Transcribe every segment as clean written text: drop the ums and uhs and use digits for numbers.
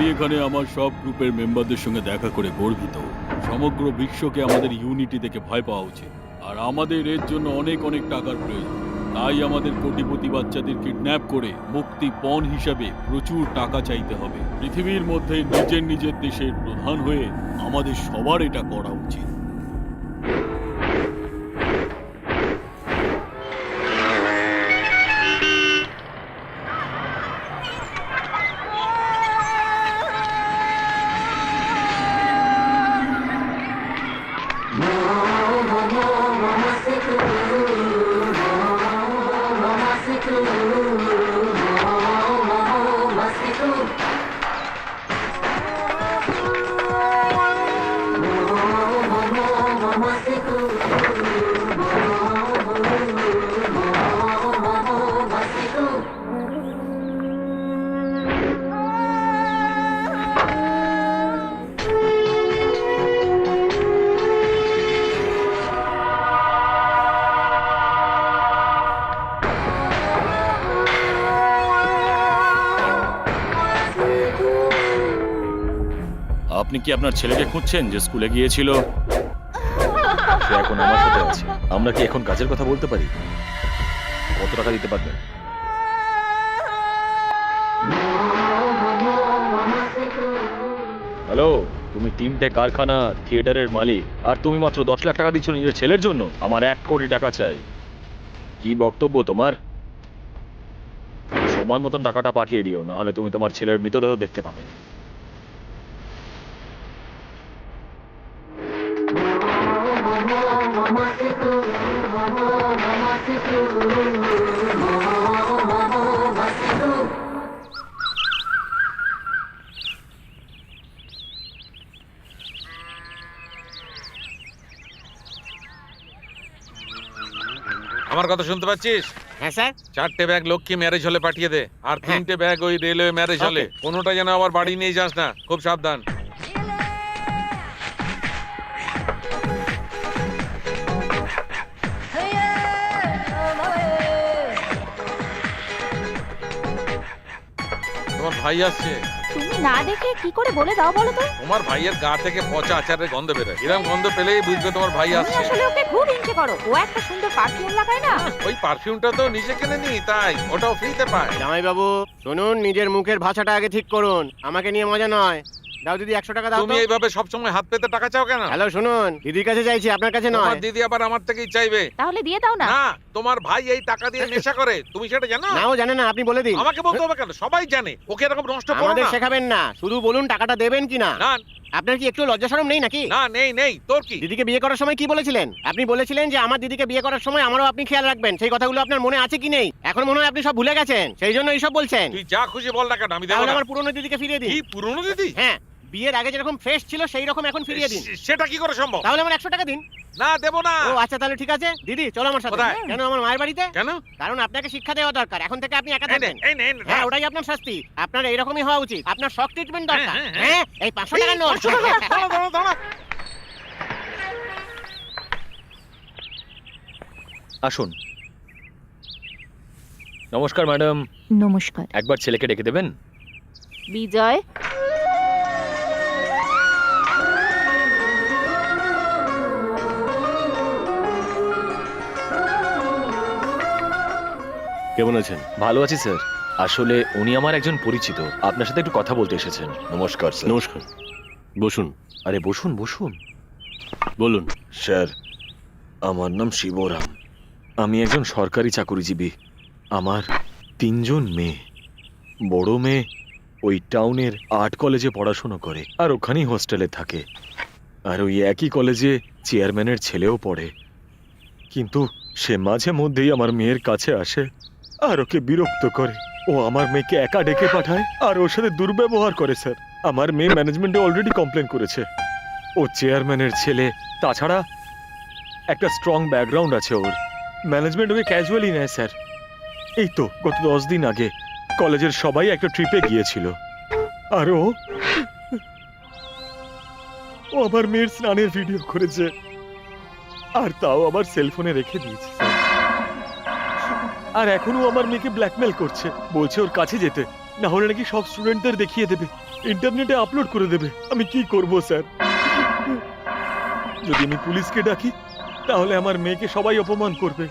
আমি এখানে আমার সব গ্রুপের মেম্বারদের সঙ্গে দেখা করে গর্বিত। সমগ্র বিশ্বকে আমাদের ইউনিটি দেখে ভয় পাওয়া উচিত। আর আমাদের এর জন্য অনেক অনেক টাকার প্রয়োজন। তাই আমাদের কোটিপতি বাচ্চাদের কিডন্যাপ করে মুক্তি পণ হিসাবে প্রচুর টাকা চাইতে হবে। পৃথিবীর মধ্যে নিজের নিজের দেশের প্রধান হয়ে আমাদের সবার এটা করা উচিত। আপনি কি আপনার ছেলেকে খুঁজছেন যে স্কুলে গিয়েছিল? সে এখন আমার সাথে আছে। আমরা কি এখন কাজের কথা বলতে পারি? কত টাকা দিতে পারবেন? হ্যালো, তুমি 3টে কারখানা, থিয়েটারের মালিক, আর তুমি মাত্র 10 লাখ টাকা দিচ্ছ নিজের ছেলের জন্য? আমার 1 কোটি টাকা চাই। কি বক্তব্য তোমার? সময় মতন টাকাটা পাঠিয়ে দিও, নাহলে তুমি তোমার ছেলের মৃতদেহ দেখতে পাবে। আমার কথা শুনতে পাচ্ছিস? হ্যাঁ স্যার। 4টে ব্যাগ লক্ষ্মী ম্যারেজ হলে পাঠিয়ে দে, আর 3টে ব্যাগ ওই রেলওয়ে ম্যারেজ হলে। কোনোটা যেন আবার বাড়ি নিয়ে যাস না, খুব সাবধান। তোমার ভাই আসছে। তুমি না দেখে কি করে বলে দাও বলো তো? তোমার ভাইয়ের গা থেকে পচা আচারের গন্ধ বেরোয়। এরকম গন্ধ পেলেই বুঝবে তোমার ভাই তুমি আসছে। আসলে ওকে খুব হিংসে করো। ও একটা সুন্দর পারফিউম লাগায় না? ওই পারফিউমটা তো নিজে কিনে নি, তাই ওটাও ফ্রিতে পায়। জামাই বাবু শুনুন, নিজের মুখের ভাষাটা আগে ঠিক করুন। আমাকে নিয়ে মজা নয়। দাও দিদি 100 টাকা দাও তুমি তো। এইভাবে সবসময় হাত পেতে টাকা চাও কেন? হ্যালো শুনুন, দিদির কাছে চাইছি, আপনার কাছে নয়। তোমার দিদি আবার আমার থেকেই চাইবে। তাহলে দিয়ে দাও না। না, তোমার ভাই এই টাকা দিয়ে নেশা করে, তুমি সেটা জানো? নাও জানে না, আপনি বলে দিন। আমাকে বলতে হবে কেন? সবাই জানে। ওকে এরকম নষ্ট করো আমাদের না। শেখাবেন না, শুধু বলুন টাকাটা দেবেন কিনা। না আপনার কি একটু লজ্জা শরম নেই নাকি? না, নেই নেই। তোর কি? দিদিকে বিয়ে করার সময় কি বলেছিলেন? আপনি বলেছিলেন যে আমার দিদিকে বিয়ে করার সময় আমারও আপনি খেয়াল রাখবেন। সেই কথাগুলো আপনার মনে আছে কি নেই? এখন মনে হয় আপনি সব ভুলে গেছেন, সেই জন্য এইসব বলছেন। তুই যা খুশি বল না কেন, আমি দেবো তাহলে না। আমার পুরনো দিদিকে ফিরিয়ে দিন। কি পুরনো দিদি? হ্যাঁ, বিয়ের আগে যেরকম ফ্রেশ ছিল সেই রকম এখন ফিরিয়ে দিন। সেটা কি করে সম্ভব? তাহলে আমার 100 টাকা দিন। না, দেবো না। ও আচ্ছা, তাহলে ঠিক আছে। দিদি চলো আমার সাথে। কোথায়? কেন? আমার মায়ের বাড়িতে। কেন? কারণ আপনাকে শিক্ষা দেওয়া দরকার। এখন থেকে আপনি একা এই নে, থাকবেন। এই নে, এই নে। হ্যাঁ, ওটাই আপনার শাস্তি। আপনার এইরকমই হওয়া উচিত। আপনার শক ট্রিটমেন্ট দরকার। হ্যাঁ, হ্যাঁ, হ্যাঁ, এই 500 টাকার নোট। 500 টাকা। দাঁড়া, দাঁড়া, দাঁড়া। আসুন। নমস্কার ম্যাডাম। নমস্কার। একবার ছেলেকে ডেকে দেবেন? বিজয়, কেমন আছেন? ভালো আছি স্যার। আসলে উনি আমার একজন পরিচিত, আপনার সাথে একটু কথা বলতে এসেছেন। নমস্কার স্যার। নমস্কার, বসুন। আরে বসুন বসুন। বলুন। স্যার, আমার নাম শিবরাম। আমি একজন সরকারি চাকুরিজীবী। আমার 3জন মেয়ে। বড় মেয়ে ওই টাউনের আর্ট কলেজে পড়াশোনা করে, আর ওখানেই হোস্টেলে থাকে। আর ওই একই কলেজে চেয়ারম্যানের ছেলেও পড়ে। কিন্তু সে মাঝে মধ্যেই আমার মেয়ের কাছে আসে আর ওকে বিরক্ত করে। ও আমার মেয়েকে একা ডেকে পাঠায় আর ওর সাথে দুর্ব্যবহার করে স্যার। আমার মেয়ে ম্যানেজমেন্টে অলরেডি কমপ্লেন করেছে। ও চেয়ারম্যানের ছেলে, তাছাড়া একটা স্ট্রং ব্যাকগ্রাউন্ড আছে ওর। ম্যানেজমেন্ট ওকে ক্যাজুয়ালি নেয় স্যার। এই তো গত 10 দিন আগে কলেজের সবাই একটা ট্রিপে গিয়েছিল, আর ও আমার মেয়ের স্নানের ভিডিও করেছে, আর তাও আমার সেলফোনে রেখে দিয়েছে স্যার। আর এখনো আমার মেয়েকে ব্ল্যাকমেল করছে, বলছে ওর কাছে যেতে, না হলে নাকি সব স্টুডেন্টদের দেখিয়ে দেবে, ইন্টারনেটে আপলোড করে দেবে। আমি কি করব স্যার? যদি আমি পুলিশকে ডাকি তাহলে আমার মেয়েকে সবাই অপমান করবে।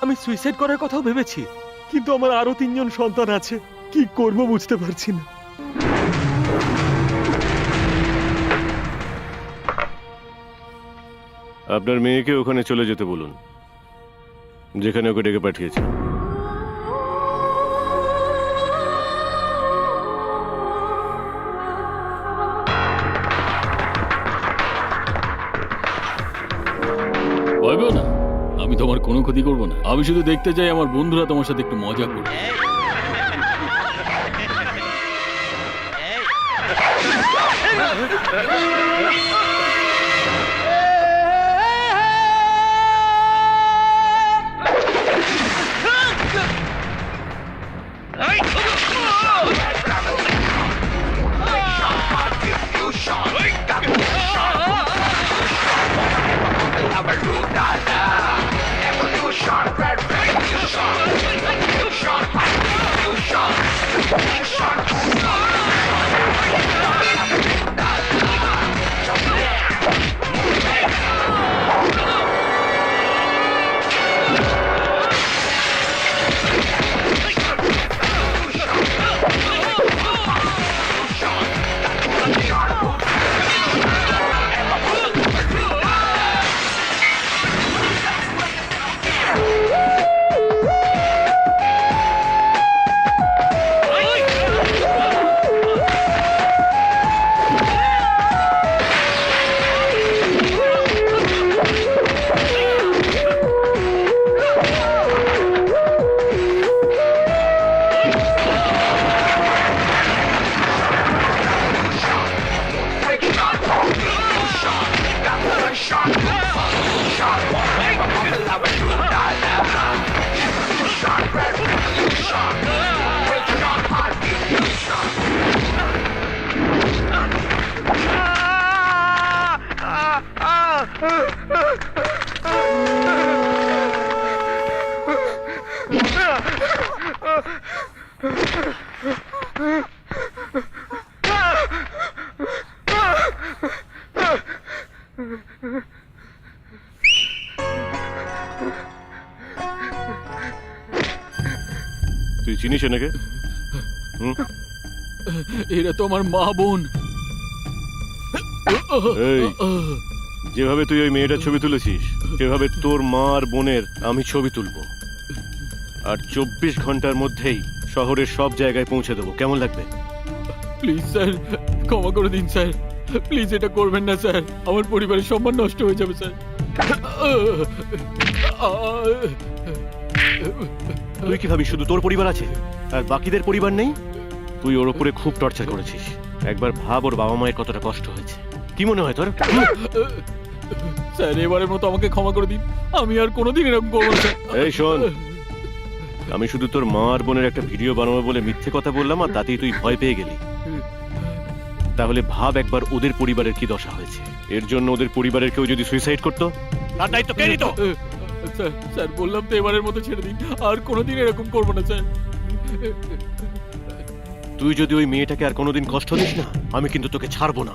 আমি সুইসাইড করার কথাও ভেবেছি, কিন্তু আমার আরো 3 জন সন্তান আছে। কি করব বুঝতে পারছি না। আপনার মেয়েকে ওখানে চলে যেতে বলুন, যেখানে ওকে ডেকে পাঠিয়েছে। ভয় পেও না, আমি তোমার কোনো ক্ষতি করব না। আমি শুধু দেখতে চাই আমার বন্ধুরা তোমার সাথে একটু মজা করবে। তুই চিনিস নাকি? এরা তো আমার মা বোন। এই, যেভাবে তুই ওই মেয়েটার ছবি তুলেছিস সেভাবে তোর মা আর বোনের আমি ছবি তুলবো, আর 24 ঘন্টার মধ্যেই শহরের সব জায়গায় পৌঁছে দেবো। কেমন লাগবে? প্লিজ স্যার, ক্ষমা করে দিন স্যার। প্লিজ এটা করবেন না স্যার, আমার পরিবারের সম্মান নষ্ট হয়ে যাবে স্যার। তুই কি ভাবিস শুধু তোর পরিবার আছে আর বাকিদের পরিবার নেই? তুই ওর উপরে খুব টর্চার করেছিস। একবার ভাব ওর বাবা মায়ের কতটা কষ্ট হয়েছে। কি মনে হয় তোর? স্যার এবারের মতো আমাকে ক্ষমা করে দিন, আমি আর কোনোদিন এরকম করবো না স্যার। এই শোন, আমি শুধু তোর মা আর বোনের একটা ভিডিও বানাবো বলে মিথ্যে কথা বললাম আর তাতেই তুই ভয় পেয়ে গেলি। তাহলে ভাব একবার ওদের পরিবারের কি দশা হয়েছে। এর জন্য ওদের পরিবারের কেউ যদি সুইসাইড করতো তার দায়িত্ব কে নিত? স্যার স্যার বললাম তো এবারের মতো ছেড়ে দিন, আর কোনোদিন এরকম করবো না স্যার। তুই যদি ওই মেয়েটাকে আর কোনোদিন কষ্ট দিস না, আমি কিন্তু তোকে ছাড়বো না।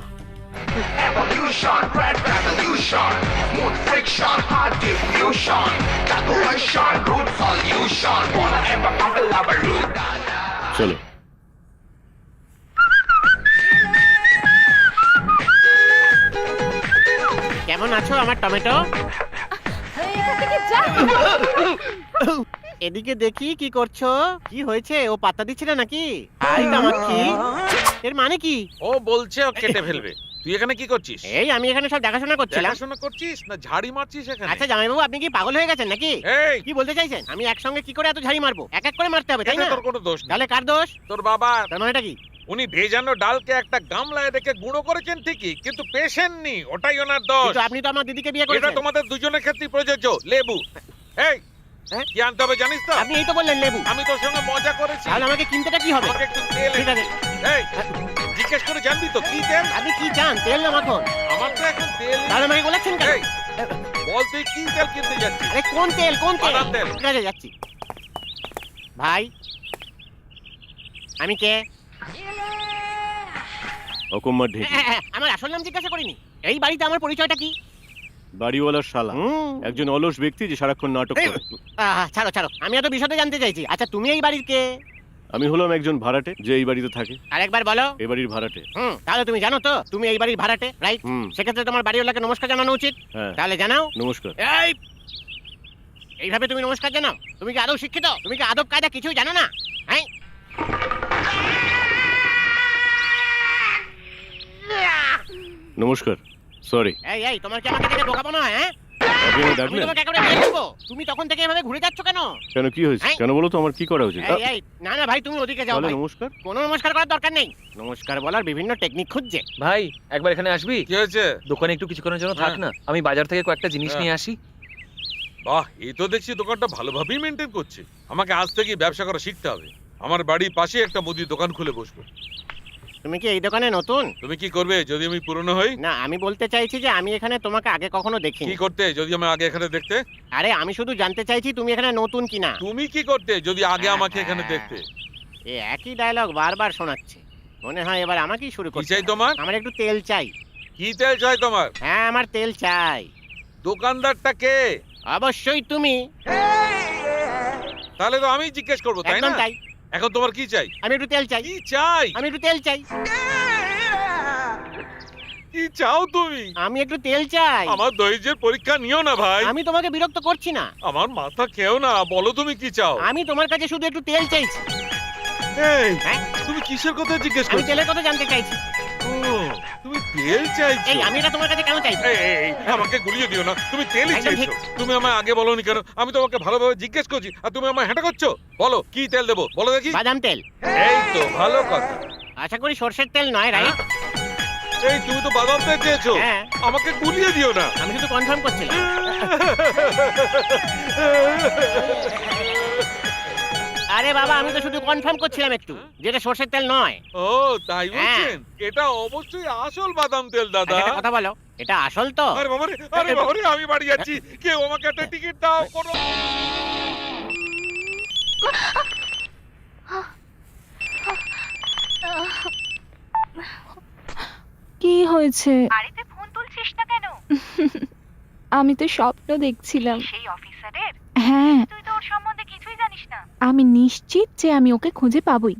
Evolution, red revolution, smooth friction, hard diffusion, calculation, root solution, wanna ever collaborate. চলো। কেমন আছো আমার টমেটো? এখান থেকে যা। এদিকে দেখি কি করছো। কি হয়েছে? ও পাত্তা দিচ্ছে না নাকি? আই কামাক্ষী, এর মানে কি? ও বলছে ও কেটে ফেলবে। তুই এখানে কি করছিস? এই আমি এখানে সব দেখাশোনা করছিলাম। দেখাশোনা করছিস না ঝাড়ি মারছিস এখানে? আচ্ছা জামাইবাবু, আপনি কি পাগল হয়ে গেছেন নাকি? এই, কি বলতে চাইছেন? আমি একসঙ্গে কি করে এত ঝাড়ি মারবো? এক এক করে মারতে হবে, তাই এতে না? তোর কোনো দোষ নেই। তাহলে কার দোষ? তোর বাবা। তার মানেটা কি? উনি ভেজানো ডালকে একটা গামলায় রেখে গুঁড়ো করেছেন ঠিকই, কিন্তু পেশেননি, ওটাই ওনার দোষ। কিন্তু আপনি তো আমার দিদিকে বিয়ে এটা করেছেন। তোমাদের দুজনের ক্ষেত্রেই প্রযোজ্য। লেবু, এই হ্যাঁ? কি আনতে হবে জানিস তো? আপনি এই তো বললেন লেবু। আমি তোর সঙ্গে মজা করেছি। তাহলে আমাকে কিনতেটা কি হবে? আমাকে একটু তেল ঠিক এনে আছে। দে। এই জিজ্ঞেস করে জানবি তো কি তেল? আপনি কি চান, তেল না মাখন? আমার তো এখন তেল নেই। তাহলে আমাকে বলেছেন কেন? এই, বল তুই কি তেল কিনতে যাচ্ছিস? আরে কোন তেল, কোন তেল? বাদাম তেল। ঠিক আছে, যাচ্ছি। ভাই, আমি কে? অকম্মার ঢেকি, আমার আসল নাম জিজ্ঞাসা করিনি। এই বাড়িতে আমার পরিচয়টা কি? বাড়িওয়ালার শালা, একজন অলস ব্যক্তি যে সারাক্ষণ নাটক করে। ছাড়ো ছাড়ো, আমি এত বিশদে জানতে চাইছি। আচ্ছা, তুমি এই বাড়ির কে? আমি হলাম একজন ভাড়াটে যে এই বাড়িতে থাকে। আরেকবার বলো। এই বাড়ির ভাড়াটে। তাহলে তুমি জানো তো তুমি এই বাড়ির ভাড়াটে, রাইট? সেক্ষেত্রে তোমার বাড়িওয়ালাকে নমস্কার জানানো উচিত। হ্যাঁ, তাহলে জানাও। নমস্কার। এইভাবে তুমি নমস্কার জানাও? তুমি কি আদৌ শিক্ষিত? তুমি কি আদব কায়দা কিছুই জানো না? হ্যাঁ, নমস্কার, সরি। এই তোমার কি আমাকে দেখে বোকা মনে হয়? হ্যাঁ, আপনি আমায় আমি ডাকলেন? তোমাকে একেবারে মেরে ফেলবো। তুমি তখন থেকে এভাবে ঘুরে যাচ্ছ কেন? কেন, কি হয়েছে? হ্যাঁ? কেন বলো তো, আমার কি করা উচিত? এই না না ভাই, তুমি ওদিকে যাও তাহলে ভাই। নমস্কার। কোনো নমস্কার করার দরকার নেই। নমস্কার বলার বিভিন্ন টেকনিক খুঁজছে। ভাই একবার এখানে আসবি? কি হয়েছে? দোকানে একটু কিছুক্ষণের জন্য থাক না, আমি বাজার থেকে কয়েকটা জিনিস হ্যাঁ। নিয়ে আসি। বাহ, এই তো দেখছি দোকানটা ভালোভাবেই মেনটেন করছে। আমাকে আজ থেকে ব্যবসা করা শিখতে হবে। আমার বাড়ির পাশে একটা মুদির দোকান খুলে বসবো। তুমি কি এই দোকানে নতুন? তুমি কি করবে যদি আমি পুরনো হই? না, আমি বলতে চাইছি যে আমি এখানে তোমাকে আগে কখনো কি দেখিনি। করতে যদি আমি আগে এখানে দেখতে? আরে আমি শুধু জানতে চাইছি তুমি এখানে নতুন কিনা। তুমি কি করতে যদি আগে আমাকে এখানে দেখতে? এই একই ডায়লগ বারবার শোনাচ্ছে। মনে হয় এবার আমাকেই শুরু কি করতে চাই হবে। তোমার? আমার একটু তেল চাই। কি তেল চাই তোমার? হ্যাঁ, আমার তেল চাই। দোকানদারটা কে? অবশ্যই তুমি। তাহলে তো আমি জিজ্ঞেস করবো, তাই একদম না? তাই। এখন তোমার কি চাই? আমি একটু তেল চাই। কি চাই? আমি একটু তেল চাই। কি চাও তুমি? আমি একটু তেল চাই। আমার ধৈর্যের পরীক্ষা নিও না ভাই। আমি তোমাকে বিরক্ত করছি না। আমার মাথা খেও না, বলো তুমি কি চাও? আমি তোমার কাছে শুধু একটু তেল চাইছি। এই, হ্যাঁ? তুমি কিসের কথা জিজ্ঞেস আমি করছো? তেলের কথা জানতে চাইছি। ও, তুমি তেল চাইছো? এই আমি এটা তোমার কাছে কেন চাইছি? এই, আমাকে গুলিয়ে দিও না, তুমি তেলই একদম চাইছো। তুমি আমায় আগে বলোনি কেন? আমি তোমাকে ভালোভাবে জিজ্ঞেস করছি আর তুমি আমায় হ্যাঁ করছো। বলো কি তেল দেবো, বলো দেখি। বাদাম তেল। এই তো ভালো কথা। আশা করি সর্ষের তেল নয়, রাইট? এই তুমি তো বাদাম তেল চেয়েছো, হ্যাঁ। আমাকে গুলিয়ে দিও না। আমি শুধু কনফার্ম করছিলাম। আরে বাবা, আমি তো শুধু কনফার্ম করছিলাম একটু, যেটা সর্ষের তেল নয়। ও তাই হ্যাঁ। বলছেন? এটা অবশ্যই আসল বাদাম তেল দাদা। আচ্ছা, একটা কথা বলো, এটা আসল তো? আরে বাবারে, আমি বাড়ি যাচ্ছি। কেউ আমাকে একটা টিকিট দাও কোনো। কি হয়েছে? বাড়িতে ফোন তুলছিস না কেন? আমি তো স্বপ্ন দেখছিলাম। সেই অফিসারের? হ্যাঁ, তুই তো ওর সম্বন্ধে কিছুই জানিস না। আমি নিশ্চিত যে আমি ওকে খুঁজে পাবই।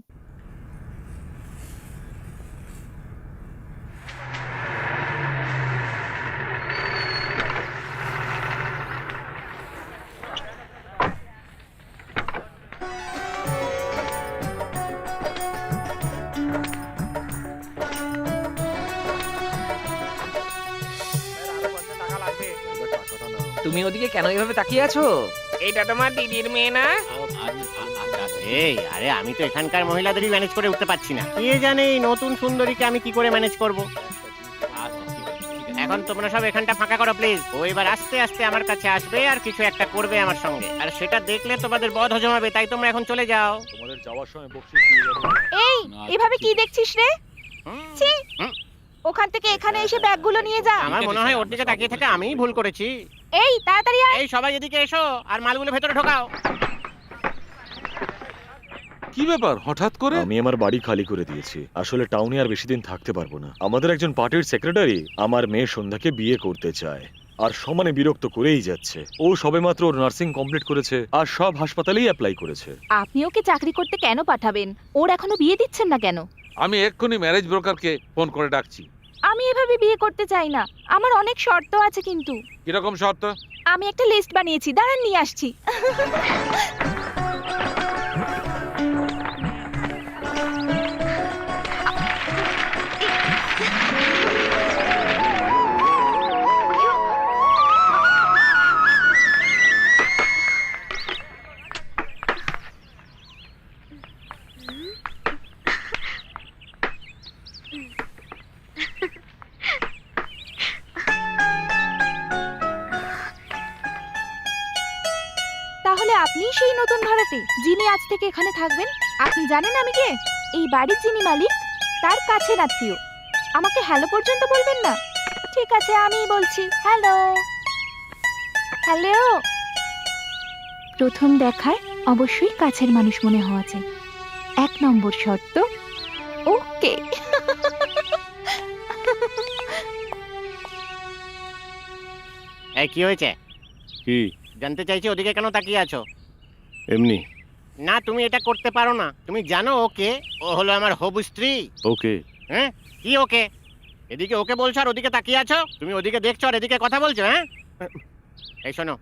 তুমি ওদিকে কেন এভাবে তাকিয়ে আছো? এইটা তোমার দিদির মেয়ে না? এই আরে, আমি তো এখানকার মহিলাদেরই ম্যানেজ করে উঠতে পারছি না। কে জানে এই নতুন সুন্দরীকে আমি কি করে ম্যানেজ করব। এখন তোমরা সব এখানটা ফাঁকা করো প্লিজ। ও এবার আস্তে আস্তে আমার কাছে আসবে আর কিছু একটা করবে আমার সঙ্গে, আর সেটা দেখলে তোমাদের বদ হজম হবে। তাই তোমরা এখন চলে যাও। তোমাদের যাওয়ার সময় বকশিশ দিয়ে যাবো। এই, না, এভাবে কি দেখছিস রে? হুম, ছি! হুম। ওখান থেকে এখানে এসে ব্যাগগুলো নিয়ে যা। আমার মনে হয় ওর দিকে তাকিয়ে থেকে আমিই ভুল করেছি। এই তাড়াতাড়ি আয়। এই সবাই এদিকে এসো আর মালগুলো ভেতরে ঢোকাও। কি ব্যাপার হঠাৎ করে? আমি আমার বাড়ি খালি করে দিয়েছি। আসলে টাউনে আর বেশি দিন থাকতে পারবো না। আমাদের একজন পার্টির সেক্রেটারি আমার মেয়ে সন্ধ্যাকে বিয়ে করতে চায় আর সমানে বিরক্ত করেই যাচ্ছে। ও সবেমাত্র ওর নার্সিং কমপ্লিট করেছে আর সব হাসপাতালেই অ্যাপ্লাই করেছে। আপনি ওকে চাকরি করতে কেন পাঠাবেন? ওর এখনো বিয়ে দিচ্ছেন না কেন? আমি এক্ষুনি ম্যারেজ ব্রোকারকে ফোন করে ডাকছি। আমি এভাবে বিয়ে করতে চাই না। আমার অনেক শর্ত আছে কিন্তু। কিরকম শর্ত? আমি একটা লিস্ট বানিয়েছি, দাঁড়ান নিয়ে আসছি। তাহলে আপনিই সেই নতুন ভাড়াটে যিনি আজ থেকে এখানে থাকবেন? আপনি জানেন আমি কে? এই বাড়ির যিনি মালিক তার কাছের আত্মীয়। আমাকে হ্যালো পর্যন্ত বলবেন না? ঠিক আছে, আমিই বলছি। Hello hello. প্রথম দেখায় অবশ্যই কাছের মানুষ মনে হওয়া চাই। 1 নম্বর শর্ত, ওকে। এই কি হয়েছে? কি? জানতে চাইছি ওদিকে কেন তাকিয়ে আছো? এমনি। না, তুমি এটা করতে পারো না। তুমি জানো ওকে, ও হলো আমার হবু স্ত্রী। ওকে। হ্যাঁ, কি ওকে? এদিকে ওকে বলছো আর ওদিকে তাকিয়ে আছো। তুমি ওদিকে দেখছো আর এদিকে কথা বলছো। হ্যাঁ, এই শোনো,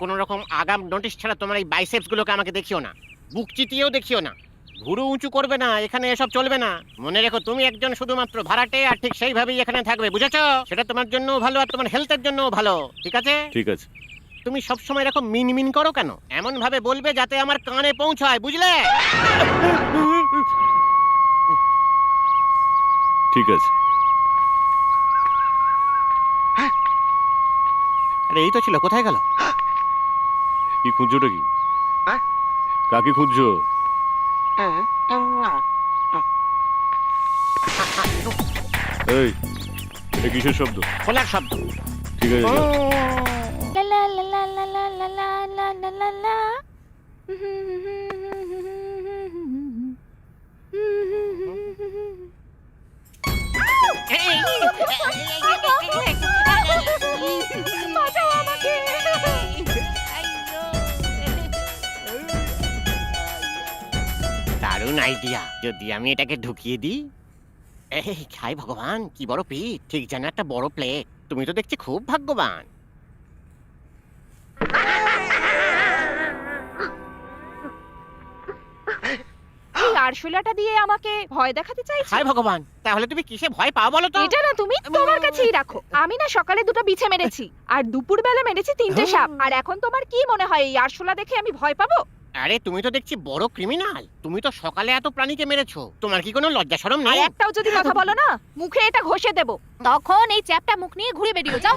কোন রকম আগাম নোটিশ ছাড়া তোমার এই বাইসেপস গুলোকে আমাকে দেখিও না, বুক চিতিয়েও দেখিও না, ভুরু উঁচু করবে না, এখানে এসব চলবে না। মনে রেখো তুমি একজন শুধুমাত্র ভাড়াটে, আর ঠিক সেইভাবেই এখানে থাকবে, বুঝেছো? সেটা তোমার জন্য ভালো আর তোমার হেলথের জন্য ভালো, ঠিক আছে? ঠিক আছে। তুমি সব সময় এরকম মিনমিন করো কেন? এমন ভাবে বলবে যাতে আমার কানে পৌঁছায়, বুঝলে? ঠিক আছে। আরে এই তো ছিল, কোথায় গেল? কি খুঁজছোটা কি? কাকে খুঁজছো? এই, এটা কিসের শব্দ? খোলার শব্দ। ঠিক আছে, যাও। লা লা লা লা লা লা লা লা লা লা লা। বাঁচাও আমাকে। দারুণ আইডিয়া, যদি আমি এটাকে ঢুকিয়ে দিই। এই খাই ভগবান, কি বড় পিঠ, ঠিক যেন একটা বড় প্লেট। তুমি তো দেখছি খুব ভাগ্যবান। এই আরশোলাটা দিয়ে আমাকে ভয় দেখাতে চাইছো? হায় ভগবান, তাহলে তুমি কিসে ভয় পাও বলো তো? এটা না তুমি তোমার কাছেই রাখো। আমি না সকালে 2টা বিছে মেরেছি, আর দুপুরবেলা মেরেছি 3টে সাপ, আর এখন তোমার কি মনে হয় এই আরশোলা দেখে আমি ভয় পাবো? আরে তুমি তো দেখছি বড় ক্রিমিনাল। তুমি তো সকালে এত প্রাণীকে মেরেছো, তোমার কি কোনো লজ্জা শরম আর নেই? একটাও যদি কথা বলো না, মুখে এটা ঘষে দেব। তখন এই চ্যাপটা মুখ নিয়ে ঘুরে বেরিয়ে যাও।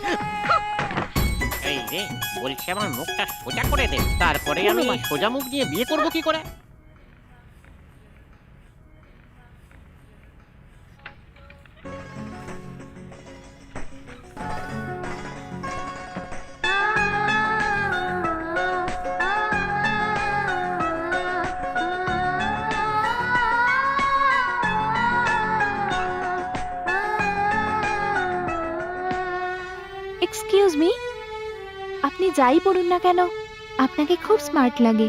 এই রে, বলছি আমার মুখটা সোজা করে দে, তারপরে আমি এই সোজা মুখ নিয়ে বিয়ে করব কি করে? এক্সকিউজ মি, আপনি যাই পড়ুন না কেন আপনাকে খুব স্মার্ট লাগে।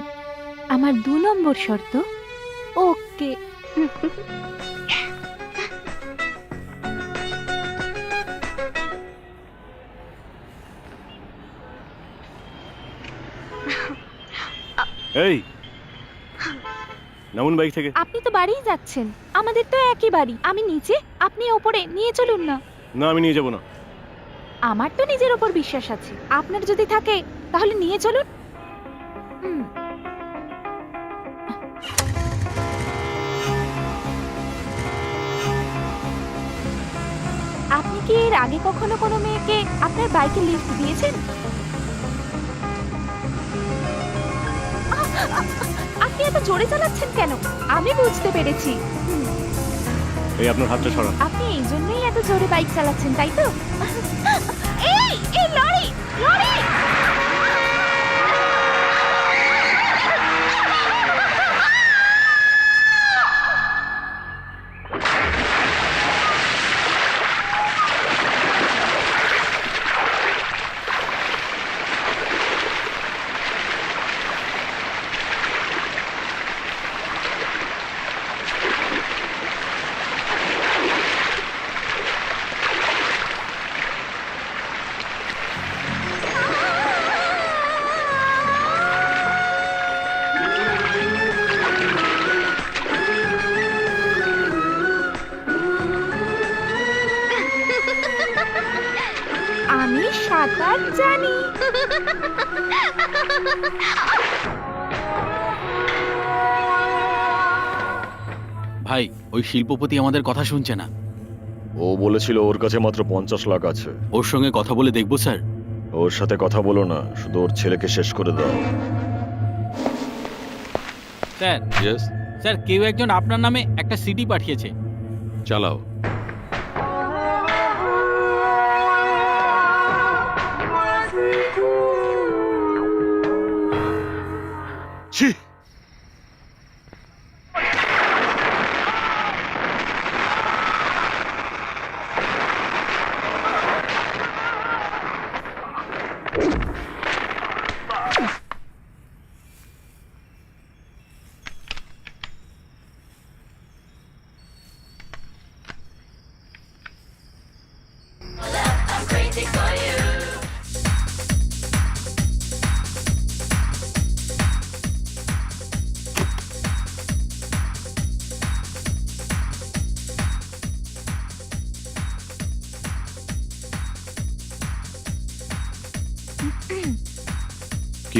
আমার 2 নম্বর শর্ত, ওকে। এই, নামুন বাইক থেকে। আপনি তো বাড়িই যাচ্ছেন, আমাদের তো একই বাড়ি। আমি নিচে, আপনি ওপরে, নিয়ে চলুন না। না, আমি নিয়ে যাবো না। আমার তো নিজের ওপর বিশ্বাস আছে, আপনার যদি থাকে তাহলে নিয়ে চলুন। আপনি কি এর আগে কখনো কোনো মেয়েকে আপনার বাইকে লিফট দিয়েছেন? আপনি এত জোরে চালাচ্ছেন কেন? আমি বুঝতে পেরেছি, এই, আপনার হাতটা সরান। আপনি এই জন্যই এত জোরে বাইক চালাচ্ছেন, তাই তো? এই এই লরি, লরি! আমি সাঁতার জানি। ভাই, ওই শিল্পপতি আমাদের কথা শুনছে না। ও বলেছিল ওর কাছে মাত্র 50 লাখ আছে। ওর সঙ্গে কথা বলে দেখবো স্যার। ওর সাথে কথা বলো না, শুধু ওর ছেলেকে শেষ করে দাও। স্যার, ইয়েস, স্যার কেউ একজন আপনার নামে একটা সিডি পাঠিয়েছে। চালাও। ছি!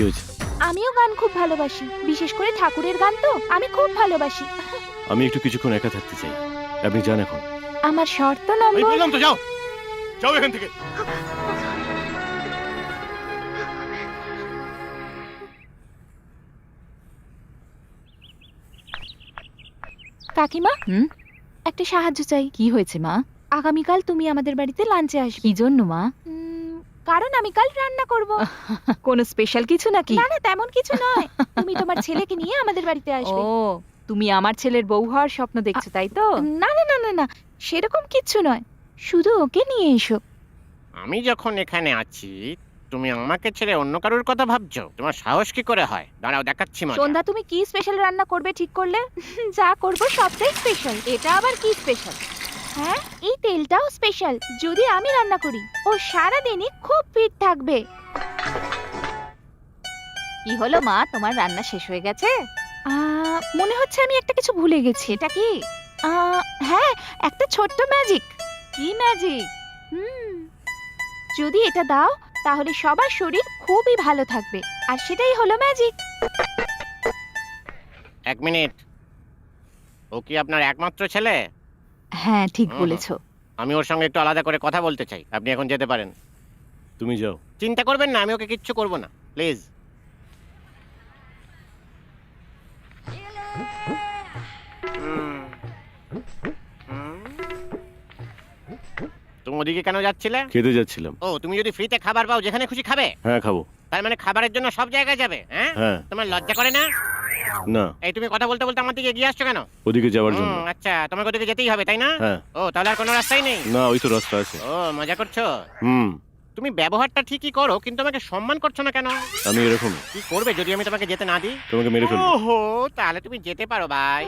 হয়েছে? আমিও গান খুব ভালোবাসি, বিশেষ করে ঠাকুরের গান তো আমি খুব ভালোবাসি। আমি একটু কিছুক্ষণ একা থাকতে চাই। আপনি যান এখন। আমার শর্ত আমি নম্বর। বললাম তো যাও, যাও এখান থেকে। কাকিমা, একটা সাহায্য চাই। কি হয়েছে মা? আগামীকাল তুমি আমাদের বাড়িতে লাঞ্চে আসবে। কি জন্য মা? কারণ আমি কাল রান্না করব। কোনো স্পেশাল কিছু নাকি? না না, তেমন কিছু নয়। তুমি তোমার ছেলেকে নিয়ে আমাদের বাড়িতে আসবে। ও, তুমি আমার ছেলের বউ হওয়ার স্বপ্ন দেখছো তাই তো? না না না না না, সেরকম কিচ্ছু নয়, শুধু ওকে নিয়ে এসো। আমি যখন এখানে আছি, তুমি আমাকে ছেড়ে অন্য কারোর কথা ভাবছো? তোমার সাহস কি করে হয়? দাঁড়াও, দেখাচ্ছি মজা। সন্ধ্যা, তুমি কি স্পেশাল রান্না করবে ঠিক করলে? যা করব সবটাই স্পেশাল। এটা আবার কি স্পেশাল? হ্যাঁ, এই তেলটাও স্পেশাল। যদি আমি রান্না করি, ও সারা দিনই খুব ফিট থাকবে। কি হলো মা, তোমার রান্না শেষ হয়ে গেছে? মনে হচ্ছে আমি একটা কিছু ভুলে গেছি। এটা কি? হ্যাঁ, একটা ছোট্ট ম্যাজিক। কি ম্যাজিক? যদি এটা দাও তাহলে সবার শরীর খুবই ভালো থাকবে, আর সেটাই হলো ম্যাজিক। এক মিনিট, ও কি আপনার একমাত্র ছেলে? হ্যাঁ, ঠিক বলেছো। আমি ওর সঙ্গে একটু আলাদা করে কথা বলতে চাই। আপনি এখন যেতে পারেন। তুমি যাও। চিন্তা করবেন না, আমি ওকে কিচ্ছু করব না, প্লিজ। তুমি ওদিকে কেন যাচ্ছিলে? খেতে যাচ্ছিলাম। ও, তুমি যদি ফ্রিতে খাবার পাও যেখানে খুশি খাবে? হ্যাঁ, খাবো। তার মানে খাবারের জন্য সব জায়গায় যাবে? হ্যাঁ, হ্যাঁ। তোমার লজ্জা করে না? না। এই তুমি কথা বলতে বলতে আমার দিকে এগিয়ে আসছো কেন? ওদিকে যাওয়ার জন্য। আচ্ছা, তোমাকে ওদিকে যেতেই হবে তাই না? হ্যাঁ। ও, তাহলে আর কোনো রাস্তাই নেই? না, ওই তো রাস্তা আছে। ও, মজা করছো? হুম। তুমি ব্যবহারটা ঠিকই করো, কিন্তু আমাকে সম্মান করছো না কেন? আমি এরকম। কি করবে যদি আমি তোমাকে যেতে না দিই? তোমাকে মেরে ফেলবো। ওহো, তাহলে তুমি যেতে পারো ভাই।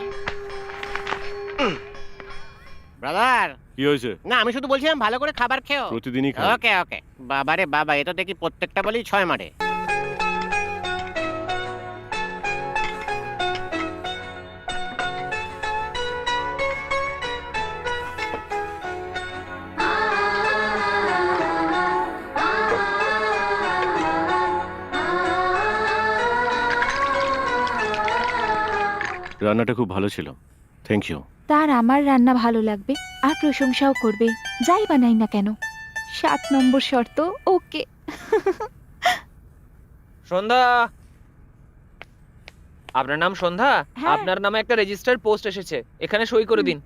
ব্রাদার। কি হয়েছে? না, আমি শুধু বলছিলাম ভালো করে খাবার খেও। প্রতিদিনই খাই। ওকে ওকে। বাবারে বাবা, এটা দেখি প্রত্যেকটা বলেই 6 মারে। রান্নাটা খুব ভালো ছিল। Thank you. তার আমার রান্না ভালো লাগবে আর প্রশংসাও করবে, যাই বানাই না কেন। 7 নম্বর শর্ত ওকে। সন্ধ্যা, আপনার নাম সন্ধ্যা? হ্যাঁ। আপনার নামে একটা রেজিস্টার্ড পোস্ট এসেছে, এখানে সই করে দিন।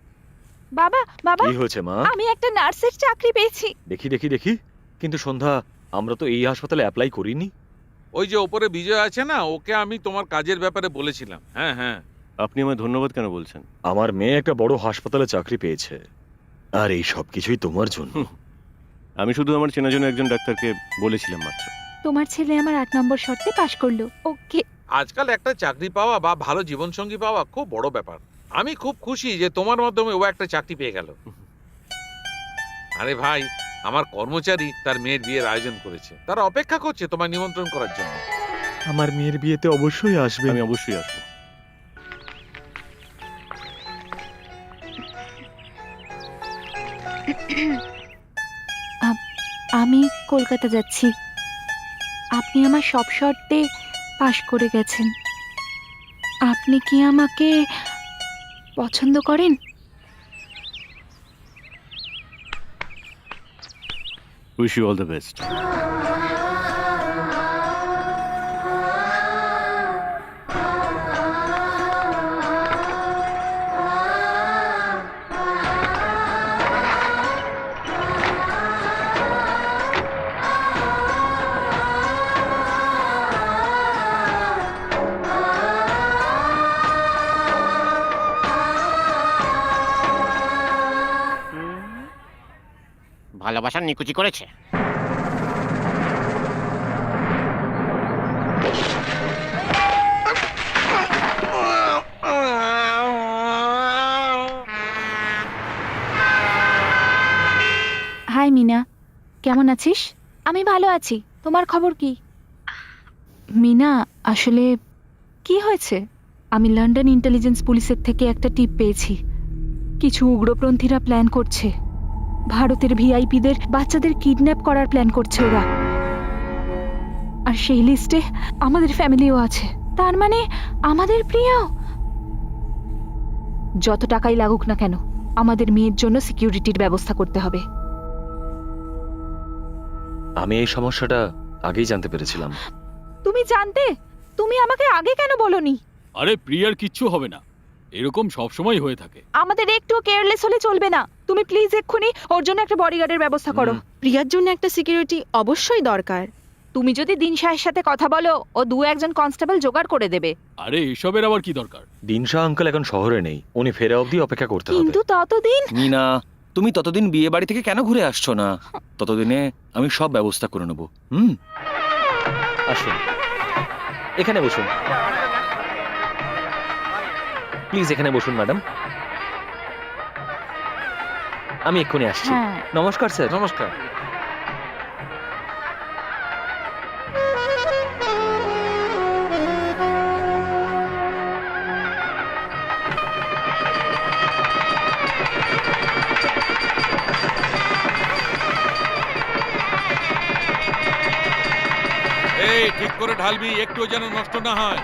বাবা বাবা, কি হয়েছে মা? আমি একটা নার্সের চাকরি পেয়েছি। দেখি দেখি দেখি। কিন্তু সন্ধ্যা, আমরা তো এই হাসপাতালে অ্যাপ্লাই করিনি। ওই যে ওপরে বিজয় আছে না, ওকে আমি তোমার কাজের ব্যাপারে বলেছিলাম। হ্যাঁ হ্যাঁ। আপনি আমায় ধন্যবাদ কেন বলছেন? আমার মেয়ে একটা বড় হাসপাতালে চাকরি পেয়েছে, আর এই সব কিছুই তোমার জন্য। আমি শুধু আমার চেনাজনা একজন ডাক্তারকে বলেছিলাম মাত্র। তোমার ছেলে আমার 8 নম্বর শর্তে পাশ করলো। ওকে। আজকাল একটা চাকরি পাওয়া বা ভালো জীবনসঙ্গী পাওয়া খুব বড় ব্যাপার। আমি খুব খুশি যে তোমার মাধ্যমে ও একটা চাকরি পেয়ে গেল। আরে ভাই, আমার কর্মচারী তার মেয়ের বিয়ের আয়োজন করেছে, তারা অপেক্ষা করছে তোমায় নিমন্ত্রণ করার জন্য। আমার মেয়ের বিয়েতে অবশ্যই আসবে। আমি অবশ্যই আসবো। আমি কলকাতা যাচ্ছি। আপনি আমার সব শর্তে পাশ করে গেছেন। আপনি কি আমাকে পছন্দ করেন? Wish you all the best. ভালোবাসার নিকুচি করেছে। হাই মিনা, কেমন আছিস? আমি ভালো আছি, তোমার খবর কি? মিনা, আসলে কি হয়েছে? আমি লন্ডন ইন্টেলিজেন্স পুলিশের থেকে একটা টিপ পেয়েছি। কিছু উগ্রপন্থীরা প্ল্যান করছে, ভারতের ভিআইপিদের বাচ্চাদের কিডন্যাপ করার প্ল্যান করছে ওরা। আর সেই লিস্টে আমাদের ফ্যামিলিও আছে। তার মানে আমাদের প্রিয়। যত টাকাই লাগুক না কেন, আমাদের মেয়ের জন্য সিকিউরিটির ব্যবস্থা করতে হবে। আমি এই সমস্যাটা আগেই জানতে পেরেছিলাম। তুমি জানতে? তুমি আমাকে আগে কেন বলনি? আরে প্রিয়ার কিচ্ছু হবে না, এরকম সবসময় হয়ে থাকে। আমাদের একটু কেয়ারলেস হলে চলবে না। তুমি প্লিজ এক্ষুনি ওর জন্য একটা বডিগার্ডের ব্যবস্থা করো। প্রিয়ার জন্য একটা সিকিউরিটি অবশ্যই দরকার। তুমি যদি দিন শাহের সাথে কথা বলো, ও 2-1 কনস্টেবল জোগাড় করে দেবে। আরে এসবের আবার কি দরকার? দিনশা আঙ্কেল এখন শহরে নেই, উনি ফেরা অবধি অপেক্ষা করতে হবে। কিন্তু ততদিন মিনা, তুমি ততদিন বিয়ে বাড়ি থেকে কেন ঘুরে আসছো না? ততদিনে আমি সব ব্যবস্থা করে নেবো। আসুন, এখানে বসুন প্লিজ, এখানে বসুন ম্যাডাম। আমি এক্ষুনি আসছি। হ্যাঁ। নমস্কার স্যার। নমস্কার। এই ঠিক করে ঢালবি, একটু যেন নষ্ট না হয়।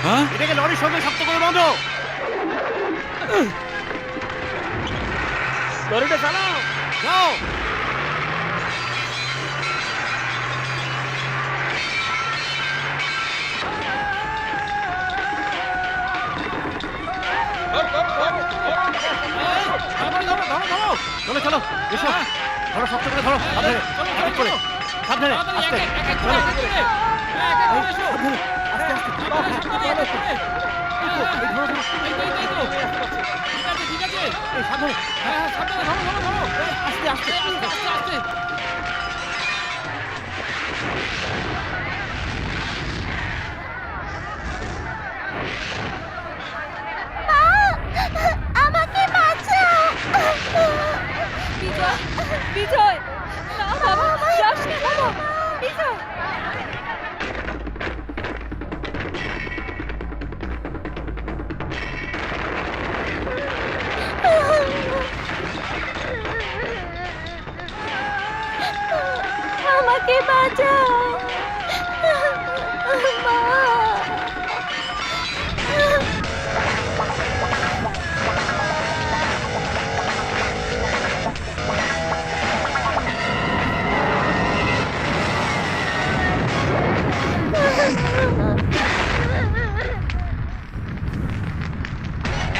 হ্যাঁ, এটাকে লরির সঙ্গে শক্ত করে বাঁধো। লরিটা চালাও, যাও। চলো চলো, এসো, ধরো, শক্ত করে ধরো, সাবধানে, ঠিক করে, সাবধানে, আস্তে, চলো, আস্তে আস্তে, আমাকে বাঁচাও। বিজয়, না বাবা, যাস না বাবা, বিজয়। আমাকে বাঁচাও, মা।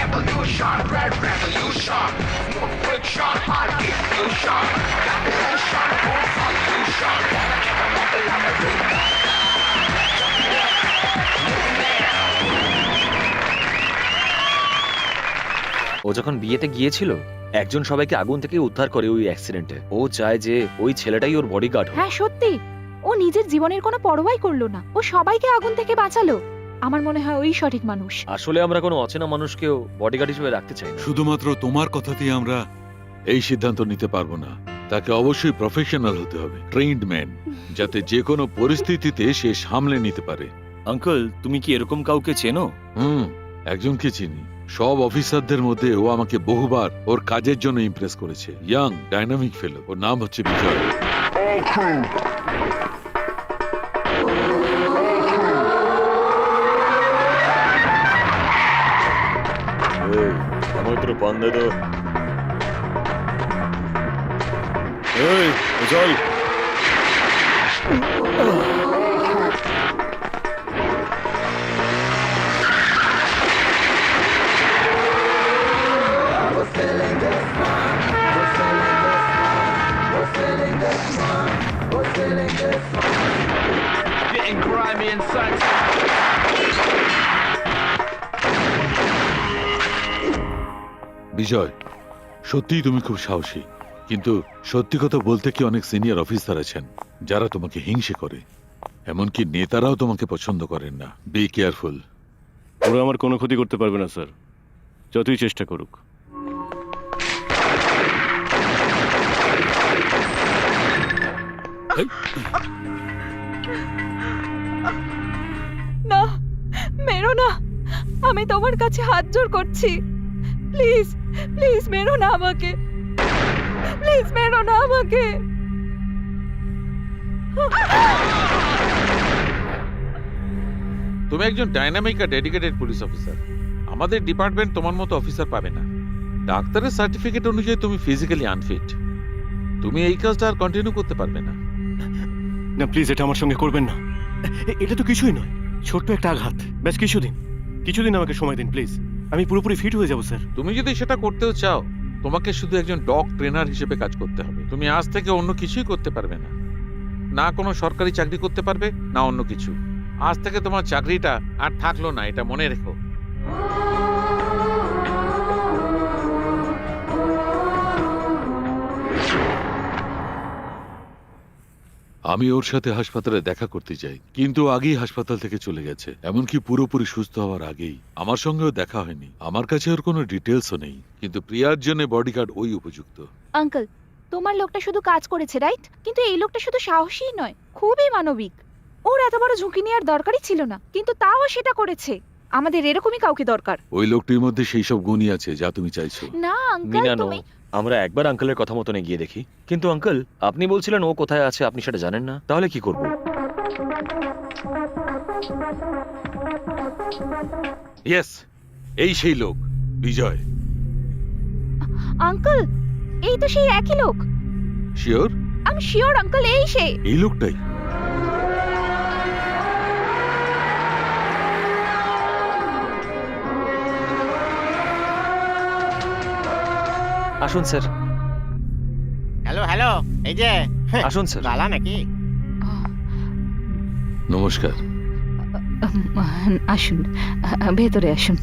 Evolution, red revolution, smooth friction, hard diffusion, calculation, full solution, ও যখন বিয়েতে গিয়েছিল, একজন সবাইকে আগুন থেকে উদ্ধার করে ওই অ্যাক্সিডেন্টে। ও চায় যে ওই ছেলেটাই ওর বডিগার্ড হোক। হ্যাঁ সত্যি, ও নিজের জীবনের কোনো পরোয়াই করলো না, ও সবাইকে আগুন থেকে বাঁচালো। আমার মনে হয় ওই সঠিক মানুষ। আসলে আমরা কোনো অচেনা মানুষকেও বডিগার্ড হিসেবে রাখতে চাই না। শুধুমাত্র তোমার কথাতেই আমরা এই সিদ্ধান্ত নিতে পারবো না। তাকে অবশ্যই প্রফেশনাল হতে হবে, ট্রেন্ড ম্যান, যাতে যে কোনো পরিস্থিতিতে সে সামলে নিতে পারে। আঙ্কেল, তুমি কি এরকম কাউকে চেনো? একজনকে চিনি। সব অফিসারদের মধ্যে ও আমাকে বহুবার ওর কাজের জন্য ইমপ্রেস করেছে। ইয়াং ডাইনামিক ফেলো। ওর নাম হচ্ছে বিজয়। আমার তো পান দে তো। চল। Getting grimy inside. বিজয়, সত্যিই তুমি খুব সাহসী, কিন্তু সত্যি কথা বলতে কি অনেক সিনিয়র অফিসার আছেন যারা তোমাকে হিংসে করে, এমনকি নেতারাও তোমাকে পছন্দ করেন না। Be careful. ওরা আমার কোনো ক্ষতি করতে পারবে না স্যার, যতই চেষ্টা করুক। না, মেরো না, আমি তোমার কাছে হাত জোর করছি। প্লিজ প্লিজ মেরো না আমাকে, প্লিজ মেরো না আমাকে। তুমি একজন ডাইনামিক আর ডেডিকেটেড পুলিশ অফিসার। আমাদের ডিপার্টমেন্ট তোমার মতো অফিসার পাবে না। ডাক্তারের সার্টিফিকেট অনুযায়ী তুমি ফিজিক্যালি আনফিট। তুমি এই কাজটা আর কন্টিনিউ করতে পারবে না। না প্লিজ, এটা আমার সঙ্গে করবেন না। এটা তো কিছুই নয়, ছোট্ট একটা আঘাত। বেশ কিছুদিন আমাকে সময় দিন প্লিজ, আমি পুরোপুরি ফিট হয়ে যাব স্যার। তুমি যদি সেটা করতেও চাও, তোমাকে শুধু একজন ডগ ট্রেনার হিসেবে কাজ করতে হবে। তুমি আজ থেকে অন্য কিছুই করতে পারবে না, না কোনো সরকারি চাকরি করতে পারবে, না অন্য কিছু। আজ থেকে তোমার চাকরিটা আর থাকলো না, এটা মনে রেখো। আমি ওর সাথে হাসপাতালে দেখা করতে চাই, কিন্তু আগেই হাসপাতাল থেকে চলে গেছে, এমনকি পুরোপুরি সুস্থ হওয়ার আগেই। আমার সঙ্গেও দেখা হয়নি, আমার কাছে ওর কোনো ডিটেলসও নেই, কিন্তু প্রিয়ার জন্য বডিগার্ড ওই উপযুক্ত। আঙ্কেল, তোমার লোকটা শুধু কাজ করেছে, রাইট? কিন্তু এই লোকটা শুধু সাহসী নয়, খুবই মানবিক। ওর এত বড় ঝুঁকি নেওয়ার দরকারই ছিল না, কিন্তু তাও সেটা করেছে। আমাদের এরকমই কাউকে দরকার। ওই লোকটির মধ্যে সেই সব গুণই আছে যা তুমি চাইছো। না আঙ্কেল, মিনানো, তুমি আমরা একবার আঙ্কেলের কথা মতন এগিয়ে দেখি। কিন্তু আঙ্কেল, আপনি বলছিলেন ও কোথায় আছে আপনি সেটা জানেন না, তাহলে কি করব? ইয়েস, এই সেই লোক বিজয়। আঙ্কেল, এই তো সেই একই লোক। শিওর? আমি শিওর আঙ্কেল, এই সে। এই লোকটাই। আসুন স্যার, হ্যালো হ্যালো, এই যে আসুন স্যার। গালা নাকি? নমস্কার। আসুন, ভেতরে আসুন।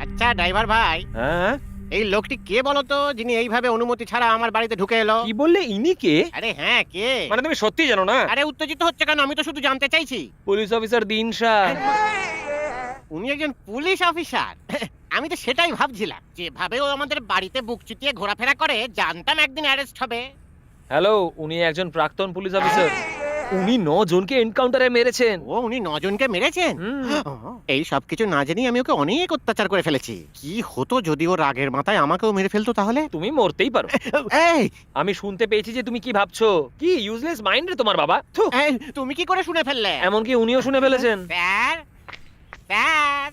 আচ্ছা ড্রাইভার ভাই, হ্যাঁ, এই লোকটি কে বলো তো, যিনি এইভাবে অনুমতি ছাড়া আমার বাড়িতে ঢুকে এলো? কি বললে? ইনি কে? আরে হ্যাঁ, কে? মানে তুমি সত্যি জানো না? আরে উত্তেজিত হচ্ছে কেন? আমি তো শুধু জানতে চাইছি। পুলিশ অফিসার দিন শাহ। উনি একজন পুলিশ অফিসার? আমি তো সেটাই ভাবছিলাম, যেভাবে ও আমাদের বাড়িতে বুক চিতিয়ে ঘোরাফেরা করে, জানতাম একদিন অ্যারেস্ট হবে। হ্যালো, উনি একজন প্রাক্তন পুলিশ অফিসার। উনি 9 জনকে এনকাউন্টারে মেরেছেন। ও, উনি 9 জনকে মেরেছেন? এই সব কিছু না জেনেই আমি ওকে অনেক অত্যাচার করে ফেলেছি। কি হতো যদি ও রাগের মাথায় আমাকেও মেরে ফেলতো তাহলে? তুমি মরতেই পারো। এই, আমি শুনতে পেয়েছি যে তুমি কি ভাবছো। কি ইউজলেস মাইন্ড রে তোমার বাবা। থু। এই, তুমি কি করে শুনে ফেললে? এমনকি উনিও শুনে ফেলেছেন। স্যার, স্যার,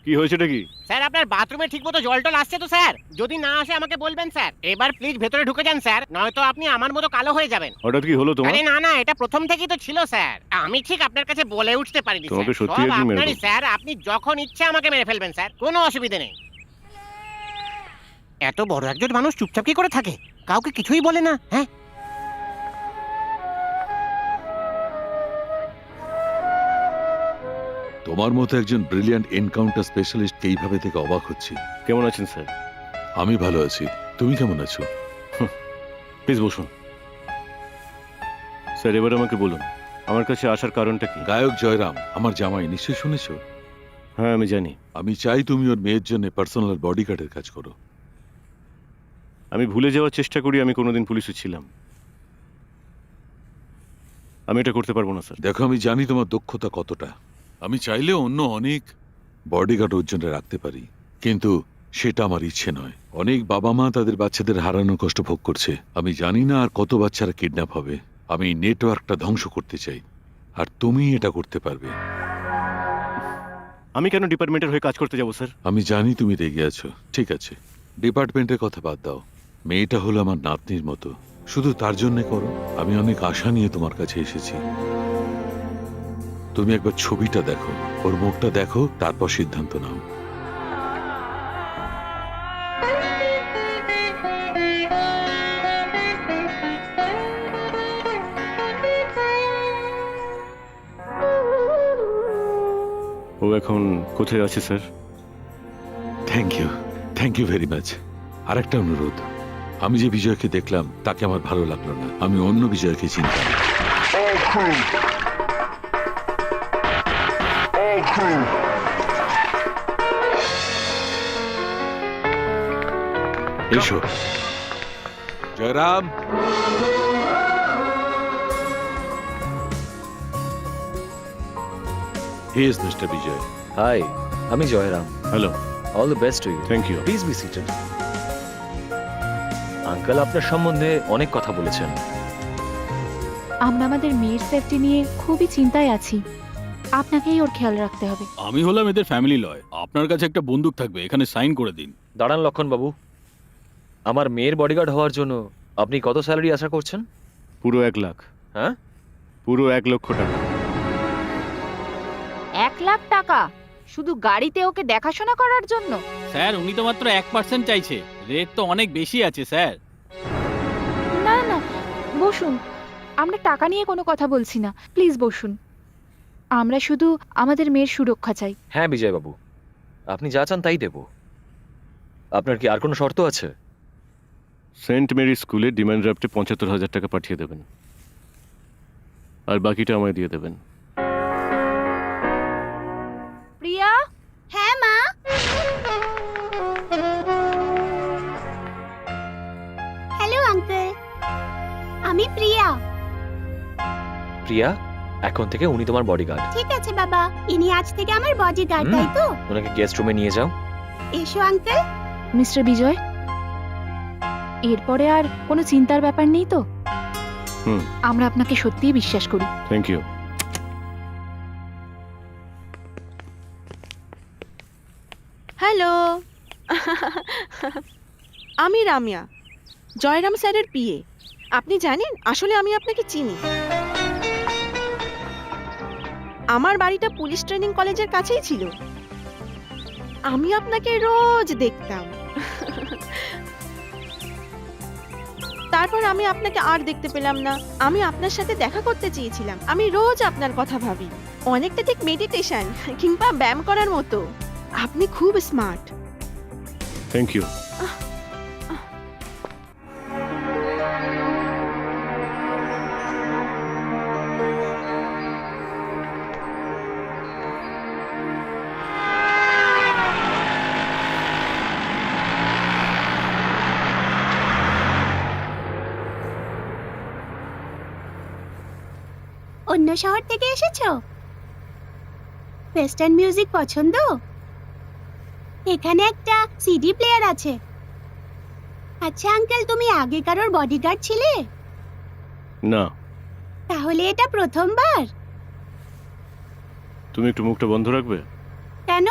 কি হয়েছেটা কি? স্যার আপনার বাথরুমে ঠিকমতো জল টল আসছে তো স্যার? যদি না আসে আমাকে বলবেন স্যার। এবার প্লিজ ভেতরে ঢুকে যান স্যার, নয়তো আপনি আমার মতো কালো হয়ে যাবেন। হঠাৎ কি হলো তোমার? আরে না না, এটা প্রথম থেকেই তো ছিল স্যার। আমি ঠিক আপনার কাছে বলে উঠতে পারিনি তোমাকে স্যার। সত্যি সব একদিন মেরে আপনারই দেবো। স্যার, আপনি যখন ইচ্ছে আমাকে মেরে ফেলবেন স্যার, কোনো অসুবিধা নেই। এত বড় একজন মানুষ চুপচাপ কি করে থাকে? কাউকে কিছুই বলে না, হ্যাঁ? তোমার মতো একজন ব্রিলিয়ান্ট এনকাউন্টার স্পেশালিস্ট এইভাবে থেকে অবাক হচ্ছি। কেমন আছেন স্যার? আমি ভালো আছি, তুমি কেমন আছো? প্লিজ বসুন। স্যার এবার আমাকে বলুন, আমার কাছে আসার কারণটা কি? গায়ক জয়রাম আমার জামাই, নিশ্চয়ই শুনেছো। হ্যাঁ আমি জানি। আমি চাই তুমি ওর মেয়ের জন্য পার্সোনাল বডিগার্ডের কাজ করো। আমি ভুলে যাওয়ার চেষ্টা করি আমি কোনোদিন পুলিশে ছিলাম। আমি এটা করতে পারবো না স্যার। দেখো, আমি জানি তোমার দক্ষতা কতটা। আমি চাইলেও অন্য অনেক বডিগার্ড ওর জন্য রাখতে পারি, কিন্তু সেটা আমার ইচ্ছে নয়। অনেক বাবা মা তাদের বাচ্চাদের হারানোর কষ্ট ভোগ করছে। আমি জানি না আর কত বাচ্চারা কিডন্যাপ হবে। আমি নেটওয়ার্কটা ধ্বংস করতে চাই, আর তুমি এটা করতে পারবে। আমি কেন ডিপার্টমেন্টের হয়ে কাজ করতে যাবো স্যার? আমি জানি তুমি রেগে আছো, ঠিক আছে, ডিপার্টমেন্টের কথা বাদ দাও। মেয়েটা হলো আমার নাতনির মতো, শুধু তার জন্য করো। আমি অনেক আশা নিয়ে তোমার কাছে এসেছি। তুমি একবার ছবিটা দেখো, ওর মুখটা দেখো, তারপর সিদ্ধান্ত নাও। ও এখন কোথায় আছে sir? Thank you very much. আর একটা অনুরোধ, আমি যে বিজয়কে দেখলাম তাকে আমার ভালো লাগলো না। আমি অন্য বিজয়কে চিনতাম। এসো Jayram. He is mister Vijay. Hi, আমি Jayram. Hello, all the best to you. Thank you. Please be seated. Uncle আপনার সম্বন্ধে অনেক কথা বলেছেন। আমরা আমাদের মেয়ের সেফটি নিয়ে খুবই চিন্তায় আছি। আপনাকেই ওর খেয়াল রাখতে হবে। আমি হলাম এদের ফ্যামিলি লয়। আপনার কাছে একটা বন্দুক থাকবে, এখানে সাইন করে দিন। দাঁড়ান লক্ষণ বাবু, আমার মেয়ের বডিগার্ড হওয়ার জন্য আপনি কত স্যালারি আশা করছেন? পুরো 1 লাখ। হ্যাঁ, পুরো 1 লক্ষ টাকা। 1 লাখ টাকা শুধু গাড়িতে ওকে দেখাশোনা করার জন্য? স্যার উনি তো মাত্র 1% চাইছে, রেট তো অনেক বেশি আছে স্যার। না না, বসুন। আমরা টাকা নিয়ে কোনো কথা বলছি না, প্লিজ বসুন। আমরা শুধু আমাদের মেয়ের সুরক্ষা চাই। হ্যাঁ বিজয় বাবু, আপনি যা চান তাই দেব। আপনার কি আর কোনো শর্ত আছে? সেন্ট মেরি স্কুলে ডিমান্ড ড্রাফটে 75,000 টাকা পাঠিয়ে দেবেন, আর বাকিটা আমায় দিয়ে দেবেন। প্রিয়া। হ্যাঁ মা। হ্যালো আঙ্কেল, আমি প্রিয়া। প্রিয়া, এখন থেকে উনি তোমার বডিগার্ড। ঠিক আছে বাবা, ইনি আজ থেকে আমার বডিগার্ড, তাই তো? ওনাকে গেস্ট রুমে নিয়ে যাও। এসো আঙ্কেল। মিস্টার বিজয়, এরপরে আর কোনো চিন্তার ব্যাপার নেই তো? আমরা আপনাকে সত্যিই বিশ্বাস করি। Thank you. হ্যালো, আমি রামিয়া, জয়রাম স্যারের পিএ। আপনি জানেন, আসলে আমি আপনাকে চিনি। আমার বাড়িটা পুলিশ ট্রেনিং কলেজের কাছেই ছিল। আমি আপনাকে রোজ দেখতাম। তারপর আমি আপনাকে আর দেখতে পেলাম না। আমি আপনার সাথে দেখা করতে চেয়েছিলাম। আমি রোজ আপনার কথা ভাবি, অনেকটা ঠিক মেডিটেশন কিংবা ব্যায়াম করার মতো। আপনি খুব স্মার্ট। Thank you. অন্য শহর থেকে এসেছো? ওয়েস্টার্ন মিউজিক পছন্দ? এখানে একটা সিডি প্লেয়ার আছে। আচ্ছা আঙ্কেল, তুমি আগে কারোর বডিগার্ড ছিলে? না। তাহলে এটা প্রথমবার? তুমি একটু মুখটা বন্ধ রাখবে? কেন?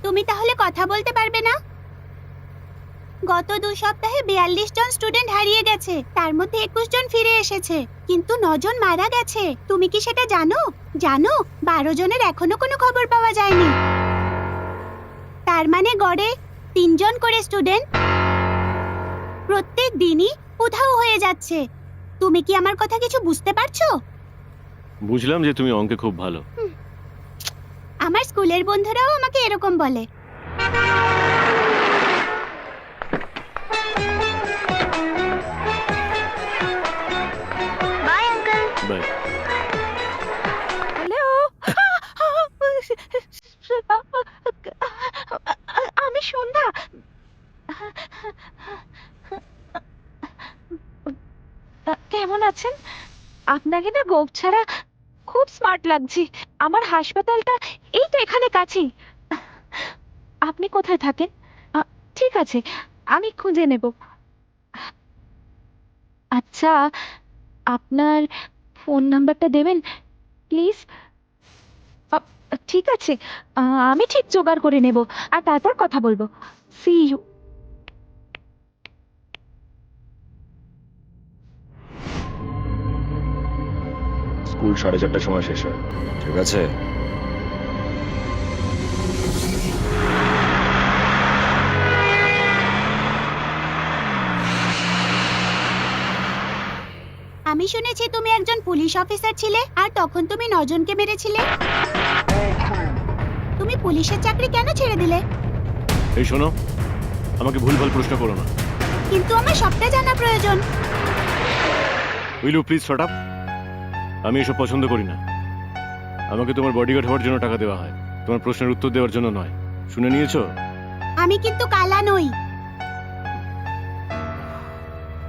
তুমি তাহলে কথা বলতে পারবে না? গত 2 সপ্তাহে 42 জন স্টুডেন্ট হারিয়ে গেছে, তার মধ্যে 21 জন ফিরে এসেছে, কিন্তু 9 জন মারা গেছে। তুমি কি সেটা জানো? 12 জনের এখনো কোনো খবর পাওয়া যায়নি। তার মানে গড়ে 3 জন করে স্টুডেন্ট প্রত্যেক দিনই উধাও হয়ে যাচ্ছে। তুমি কি আমার কথা কিছু বুঝতে পারছো? বুঝলাম যে তুমি অঙ্কে খুব ভালো। আমার স্কুলের বন্ধুরাও আমাকে এরকম বলে। By uncle. বাই। হ্যালো, আমি সন্ধ্যা। কেমন আছেন? আপনাকে না গোপ ছাড়া খুব স্মার্ট লাগছে। আমার হাসপাতালটা এই তো এখানে কাছেই। আপনি কোথায় থাকেন? ঠিক আছে, আমি খুঁজে নেব। আচ্ছা, আপনার ফোন নাম্বারটা দেবেন প্লিজ? ঠিক আছে, আমি ঠিক জোগাড় করে নেব আর তারপর কথা বলবো। C you. স্কুল 4:30টার সময় শেষ হয়, ঠিক আছে? আমি শুনেছি তুমি একজন পুলিশ অফিসার ছিলে আর তখন তুমি 9 জনকে মেরেছিলে। তুমি পুলিশের চাকরি কেন ছেড়ে দিলে? এই শোনো, আমাকে ভুলভাল প্রশ্ন করো না। কিন্তু আমার সবটা জানা প্রয়োজন। Will you please shut up? আমি এসব পছন্দ করি না। আমাকে তোমার বডিগার্ড হওয়ার জন্য টাকা দেওয়া হয়, তোমার প্রশ্নের উত্তর দেওয়ার জন্য নয়। শুনে নিয়েছো? আমি কিন্তু কালা নই।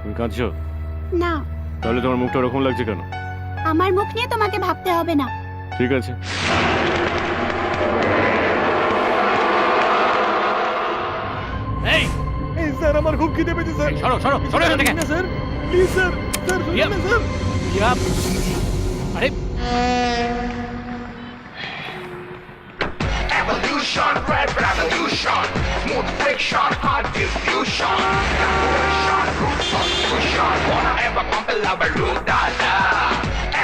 তুমি কাঁদছো? না, তাহলে তোমার মুখটা ওরকম লাগছে কেন? আমার মুখ নিয়ে তোমাকে ভাবতে হবে না। ঠিক আছে। এই স্যার, আমার খুব খিদে পেয়েছে স্যার। সরো সরো সরো এখান থেকে। Sir please sir, sir yeah. Sir. Yeah, আরে Evolution, red revolution, smooth friction, hard diffusion, evolution, roots of fusion, wanna ever compel our root data.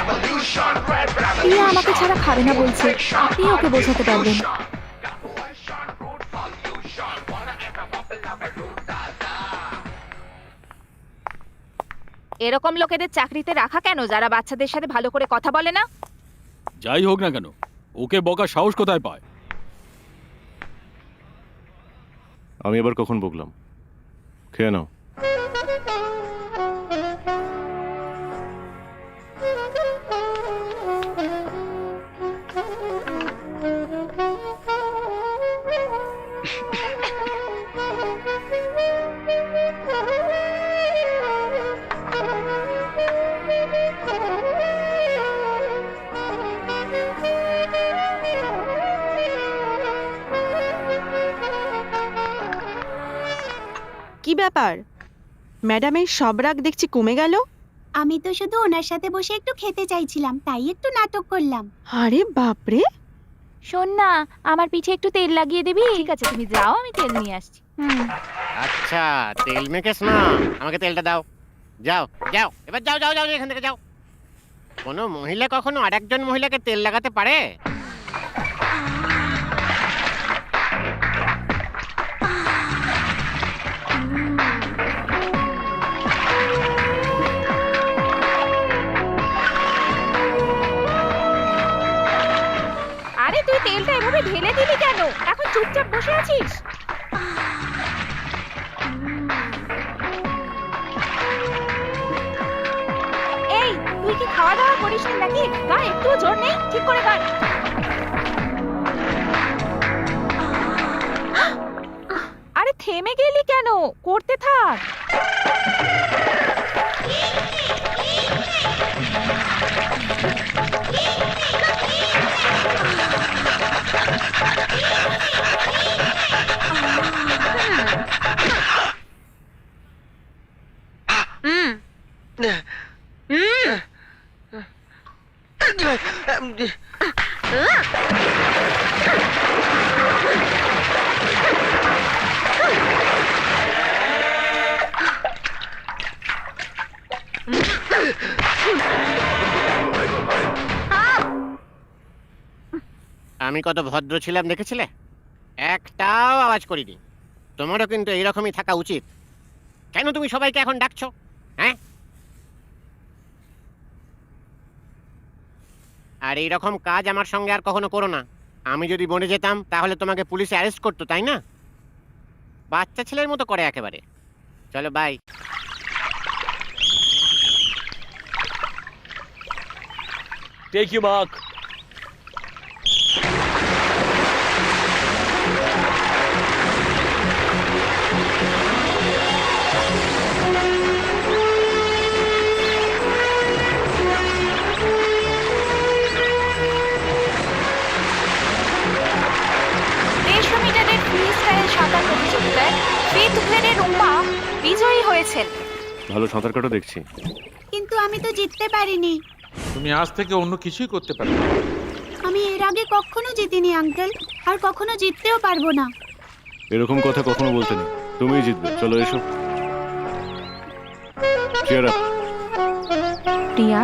Evolution, red প্রিয়া আমাকে ছাড়া revolution, খাবে না বলছে, আপনি ওকে বোঝাতে পারবেন। evolution, root solution, wanna ever compel our root data. এরকম লোকেদের চাকরিতে রাখা কেন, যারা বাচ্চাদের সাথে ভালো করে কথা বলে না? যাই হোক না কেন, ওকে বকার সাহস কোথায় পায়? আমি এবার কখন বকলাম? খেয়ে নাও। কি ব্যাপার, ম্যাডামের সব রাগ দেখছি কমে গেল। আমি তো শুধু ওনার সাথে বসে একটু খেতে চাইছিলাম, তাই একটু নাটক করলাম। আরে বাপরে, শোন না, আমার পিঠে একটু তেল লাগিয়ে দিবি? ঠিক আছে, তুমি যাও, আমি তেল নিয়ে আসছি। আচ্ছা, তেল মেখেছ না, আমাকে তেলটা দাও। যাও যাও, এবার যাও যাও যাও, এখান থেকে যাও। কোনো মহিলা কখনো আরেকজন মহিলাকে তেল লাগাতে পারে? আরে তুই তেলটা এভাবে ঢেলে দিলি কেন? এখন চুপচাপ বসে আছিস? এই, তুই কি খাওয়া দাওয়া করিস নি নাকি? গা একটু জোর নেই, ঠিক করে কর। আরে থেমে গেলি কেন? করতে থাক। আমি কত ভদ্র ছিলাম দেখেছিলে? একটাও আওয়াজ করিনি। তোমারও কিন্তু এইরকমই থাকা উচিত। কেন তুমি সবাইকে এখন ডাকছো? হ্যাঁ, আর এইরকম কাজ আমার সঙ্গে আর কখনো করো না। আমি যদি বনে যেতাম তাহলে তোমাকে পুলিশে অ্যারেস্ট করতো, তাই না? বাচ্চা ছেলের মতো করে একেবারে। চলো বাই। Take you mark. দেড়শো মিটার গ্রেডের রুম্পা বিজয়ী হয়েছেন। ভালো সাঁতার কাটা দেখছি। কিন্তু আমি তো জিততে পারিনি। তুমি আজ থেকে অন্য কিছুই করতে পারো না। আমি এর আগে কখনো জিতিনি আঙ্কেল, আর কখনো জিততেও পারবো না। এরকম কথা কখনো বলতে নেই, তুমিই জিতবে। চলো এসো। Cheer up. প্রিয়া,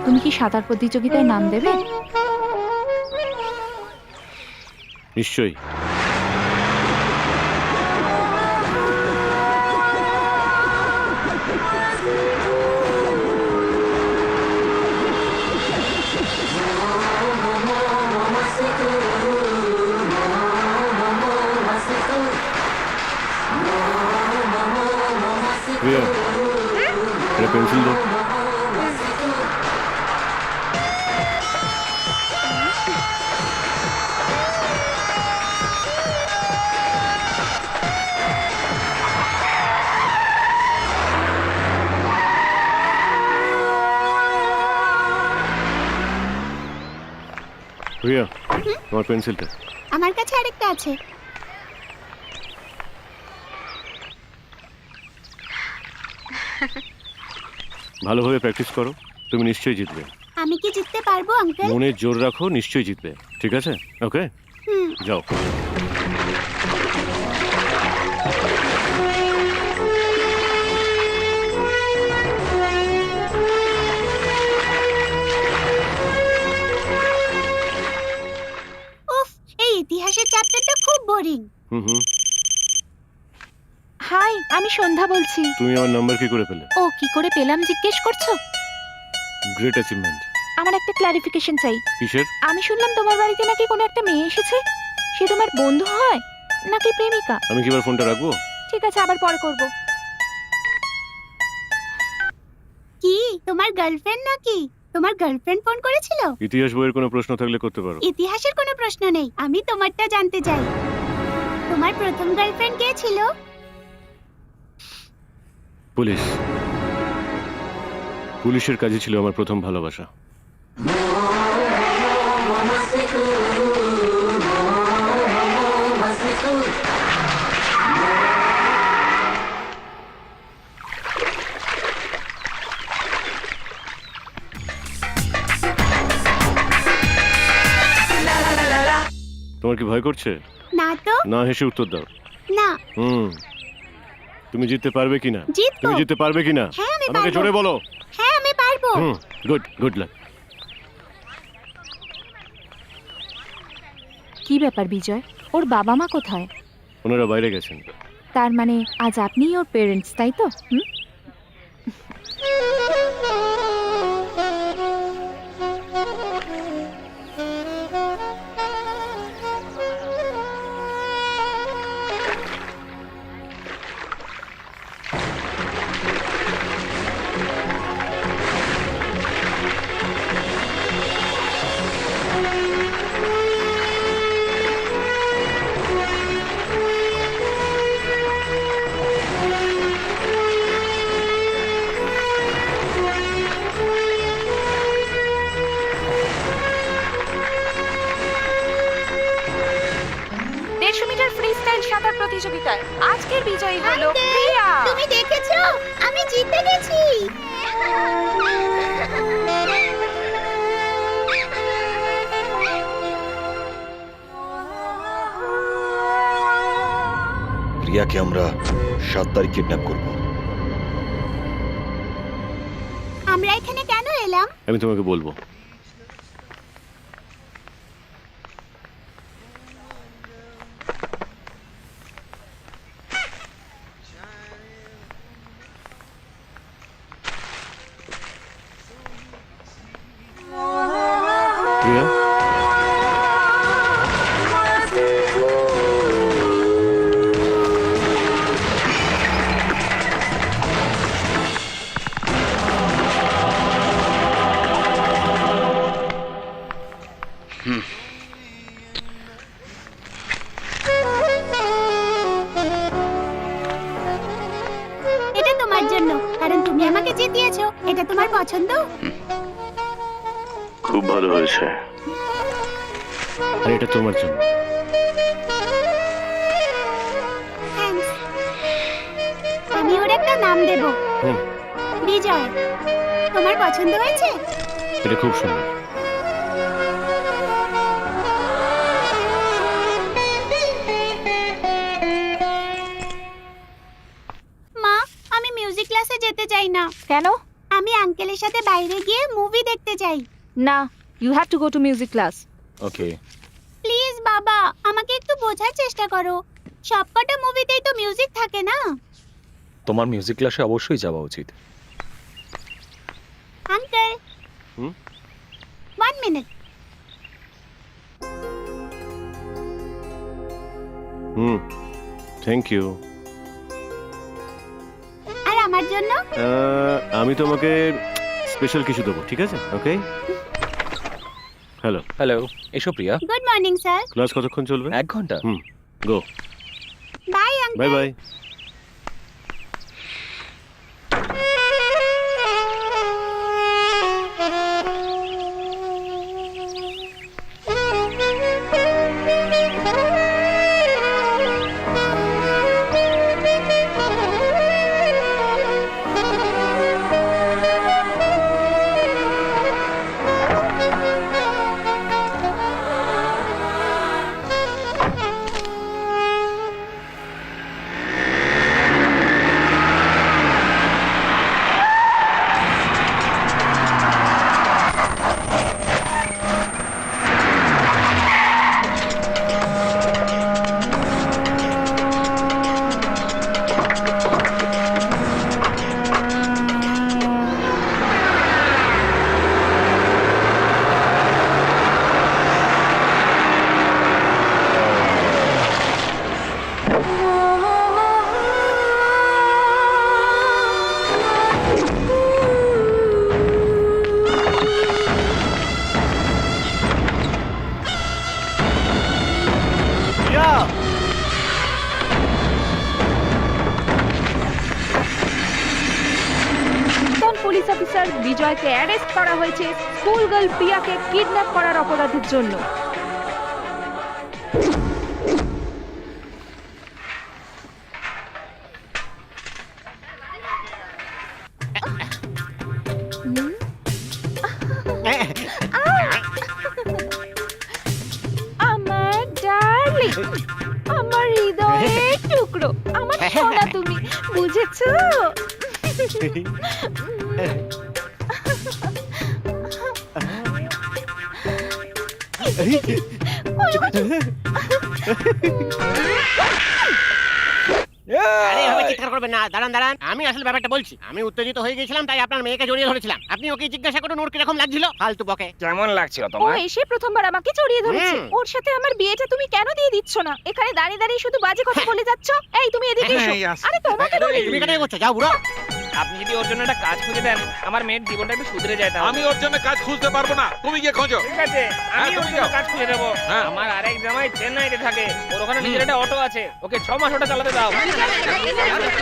তুমি কি সাঁতার প্রতিযোগিতায় নাম দেবে? নিশ্চয়ই। প্রিয়া, এটা পেন্সিল দাও। প্রিয়া, তোমার পেন্সিলটা। আমার কাছে আরেকটা আছে। ভালোভাবে প্র্যাকটিস করো, তুমি নিশ্চয়ই জিতবে। আমি কি জিততে পারবো আঙ্কেল? মনে জোর রাখো, নিশ্চয়ই জিতবে। ঠিক আছে? ওকে, হুম। যাও। উফ, এই ইতিহাসের চ্যাপ্টারটা খুব বোরিং। হুম। হাই, আমি সন্ধ্যা বলছি। তুমি আমার নাম্বার কি করে পেলে? ও, কি করে পেলাম জিজ্ঞেস করছো? Great achievement. আমার একটা ক্লারিফিকেশন চাই। কিসের? আমি শুনলাম তোমার বাড়িতে নাকি কোনো একটা মেয়ে এসেছে। সে তোমার বন্ধু হয় নাকি প্রেমিকা? আমি কি এবার ফোনটা রাখবো? ঠিক আছে, আবার পরে করব। কি তোমার গার্লফ্রেন্ড নাকি? তোমার গার্লফ্রেন্ড ফোন করেছিল? ইতিহাস বইয়ের কোনো প্রশ্ন থাকলে করতে পারো। ইতিহাসের কোনো প্রশ্ন নেই, আমি তোমারটা জানতে চাই। তোমার প্রথম গার্লফ্রেন্ড কে ছিল? পুলিশ। পুলিশের কাজই ছিল আমার প্রথম ভালোবাসা। তোমার কি ভয় করছে? না তো। না হেসে উত্তর দাও। না। তুমি জিততে পারবে কিনা? জিতবো। তুমি জিততে পারবে কিনা? হ্যাঁ, আমি আমাকে পারবো। জোরে বলো। হ্যাঁ, আমি পারবো। Good luck. কি ব্যাপার বিজয়, ওর বাবা মা কোথায়? ওনারা বাইরে গেছেন। তার মানে আজ আপনিই ওর পেরেন্টস, তাই তো? সাঁতার প্রতিযোগিতায় আজকের বিজয়ী হলো প্রিয়া। তুমি দেখেছো, আমি জিতে গেছি। প্রিয়াকে আমরা 7 তারিখ কিডন্যাপ করব। আমরা এখানে কেন এলাম? আমি তোমাকে বলবো। প্রিয়া, এটা তোমার জন্য, কারণ তুমি আমাকে জিতিয়েছো। এটা তোমার পছন্দ? খুব ভালো হয়েছে। আর এটা তোমার জন্য। থ্যাঙ্কস। আমি ওর একটা নাম দেব। হুম। বিজয়। তোমার পছন্দ হয়েছে? এটা খুব সুন্দর। মা, আমি মিউজিক ক্লাসে যেতে চাই না। কেন? আমি আঙ্কেলের সাথে বাইরে গিয়ে মুভি দেখতে চাই। না, you have to go to music class. Okay. Please বাবা, আমাকে একটু বোঝার চেষ্টা করো। সবকটা মুভিতেই তো মিউজিক থাকে না। তোমার মিউজিক ক্লাসে অবশ্যই যাওয়া উচিত। Uncle, hmm? 1 minute. Thank you. আর আমার জন্য? আমি তোমাকে স্পেশাল কিছু দেবো, ঠিক আছে? ওকে। হ্যালো। হ্যালো, এসো Priya. Good morning sir. Class কতক্ষণ চলবে? 1 ঘন্টা। Go. Bye uncle. Bye bye. Police officer বিজয়কে অ্যারেস্ট করা হয়েছে স্কুল গার্ল প্রিয়াকে কিডন্যাপ করার অপরাধের জন্য। আমার ডার্লিং, আমার হৃদয়ের টুকরো, আমার সোনা তুমি, বুঝেছো? আরে এভাবে চিৎকার করবেন না, দাঁড়ান দাঁড়ান, আমি আসলে ব্যাপারটা বলছি। আমি উত্তেজিত হয়ে গেছিলাম, তাই আপনার মেয়েকে জড়িয়ে ধরেছিলাম। আপনি ওকে জিজ্ঞাসা করুন ওর কিরকম লাগছিল। ফালতু বকে। কেমন লাগছিল ও তোমার? এসে প্রথমবার আমাকে জড়িয়ে ধরেছে। হুম। ওর সাথে আমার বিয়েটা তুমি কেন দিয়ে দিচ্ছ না? এখানে দাঁড়িয়ে দাঁড়িয়ে শুধু বাজে কথা বলে যাচ্ছ। এই তুমি এদিকে এসো। এই আসো। আরে তোমাকে নয়। তুমি কেন করছো? যাও বুড়ো। আপনি যদি ওর জন্য একটা কাজ খুঁজে দেন, আমার মেয়ের জীবনটা একটু শুধরে যায়। তাহলে আমি ওর জন্য কাজ খুঁজতে পারবো না, তুমি গিয়ে খোঁজো। ঠিক আছে, আমি তুমি ওর জন্য যাও। কাজ খুঁজে দেবো। হ্যাঁ। আমার আরেক জামাই চেন্নাইতে থাকে, ওর ওখানে নিজের একটা অটো আছে। ওকে 6 মাস ওটা চালাতে দাও।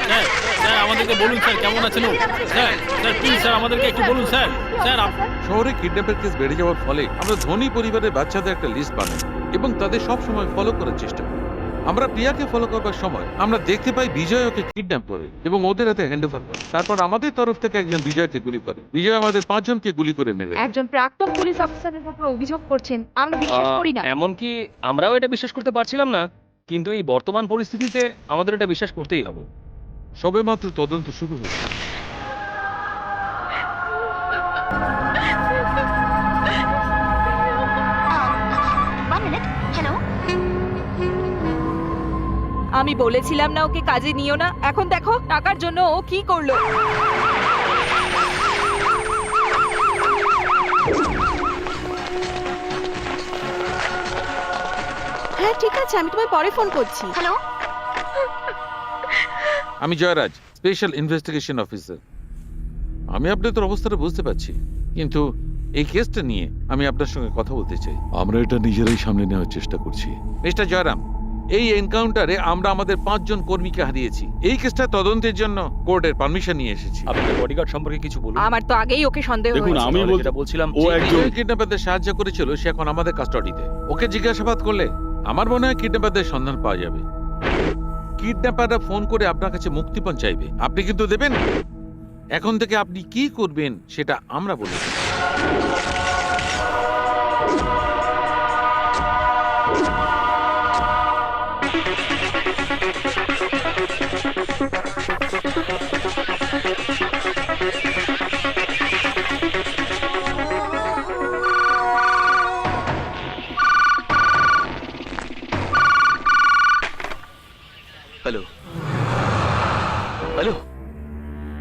স্যার, স্যার আমাদেরকে বলুন স্যার কেমন আছেন ও? স্যার, স্যার প্লিজ স্যার আমাদেরকে একটু বলুন স্যার। স্যার শহরে কিডন্যাপের কেস বেড়ে যাওয়ার ফলে আমরা ধনী পরিবারের বাচ্চাদের একটা লিস্ট বানাই এবং তাদের সব সময় ফলো করার চেষ্টা করি। আমরা প্রিয়াকে ফলো করবার সময় আমরা দেখতে পাই বিজয় ওকে কিডন্যাপ করে এবং ওদের হাতে হ্যান্ড ওভার করে। তারপর আমাদের তরফ থেকে একজন বিজয়কে গুলি করে। বিজয় আমাদের 5 জনকে গুলি করে মেরে দেয়। একজন প্রাক্তন পুলিশ অফিসারের উপর অভিযোগ করছেন, আমি বিশ্বাস করি না। এমনকি আমরাও এটা বিশ্বাস করতে পারছিলাম না, কিন্তু এই বর্তমান পরিস্থিতিতে আমাদের এটা বিশ্বাস করতেই হবে। সবেমাত্র তদন্ত শুরু হয়েছে। আমি বলেছিলাম না ওকে কাজে নিও না, এখন দেখো টাকার জন্য ও কি করলো। হ্যাঁ ঠিক আছে, আমি তোমায় পরে ফোন করছি। হ্যালো, আমি জয়রাজ, স্পেশাল ইনভেস্টিগেশন অফিসার। আমি আপনাদের অবস্থাটা বুঝতে পারছি, কিন্তু এই কেসটা নিয়ে আমি আপনার সঙ্গে কথা বলতে চাই। আমরা এটা নিজেরাই সামনে নেওয়ার চেষ্টা করছি। মিস্টার জয়রাম, এই এনকাউন্টারে আমরা আমাদের 5 জন কর্মীকে হারিয়েছি। এই কেসটা তদন্তের জন্য কোর্টের পারমিশন নিয়ে এসেছি। আপনাদের বডিগার্ড সম্পর্কে কিছু বলুন। আমার তো আগেই ওকে সন্দেহ দেখুন হয়েছে। আমি তাহলে যেটা বলছিলাম, ও যে একজন বিজয় কিডন্যাপারদের সাহায্য করেছিল সে এখন আমাদের কাস্টডিতে। ওকে জিজ্ঞাসাবাদ করলে আমার মনে হয় কিডন্যাপারদের সন্ধান পাওয়া যাবে। কিডন্যাপাররা ফোন করে আপনার কাছে মুক্তিপণ চাইবে, আপনি কিন্তু দেবেন না। এখন থেকে আপনি কি করবেন সেটা আমরা বলে দেব। হ্যালো হ্যালো,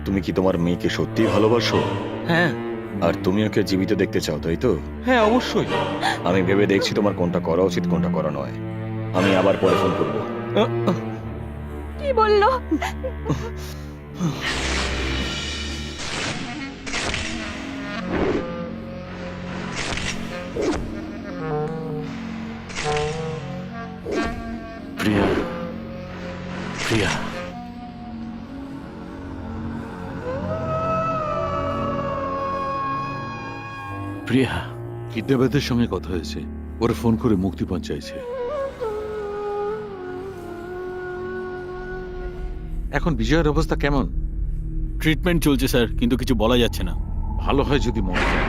তুমি কি তোমার মেয়েকে সত্যি ভালোবাসো? হ্যাঁ আর তুমি ওকে জীবিত দেখতে চাও, তাই তো? হ্যাঁ অবশ্যই। আমি ভেবে দেখছি তোমার কোনটা করা উচিত কোনটা করা নয়। আমি আবার পরে ফোন করবো। কি বললো? প্রিয়া, প্রিয়া, প্রিয়া। কিডন্যাপারদের সঙ্গে কথা হয়েছে, ওরা ফোন করে মুক্তিপণ চাইছে। এখন বিজয়ের অবস্থা কেমন? ট্রিটমেন্ট চলছে স্যার, কিন্তু কিছু বলা যাচ্ছে না। ভালো হয় যদি মনে হয়।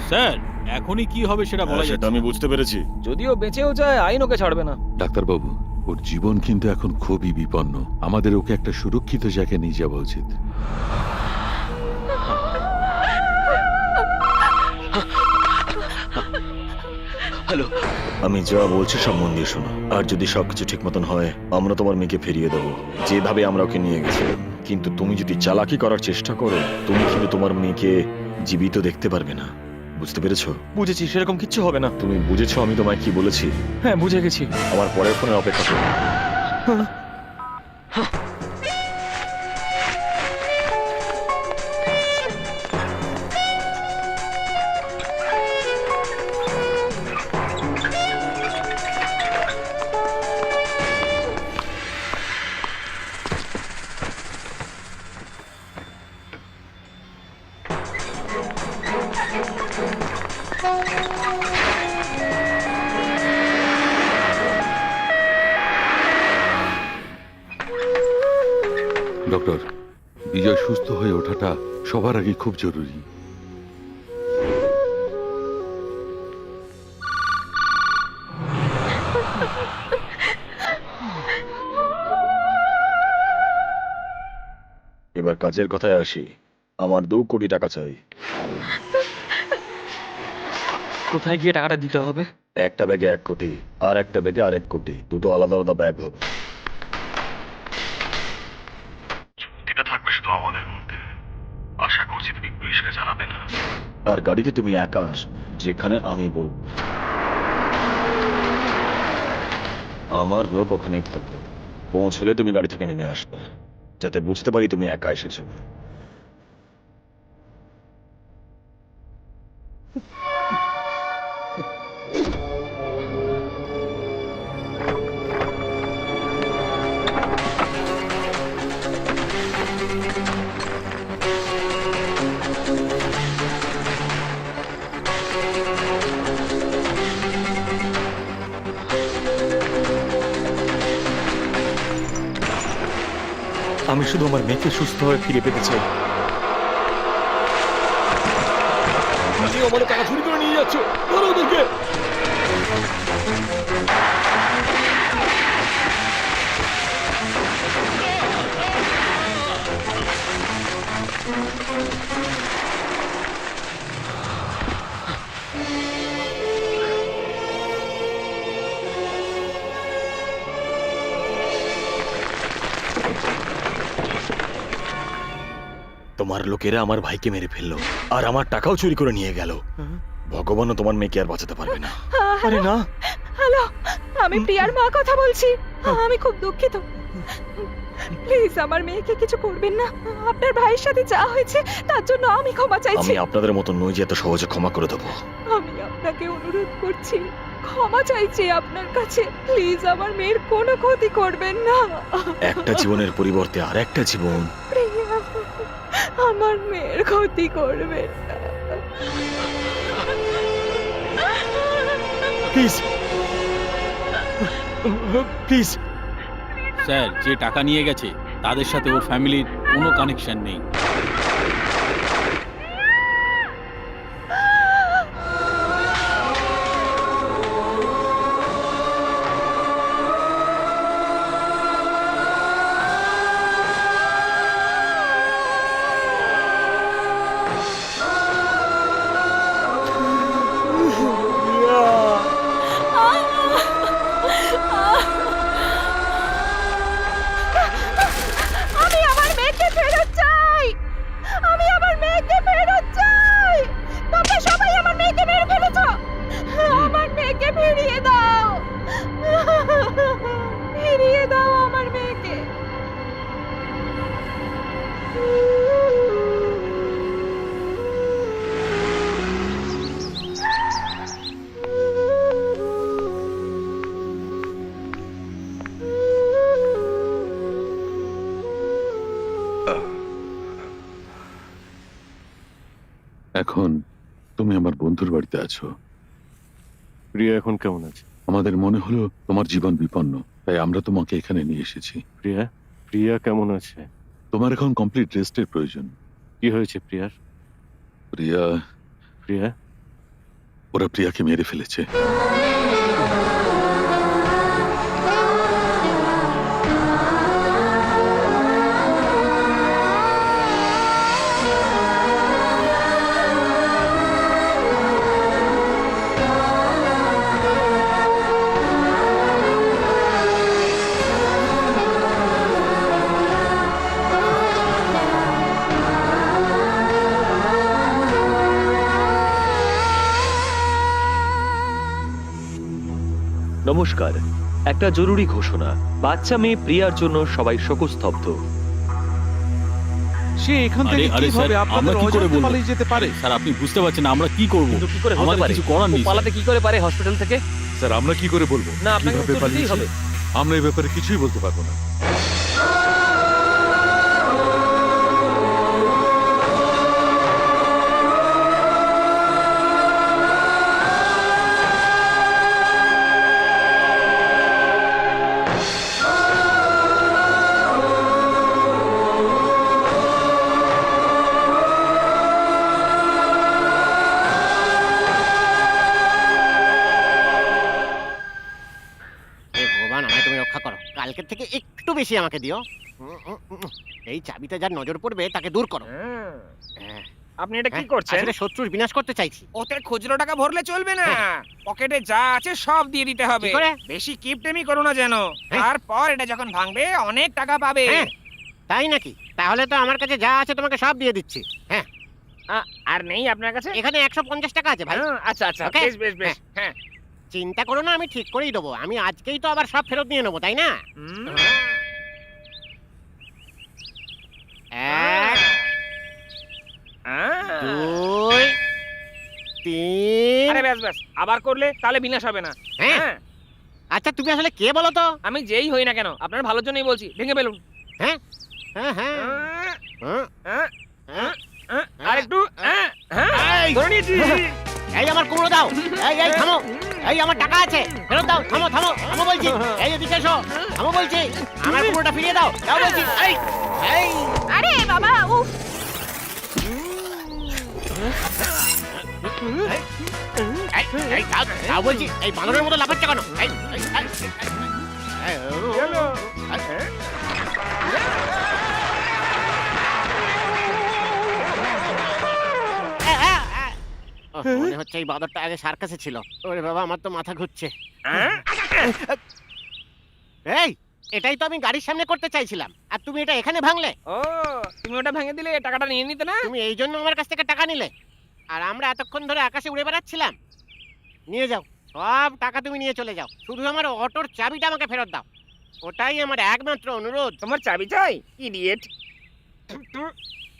স্যার এখনই কি হবে সেটা বলা যাচ্ছে সেটা আমি বুঝতে পেরেছি। যদিও বেঁচেও যায়, আইন ওকে ছাড়বে না। ডাক্তারবাবু, ওর জীবন কিন্তু এখন খুবই বিপন্ন। আমাদের ওকে একটা সুরক্ষিত জায়গায় নিয়ে যাওয়া উচিত। হ্যালো, আমি যা বলছি সব মন দিয়ে শোনো। আর যদি সবকিছু ঠিক মতন হয়, আমরা তোমার মেয়েকে ফিরিয়ে দেবো যেভাবে আমরা ওকে নিয়ে গেছিলাম। কিন্তু তুমি যদি চালাকি করার চেষ্টা করো, তুমি কিন্তু তোমার মেয়েকে জীবিত দেখতে পারবে না। বুঝতে পেরেছো? বুঝেছি, সেরকম কিচ্ছু হবে না। তুমি বুঝেছো আমি তোমায় কি বলেছি? হ্যাঁ বুঝে গেছি। আমার পরের ফোনের অপেক্ষা করো। ডক্টর, বিজয় সুস্থ হয়ে ওঠাটা সবার আগে খুব জরুরি। এবার কাজের কথায় আসি। আমার 2 কোটি টাকা চাই। কোথায় গিয়ে টাকাটা দিতে হবে? একটা ব্যাগে 1 কোটি, আর একটা ব্যাগে আর 1 কোটি। দুটো আলাদা আলাদা ব্যাগ হবে। এটা থাকবে শুধু আমাদের মধ্যে। আশা করছি তুমি পুলিশকে জানাবে না। আর গাড়িতে তুমি একা আসবে, যেখানে আমি বলবো। আমার লোক ওখানেই থাকবে। পৌঁছলে তুমি গাড়ি থেকে নেমে আসবে, যাতে বুঝতে পারি তুমি একা এসেছো। আমি শুধু আমার মেয়েকে সুস্থ হয়ে ফিরে পেতে চাই। আমার টাকা চুরি করে নিয়ে যাচ্ছে, ধরো ওদেরকে। তোমার লোকেরা আমার ভাইকে মেরে ফেললো, আর আমার টাকাও চুরি করে নিয়ে গেল। ভগবানও তোমার মেয়েকে আর বাঁচাতে পারবে না। আরে না, হ্যালো, আমি প্রিয়ার মা কথা বলছি। আমি খুব দুঃখিত। প্লিজ আমার মেয়েকে কিছু করবেন না। আপনার ভাইয়ের সাথে যা হয়েছে তার জন্য আমি ক্ষমা চাইছি। আমি আপনাদের মতো নই যে এত সহজে ক্ষমা করে দেবো। আমি আপনাকে অনুরোধ করছি, ক্ষমা চাইছি আপনার কাছে। প্লিজ আমার মেয়ের কোনো ক্ষতি করবেন না। একটা জীবনের পরিবর্তে আর একটা জীবন। প্রিয়া, আমার মেয়ের ক্ষতি করবেন না। প্লিজ, প্লিজ, স্যার যে টাকা নিয়ে গেছে তাদের সাথে ওর ফ্যামিলির কোনো কানেকশন নেই। আমি আমার মেয়েকে ফেরত চাই। আমি আমার মেয়েকে ফেরত চাই। তোমরা সবাই আমার মেয়েকে মেরে ফেলেছো। আমার মেয়েকে ফিরিয়ে দাও। ফিরিয়ে দাও আমার মেয়েকে। এখন তুমি আমার বন্ধুর বাড়িতে আছো। প্রিয়া এখন কেমন আছে? আমাদের মনে হলো তোমার জীবন বিপন্ন, তাই আমরা তোমাকে এখানে নিয়ে এসেছি। প্রিয়া প্রিয়া কেমন আছে? তোমার এখন কমপ্লিট রেস্টের প্রয়োজন। কি হয়েছে প্রিয়ার? প্রিয়া প্রিয়া ওরা প্রিয়াকে মেরে ফেলেছে। নমস্কার, একটা জরুরি ঘোষণা। বাচ্চা মেয়ে প্রিয়ার জন্য সবাই শোকস্তব্ধ। সে এখান থেকে আরে কিভাবে স্যার, আমরা আপনাদের কি করে অজান্তে বলবো? পালিয়ে যেতে পারে? স্যার আপনি বুঝতে পারছেন না আমরা কি করব? কিন্তু কি করে হতে আমাদের পারে? কিছু করার নেই। পালাতে কি করে পারে হসপিটাল থেকে? স্যার আমরা কি করে বলবো? না আপনাকে কিভাবে উত্তর দিতেই পালিয়েছে? হবে। আমরা এই ব্যাপারে কিছুই বলতে পারবো না। হে ভগবান, আমায় তুমি রক্ষা করো। কালকের থেকে একটু বেশি আমাকে দিও। এই চাবিতে যার নজর পড়বে তাকে দূর করো। হ্যাঁ। আপনি এটা কি হ্যাঁ, করছেন? আসলে শত্রুর বিনাশ করতে চাইছি। ওতে খুচরো টাকা ভরলে চলবে না, হ্যাঁ। পকেটে যা আছে সব দিয়ে দিতে হবে। কি করে? বেশি কিপটেমি করো না যেন। হ্যাঁ। তারপর এটা যখন ভাঙবে অনেক টাকা পাবে। হ্যাঁ, তাই নাকি? তাহলে তো আমার কাছে যা আছে তোমাকে সব দিয়ে দিচ্ছি। হ্যাঁ, আর নেই আপনার কাছে? এখানে 150 টাকা আছে ভাই। আচ্ছা আচ্ছা, Okay? বেশ বেশ বেশ। হ্যাঁ। চিন্তা করো না, আমি ঠিক করেই দেবো। আমি আজকেই তো আবার সব ফেরত নিয়ে নেবো, তাই না? হুম। এক, আহ। 2, 3। আরে ব্যাস ব্যাস, আবার করলে তাহলে বিনাশ হবে না। হ্যাঁ। হ্যাঁ। আচ্ছা তুমি আসলে কে বলো তো? আমি যেই হই না কেন আপনার ভালোর জন্যই বলছি, ভেঙে ফেলুন। হ্যাঁ হ্যাঁ হ্যাঁ হ্যাঁ, হ্যাঁ। আর একটু। এই! ধরে নিয়েছি। এই আমার কুমড়ো দাও। এই এই থামো। এই আমার টাকা আছে, ফেরত দাও। থামো থামো থামো বলছি। এই এদিকে এসো, থামো বলছি। আমার কুমড়োটা ফিরিয়ে দাও, দাও বলছি। এই এই আরে বাবা, উফ। এই দাও, দাও বলছি। এই বানরের মতো লাফাচ্ছ কেন? এই এই, এই, গেলো। মনে হচ্ছে এই বাদরটা আগে সার্কাসে ছিল। ওরে বাবা, আমার তো মাথা ঘুরছে। এই, এটাই তো আমি গাড়ির সামনে করতে চাইছিলাম, আর তুমি এটা এখানে ভাঙলে। ও, তুমি ওটা ভেঙে দিলে টাকাটা নিয়ে নিতে না? তুমি এই জন্য আমার কাছ থেকে টাকা নিলে, আর আমরা এতক্ষণ ধরে আকাশে উড়ে বেড়াচ্ছিলাম। নিয়ে যাও, সব টাকা তুমি নিয়ে চলে যাও। শুধু আমার অটোর চাবিটা আমাকে ফেরত দাও, ওটাই আমার একমাত্র অনুরোধ। তোমার চাবি চাই? ইডিয়েট।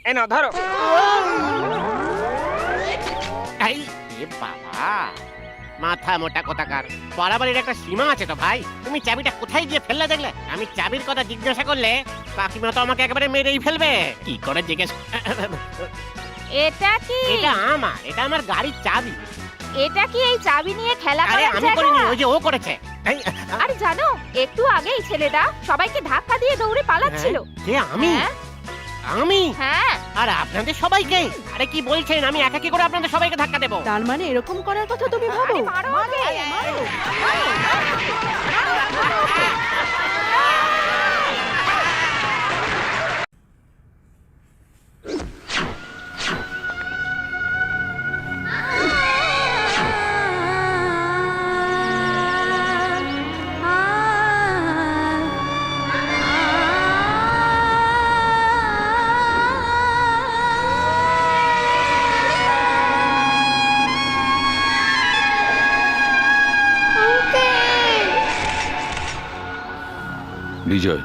এই নাও ধরো। এই এ বাবা, মাথা মোটা কোথাকার। বাড়াবাড়ির একটা সীমা আছে তো ভাই। তুমি চাবিটা কোথায় গিয়ে ফেললে দেখলে? আমি চাবির কথা জিজ্ঞাসা করলে কাকিমা তো আমাকে একেবারে মেরেই ফেলবে। কি করে জিজ্ঞেস? এটা কি? এটা আমার গাড়ির চাবি। এটা কি এই চাবি নিয়ে খেলা আরে করার আমি করিনি, জায়গা? ওই যে ও করেছে। এই, আরে জানো একটু আগেই ছেলেটা সবাইকে ধাক্কা দিয়ে দৌড়ে পালাচ্ছিল। কে আমি? হ্যাঁ? আমি? হ্যাঁ। আর আপনাদের সবাইকে? আরে কি বলছেন, আমি একা কি করে আপনাদের সবাইকে ধাক্কা দেবো? তার মানে এরকম করার কথা তুমি ভাবো? আরে মারো ওকে। বিজয়,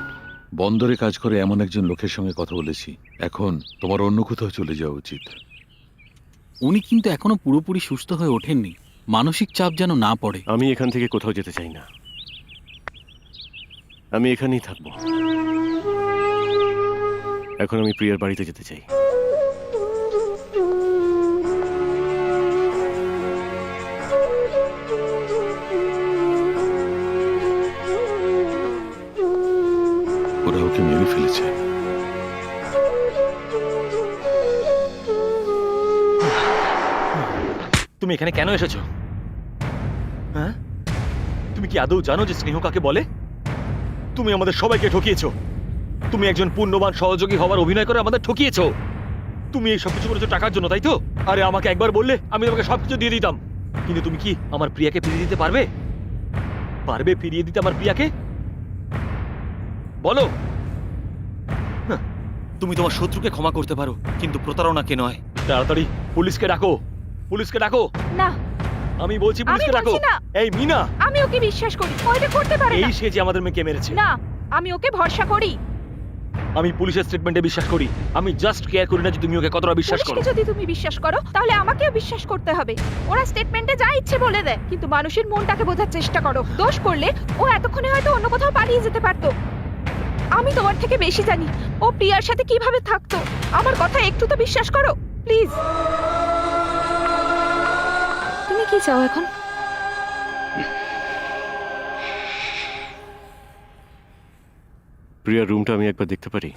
বন্দরে কাজ করে এমন একজন লোকের সঙ্গে কথা বলেছি। এখন তোমার অন্য কোথাও চলে যাওয়া উচিত। উনি কিন্তু এখনো পুরোপুরি সুস্থ হয়ে ওঠেননি, মানসিক চাপ যেন না পড়ে। আমি এখান থেকে কোথাও যেতে চাই না, আমি এখানেই থাকবো। এখন আমি প্রিয়ার বাড়িতে যেতে চাই। ওরা ওকে মেরে ফেলেছে। তুমি এখানে কেন এসেছো? হ্যাঁ, তুমি কি আদৌ জানো যে স্নেহ কাকে বলে? তুমি আমাদের সবাইকে ঠকিয়েছো। তুমি একজন পুণ্যবান সহযোগী হওয়ার অভিনয় করে আমাদের ঠকিয়েছো। তুমি এই সবকিছু করেছো টাকার জন্য, তাই তো? আরে আমাকে একবার বললে আমি তোমাকে সবকিছু দিয়ে দিতাম। কিন্তু তুমি কি আমার প্রিয়াকে ফিরিয়ে দিতে পারবে? পারবে ফিরিয়ে দিতে আমার প্রিয়াকে? বলো। তুমি তোমার শত্রুকে ক্ষমা করতে পারো, কিন্তু প্রতারণাকে নয়। তাড়াতাড়ি পুলিশকে ডাকো, পুলিশকে ডাকো। না, আমি বলছি পুলিশকে ডাকো। বলছি না। এই মিনা, আমি ওকে বিশ্বাস করি, ও এটা করতে পারে এই না। সে যে আমাদের মেয়েকে মেরেছে। না, আমি ওকে ভরসা করি। আমি পুলিশের স্টেটমেন্টে বিশ্বাস করি। আমি জাস্ট কেয়ার করি না যে তুমি ওকে কতটা বিশ্বাস করো। পুলিশকে যদি তুমি বিশ্বাস করো তাহলে আমাকেও বিশ্বাস করতে হবে। ওরা স্টেটমেন্টে যা ইচ্ছে বলে দেয়, কিন্তু মানুষের মনটাকে বোঝার চেষ্টা করো। দোষ করলে ও এতক্ষণে হয়তো অন্য কোথাও পালিয়ে যেতে পারতো। আমি তোমার থেকে বেশি জানি ও প্রিয়ার সাথে কিভাবে থাকতো। আমার কথা একটু তো বিশ্বাস করো প্লিজ। তুমি কি চাও এখন? প্রিয়ার রুমটা আমি একবার দেখতে পারি?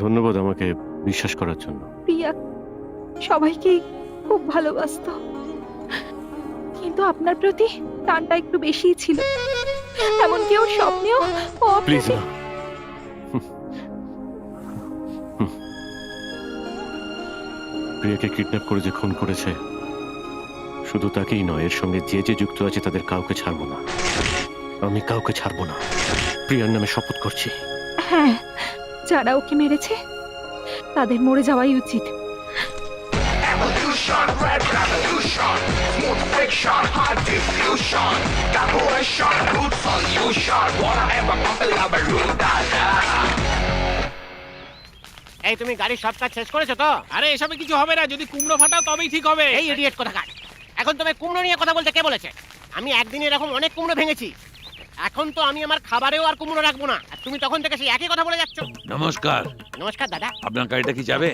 ধন্যবাদ আমাকে বিশ্বাস করার জন্য। প্রিয়া সবাইকে খুব ভালোবাসতো, কিন্তু আপনার প্রতি টানটা একটু বেশিই ছিল। এমনকি ওর স্বপ্নেও ও প্লিজ আপনাকে- না। প্রিয়াকে কিডন্যাপ করে যে খুন করেছে, শুধু তাকেই নয়, এর সঙ্গে যে যে যুক্ত আছে তাদের কাউকে ছাড়বো না। আমি কাউকে ছাড়বো না। প্রিয়ার নামে শপথ করছি। হ্যাঁ, যারা ওকে মেরেছে তাদের মরে যাওয়াই উচিত। Evolution, red revolution, smooth friction, hard diffusion, collaboration, root solution, wanna ever compare root data. এই তুমি গাড়ির সব কাজ শেষ করেছো তো? আরে এসবে কিছু হবে না, যদি কুমড়ো ফাটাও তবেই ঠিক হবে। এই ইডিয়েট কোথাকার! এখন তুমি কুমড়ো নিয়ে কথা বলতে কে বলেছে? আমি একদিনে এরকম অনেক কুমড়ো ভেঙেছি। এখন তো আমি আমার খাবারেও আর কুমড়ো রাখবো না। আর তুমি তখন থেকে সেই একই কথা বলে যাচ্ছ। নমস্কার, নমস্কার দাদা। আপনার গাড়িটা কি যাবে?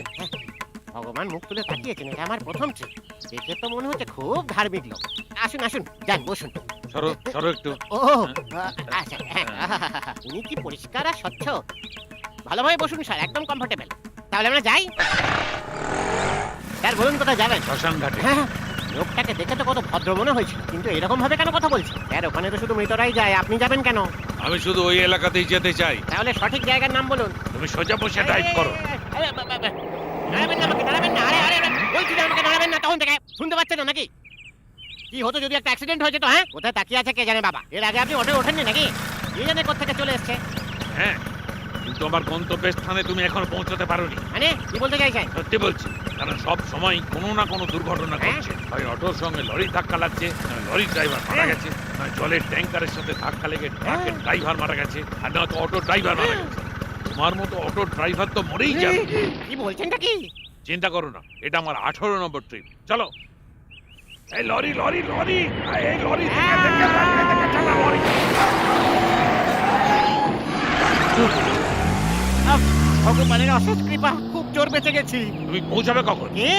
ভগবান মুখ তুলে তাকিয়েছেন, এটা আমার প্রথম ট্রিপ। দেখে তো মনে হচ্ছে খুব ধার্মিক লোক। আসুন আসুন, যান বসুন। সরো সরো একটু। ও আচ্ছা, হ্যাঁ, উনি কি পরিষ্কার আর স্বচ্ছ। ভালোভাবে বসুন স্যার, একদম কমফোর্টেবল। তাহলে আমরা যাই। স্যার বলুন কোথায় যাবেন? শ্মশান ঘাটে। হ্যাঁ, লোকটাকে দেখে তো কত ভদ্র মনে হয়েছিল, কিন্তু এরকম ভাবে কেন কথা বলছে? স্যার ওখানে তো শুধু মৃতরাই যায়, আপনি যাবেন কেন? আমি শুধু ওই এলাকাতেই যেতে চাই। তাহলে সঠিক জায়গার নাম বলুন। তুমি সোজা বসে ড্রাইভ করো। আরে, নাড়াবেন না আমাকে, নাড়াবেন না। আরে আরে আরে, বলছি না আমাকে নাড়াবেন না তখন থেকে। শুনতে পাচ্ছেন না নাকি? কি হতো যদি একটা অ্যাক্সিডেন্ট হয়েছে তো? হ্যাঁ, কোথায় তাকিয়ে আছে কে জানে বাবা। এর আগে আপনি অটোয় ওঠেননি নাকি? কে জানে কোথা থেকে চলে এসছে। হ্যাঁ, কিন্তু আমার গন্তব্যের স্থানে তুমি এখনো পৌঁছতে পারোনি। মানে কি বলতে চাইছেন? সত্যি বলছি, কারণ সব সময় কোনো না কোনো দুর্ঘটনা ঘটছে। হয় অটোর সঙ্গে লরি ধাক্কা লাগছে, লরির ড্রাইভার মারা গেছে, না জলের ট্যাঙ্কারের সাথে ধাক্কা লেগে ট্রাকের ড্রাইভার মারা গেছে, আর না তো অটো ড্রাইভার মারা গেছে। তোমার মতো অটো ড্রাইভার তো মরেই যাবে। কি বলছেনটা কি? চিন্তা করো না, এটা আমার 18 নম্বর ট্রিপ। চলো। এই লরি লরি লরি, এই লরি দেখে চালা লরি। ভগবানের অশেষ কৃপা, খুব জোর বেঁচে গেছি। তুমি পৌঁছাবে কখন? কে?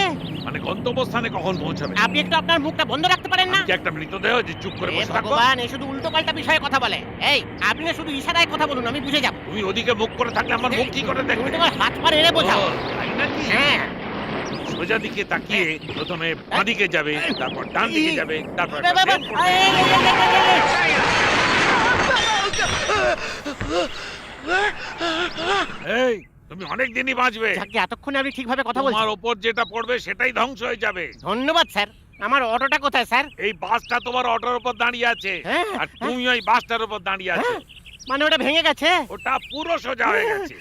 মানে গন্তব্যস্থানে কখন পৌঁছাবে? আপনি একটু আপনার মুখটা বন্ধ রাখতে পারেন না? কি একটা মৃতদেহ যে চুপ করে এ বসে থাকো? ভগবান, এ শুধু উল্টো পাল্টা বিষয়ে কথা বলে। এই, আপনি না শুধু ইশারায় কথা বলুন, আমি বুঝে যাব। তুমি ওদিকে মুখ করে থাকলে আমার মুখ কি করে তুমি দেখবে? তোমার হাত পা এড়ে বোঝাও। ও, তাই নাকি? হ্যাঁ। সোজা দিকে তাকিয়ে প্রথমে বাঁ দিকে যাবে, তারপর ডান দিকে যাবে, তারপর বাবা, একটা বাবা, এই তুমি অনেক দিনই বাঁচবে। যাকে এতক্ষণে আপনি ঠিকভাবে কথা বলছেন। তোমার উপর যেটা পড়বে সেটাই ধ্বংস হয়ে যাবে। ধন্যবাদ স্যার। আমার অটোটা কোথায় স্যার? এই বাসটা তোমার অটোর উপর দাঁড়িয়ে আছে, হ্যাঁ, আর তুমি ওই বাসটার উপর দাঁড়িয়ে আছো। হ্যাঁ, মানে ওটা ভেঙে গেছে? ওটা পুরো সোজা হয়ে গেছে।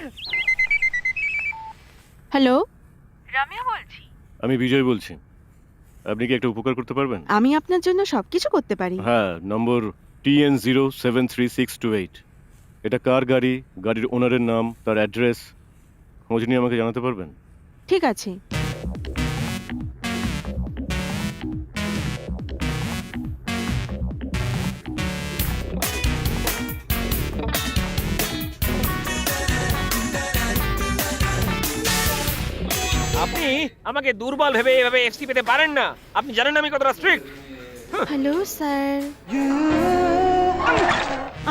হ্যালো, রামিয়া বলছি। আমি বিজয় বলছি। আপনি কি একটা উপকার করতে পারবেন? আমি আপনার জন্য সবকিছু করতে পারি। হ্যাঁ, নম্বর TN073628। এটা কার গাড়ি, গাড়ির ওনারের নাম, তার অ্যাড্রেস খোঁজ নিয়ে আমাকে জানাতে পারবেন? ঠিক আছে। আপনি আমাকে দুর্বল ভেবে এভাবে এফসি পেতে পারেন না। আপনি জানেন আমি কতটা স্ট্রিক্ট। Hello sir.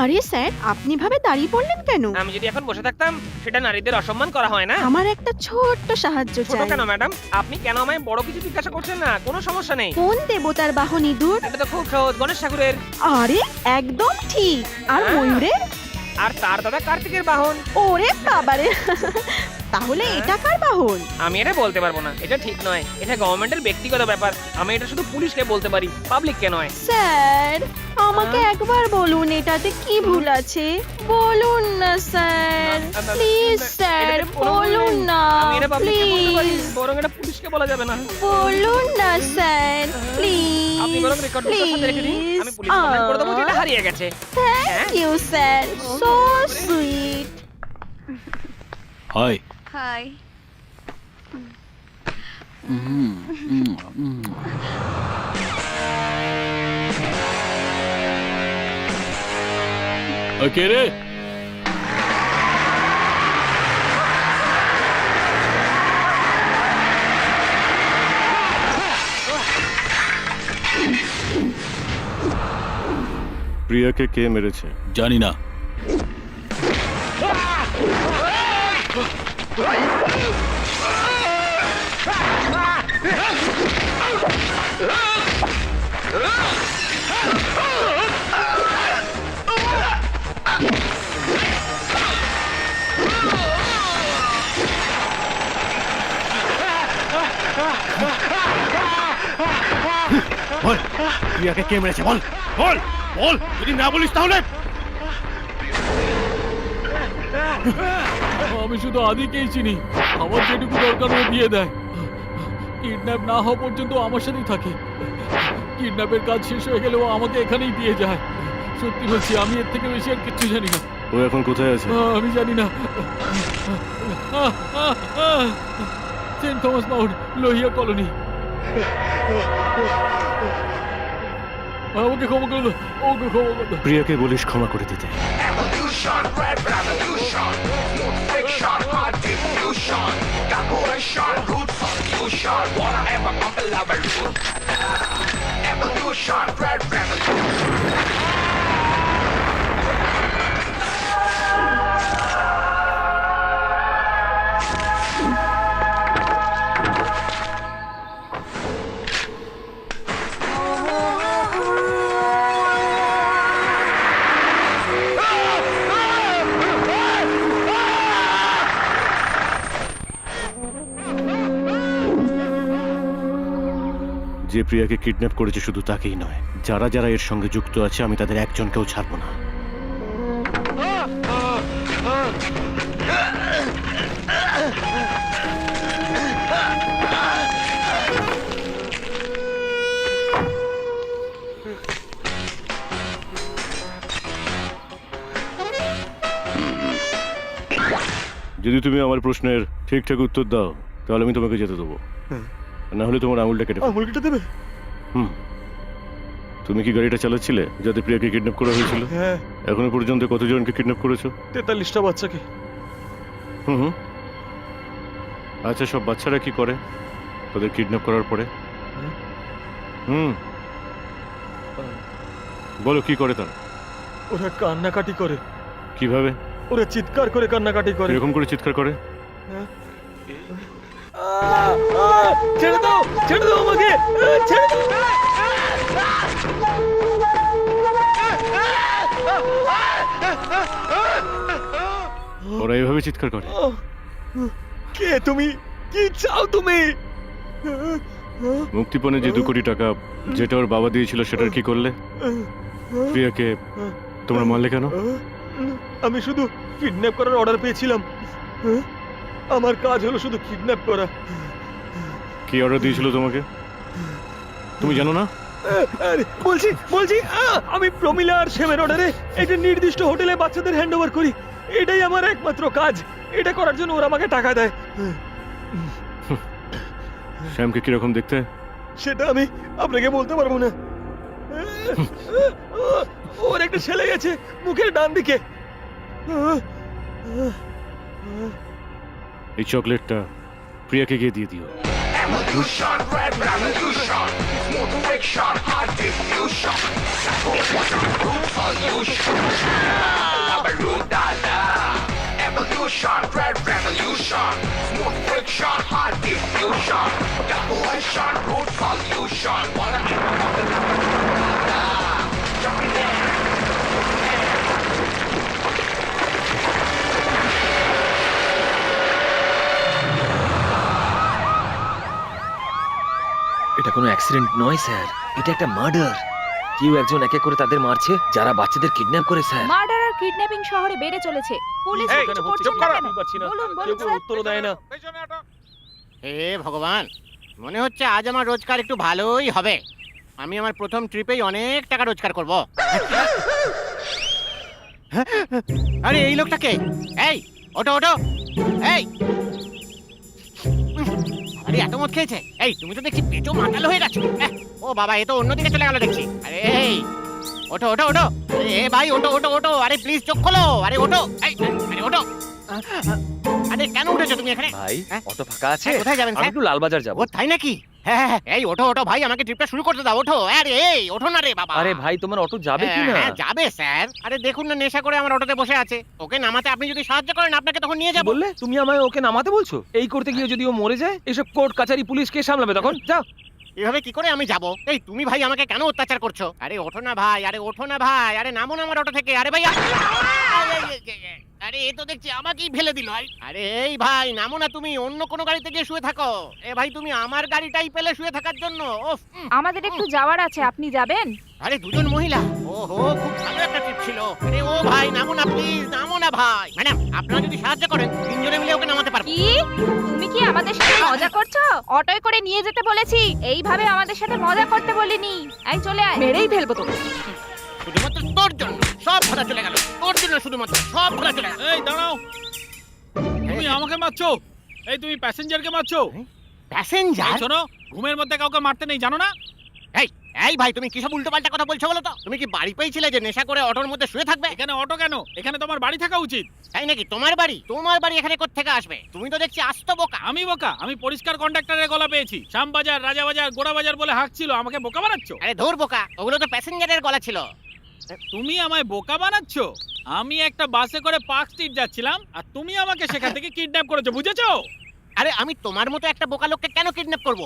আরে স্যার, আপনি ভাবে দাঁড়িয়ে পড়লেন কেন? আমি যদি এখন বসে থাকতাম, সেটা নারীদের অসম্মান করা হয় না? আমার একটা ছোট্ট সাহায্য ছোট চাই। কেন ম্যাডাম? আপনি কেন আমায় বড় কিছু জিজ্ঞাসা করছেন না? কোনো সমস্যা নেই। কোন দেবতার বাহন ইঁদুর? এটা তো খুব সহজ, গণেশ ঠাকুরের। আরে একদম ঠিক। আর হ্যাঁ। ময়ূরের? আর তার দাদা কার্তিকের বাহন। ওরে বাবারে, তাহলে এটা কার বাহন? আমি এটা বলতে পারবো না, এটা ঠিক নয়। এটা গভর্নমেন্টের ব্যক্তিগত ব্যাপার। আমি এটা শুধু পুলিশকে বলতে পারি, পাবলিককে নয়। স্যার, আমাকে একবার বলুন এটাতে কি ভুল আছে। বলুন না স্যার, প্লিজ স্যার, এটাতে কোনো ভুল বলুন নেই। না আমি এটা পাবলিককে বলতে পারি, প্লিজ। বরং এটা পুলিশকে বলা যাবে না। বলুন না স্যার, প্লিজ। আপনি বরং রেকর্ড বুকটার সাথে রেখে দিন। আমি পুলিশ কমপ্লেইন করে দেবো যে এটা হারিয়ে গেছে। Thank you sir, so sweet. Hi. Hi. কে রে? প্রিয়াকে কে মেরেছে? জানি না। বল, প্রিয়াকে কে মেরেছে? বল বল বল, যদি না বলিস তাহলে। আমি শুধু আদিকেই চিনি। আমার যেটুকু দরকার ও দিয়ে দেয়। কিডন্যাপ না হওয়া পর্যন্ত আমার সাথেই থাকে। কিডন্যাপের কাজ শেষ হয়ে গেলেও আমাকে এখানেই দিয়ে যায়। সত্যি বলছি, আমি এর থেকে বেশি আর কিচ্ছু জানি না। ও এখন কোথায় আছে? আমি জানি না। Saint Thomas Mount, Lohia colony. আমাকে ক্ষমা করে দাও, ওকে ক্ষমা করে দাও। প্রিয়াকে বলিস ক্ষমা করে দিতে। Evolution, red revolution, smooth friction, hard diffusion, calculation, root solution, wanna ever collaborate. Evolution, red revolution. যে প্রিয়াকে কিডন্যাপ করেছে শুধু তাকেই নয়, যারা যারা এর সঙ্গে যুক্ত আছে আমি তাদের একজনকেও ছাড়বো না। যদি তুমি আমার প্রশ্নের ঠিকঠাক উত্তর দাও তাহলে আমি তোমাকে যেতে দেবো, না হলে তোমার আঙুলটা কেটে ফেলবো। আঙুল কেটে দেবে? হুম। তুমি কি গাড়িটা চালাচ্ছিলে যাতে প্রিয়াকে কিডন্যাপ করা হয়েছিল? হ্যাঁ। এখনো পর্যন্ত কতজনকে কিডন্যাপ করেছো? 43টা বাচ্চাকে। হুম হুম। আচ্ছা, সব বাচ্চারা কি করে তাদের কিডন্যাপ করার পরে? হুম, বলো কি করে তারা? ওরা কান্নাকাটি করে। কিভাবে? ওরা চিৎকার করে কান্নাকাটি করে। এরকম করে চিৎকার করে? ছেড়ে দাও, ছেড়ে দাও আমাকে, ছেড়ে দাও। ওরা এভাবে চিৎকার করে? কে তুমি? কি চাও তুমি? মুক্তিপণে যে 2 কোটি টাকা যেটা ওর বাবা দিয়েছিল সেটার কি করলে? প্রিয়াকে তোমরা মারলে কেন? আমি শুধু কিডন্যাপ করার অর্ডার পেয়েছিলাম। আমার কাজ হলো শুধু কিডন্যাপ করা। কি অর্ডার দিয়েছিল তোমাকে তুমি জানো না? বলছি বলছি আমি প্রমিলা আর শ্যামের অর্ডারে একটা নির্দিষ্ট হোটেলে বাচ্চাদের হ্যান্ড ওভার করি। এটাই আমার একমাত্র কাজ। এটা করার জন্য ওরা আমাকে টাকা দেয়। শ্যামকে কিরকম দেখতে? সেটা আমি আপনাকে বলতে পারবো না। ওর একটা ছেলে গেছে মুখের ডান দিকে। এই চকলেটটা প্রিয়াকে গিয়ে দিয়ে দিও। Evolution, red revolution, smooth friction, hard diffusion, root solution, Labarudala. Evolution, red revolution, smooth friction, hard diffusion, evolution, root solution, wanna jump in there. এটা কোনো অ্যাক্সিডেন্ট নয় স্যার, এটা একটা মার্ডার। কেউ একজন এক এক করে তাদের মারছে যারা বাচ্চাদের কিডন্যাপ করে স্যার। মার্ডার আর কিডন্যাপিং শহরে বেড়ে চলেছে। পুলিশ এই, কিছু চুপ করছে করো। না কেন? বলুন বলুন স্যার। উত্তর দেয় না। হে ভগবান, মনে হচ্ছে আজ আমার রোজগার একটু ভালোই হবে। আমি আমার প্রথম ট্রিপেই অনেক টাকা রোজগার করব। আরে এই লোকটাকে, এই ওটো ওটো, এই আরে এত মদ খেয়েছে। এই তুমি তো দেখছি পেটও মাতাল হয়ে গেছো। ও বাবা, এ তো অন্যদিকে চলে গেল দেখছি। আরে এই ওটো ওটো ওটো, আরে এ ভাই ওটো ওটো ওটো, আরে প্লিজ চোখ খোলো, আরে ওটো, এই আরে ওটো। আরে কেন উঠেছো তুমি এখানে? ভাই অটো ফাঁকা আছে? কোথায় যাবেন স্যার? একটু লালবাজার যাব। ও তাই নাকি? হ্যাঁ হ্যাঁ, এই ওঠো ওঠো ভাই, আমাকে ট্রিপটা শুরু করতে দাও। ওঠো, আরে এই ওঠো না রে বাবা। আরে ভাই তোমার অটো যাবে কি না? হ্যাঁ, যাবে স্যার। আরে দেখুন না, নেশা করে আমার অটোতে বসে আছে। ওকে নামাতে আপনি যদি সাহায্য করেন আপনাকে তখন নিয়ে যাব। বললে তুমি আমায় ওকে নামাতে বলছো? এই করতে গিয়ে যদি ও মরে যায়, এসব কোর্ট কাচারি পুলিশ কে সামলাবে তখন? যাও। এভাবে কি করে আমি যাব? এই তুমি ভাই আমাকে কেন অত্যাচার করছো? আরে ওঠো না ভাই, আরে ওঠো না ভাই, আরে নামো না আমার অটো থেকে। আরে ভাই আরে এ তো দেখছি আমাকেই ফেলে দিল। আরে এই ভাই নামো না, তুমি অন্য কোনো গাড়িতে গিয়ে শুয়ে থাকো। এ ভাই তুমি আমার গাড়িটাই পেলে শুয়ে থাকার জন্য? ওফ। আমাদের একটু যাওয়ার আছে, আপনি যাবেন? আরে দুজন মহিলা, ওহো খুব ভালো একটা ট্রিপ ছিল। আরে ও ভাই নামো না প্লিজ, নামো না ভাই। ম্যাডাম আপনারা যদি সাহায্য করেন তিনজনে মিলে ওকে নামাতে পারবো। কি তুমি কি আমাদের সাথে মজা করছো? অটোয় করে নিয়ে যেতে বলেছি, এইভাবে আমাদের সাথে মজা করতে বলিনি। এই চলে আয়, মেরেই ফেলবো তোকে। শুধুমাত্র তোর জন্য সব ভাড়া চলে গেল, তোর জন্য শুধুমাত্র সব ভাড়া চলে গেল। এই দাঁড়াও, তুমি আমাকে মারছো? এই তুমি প্যাসেঞ্জারকে মারছো? প্যাসেঞ্জার? শোনো, ঘুমের মধ্যে কাউকে মারতে নেই, জানো না? এই এই ভাই তুমি কি সব উল্টোপাল্টা কথা বলছো বলো তো? তুমি কি বাড়ি পেয়েছিলে যে নেশা করে অটোর মধ্যে শুয়ে থাকবে? এখানে অটো কেন? এখানে তোমার বাড়ি থাকা উচিত। তাই নাকি? তোমার বাড়ি? তোমার বাড়ি এখানে কোত্থেকে আসবে? তুমি তো দেখছি আস্ত বোকা। আমি বোকা? আমি পরিষ্কার কন্ডাক্টরের গলা পেয়েছি। শ্যামবাজার, রাজাবাজার, গোড়াবাজার বলে হাঁকছিল, আমাকে বোকা বানাচ্ছ? আরে ধুর বোকা, ওগুলো তো প্যাসেঞ্জারের গলা ছিল। তুমি আমায় বোকা বানাচ্ছ? আমি একটা বাসে করে পার্ক স্ট্রিট যাচ্ছিলাম আর তুমি আমাকে সেখান থেকে কিডন্যাপ করেছো, বুঝেছো? আরে আমি তোমার মতো একটা বোকা লোককে কেন কিডন্যাপ করব?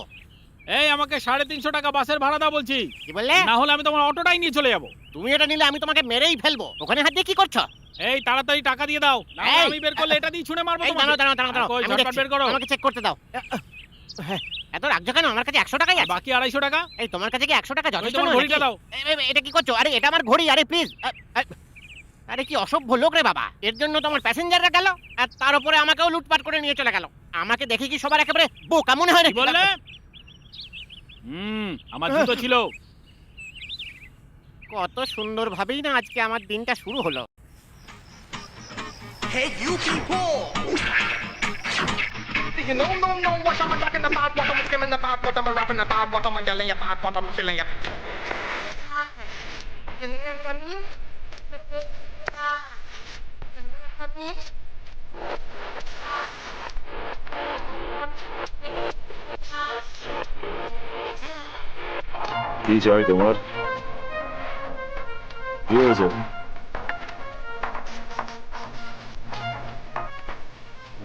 এই আমাকে 350 টাকা বাসের ভাড়া দাও বলছি, কি বললে? না হলে আমি তোমার অটোটাই নিয়ে চলে যাবো। তুমি এটা নিলে আমি তোমাকে মেরেই ফেলবো। ওখানে হাত দিয়ে কি করছো? এই তাড়াতাড়ি টাকা দিয়ে দাও, না হলে এই, আমি বের করলে এটা দিয়ে ছুঁড়ে মারবো এই তোমাকে। দাঁড়াও দাঁড়াও দাঁড়াও দাঁড়াও, কই, আমি ঝটপট দেখছি। বের করো। আমাকে চেক করতে দাও। এত রাখছো কেন? আমার কাছে 100 টাকাই আছে। বাকি 250 টাকা? এই তোমার কাছে কি 100 টাকা যথেষ্ট তোমার নয় ঘড়িটা নাকি? দাও। এটা কি করছো? আরে এটা আমার ঘড়ি, আরে প্লিজ। আরে কি অসভ্য লোক রে বাবা, এর জন্য তো আমার প্যাসেঞ্জাররা গেল আর তার উপরে আমাকেও লুটপাট করে নিয়ে চলে গেল। আমাকে দেখে কি সবার একেবারে বোকা মনে হয় কি নাকি? বললে? আমার জুতো ছিল। কত সুন্দর ভাবেই না আজকে আমার দিনটা শুরু হলো। Hey, you people! Do you know, what am I talking about? What am I skimming about? What am I rapping about? What am I yelling about? What am I feeling about? কি চাই তোমার? কি হয়েছে?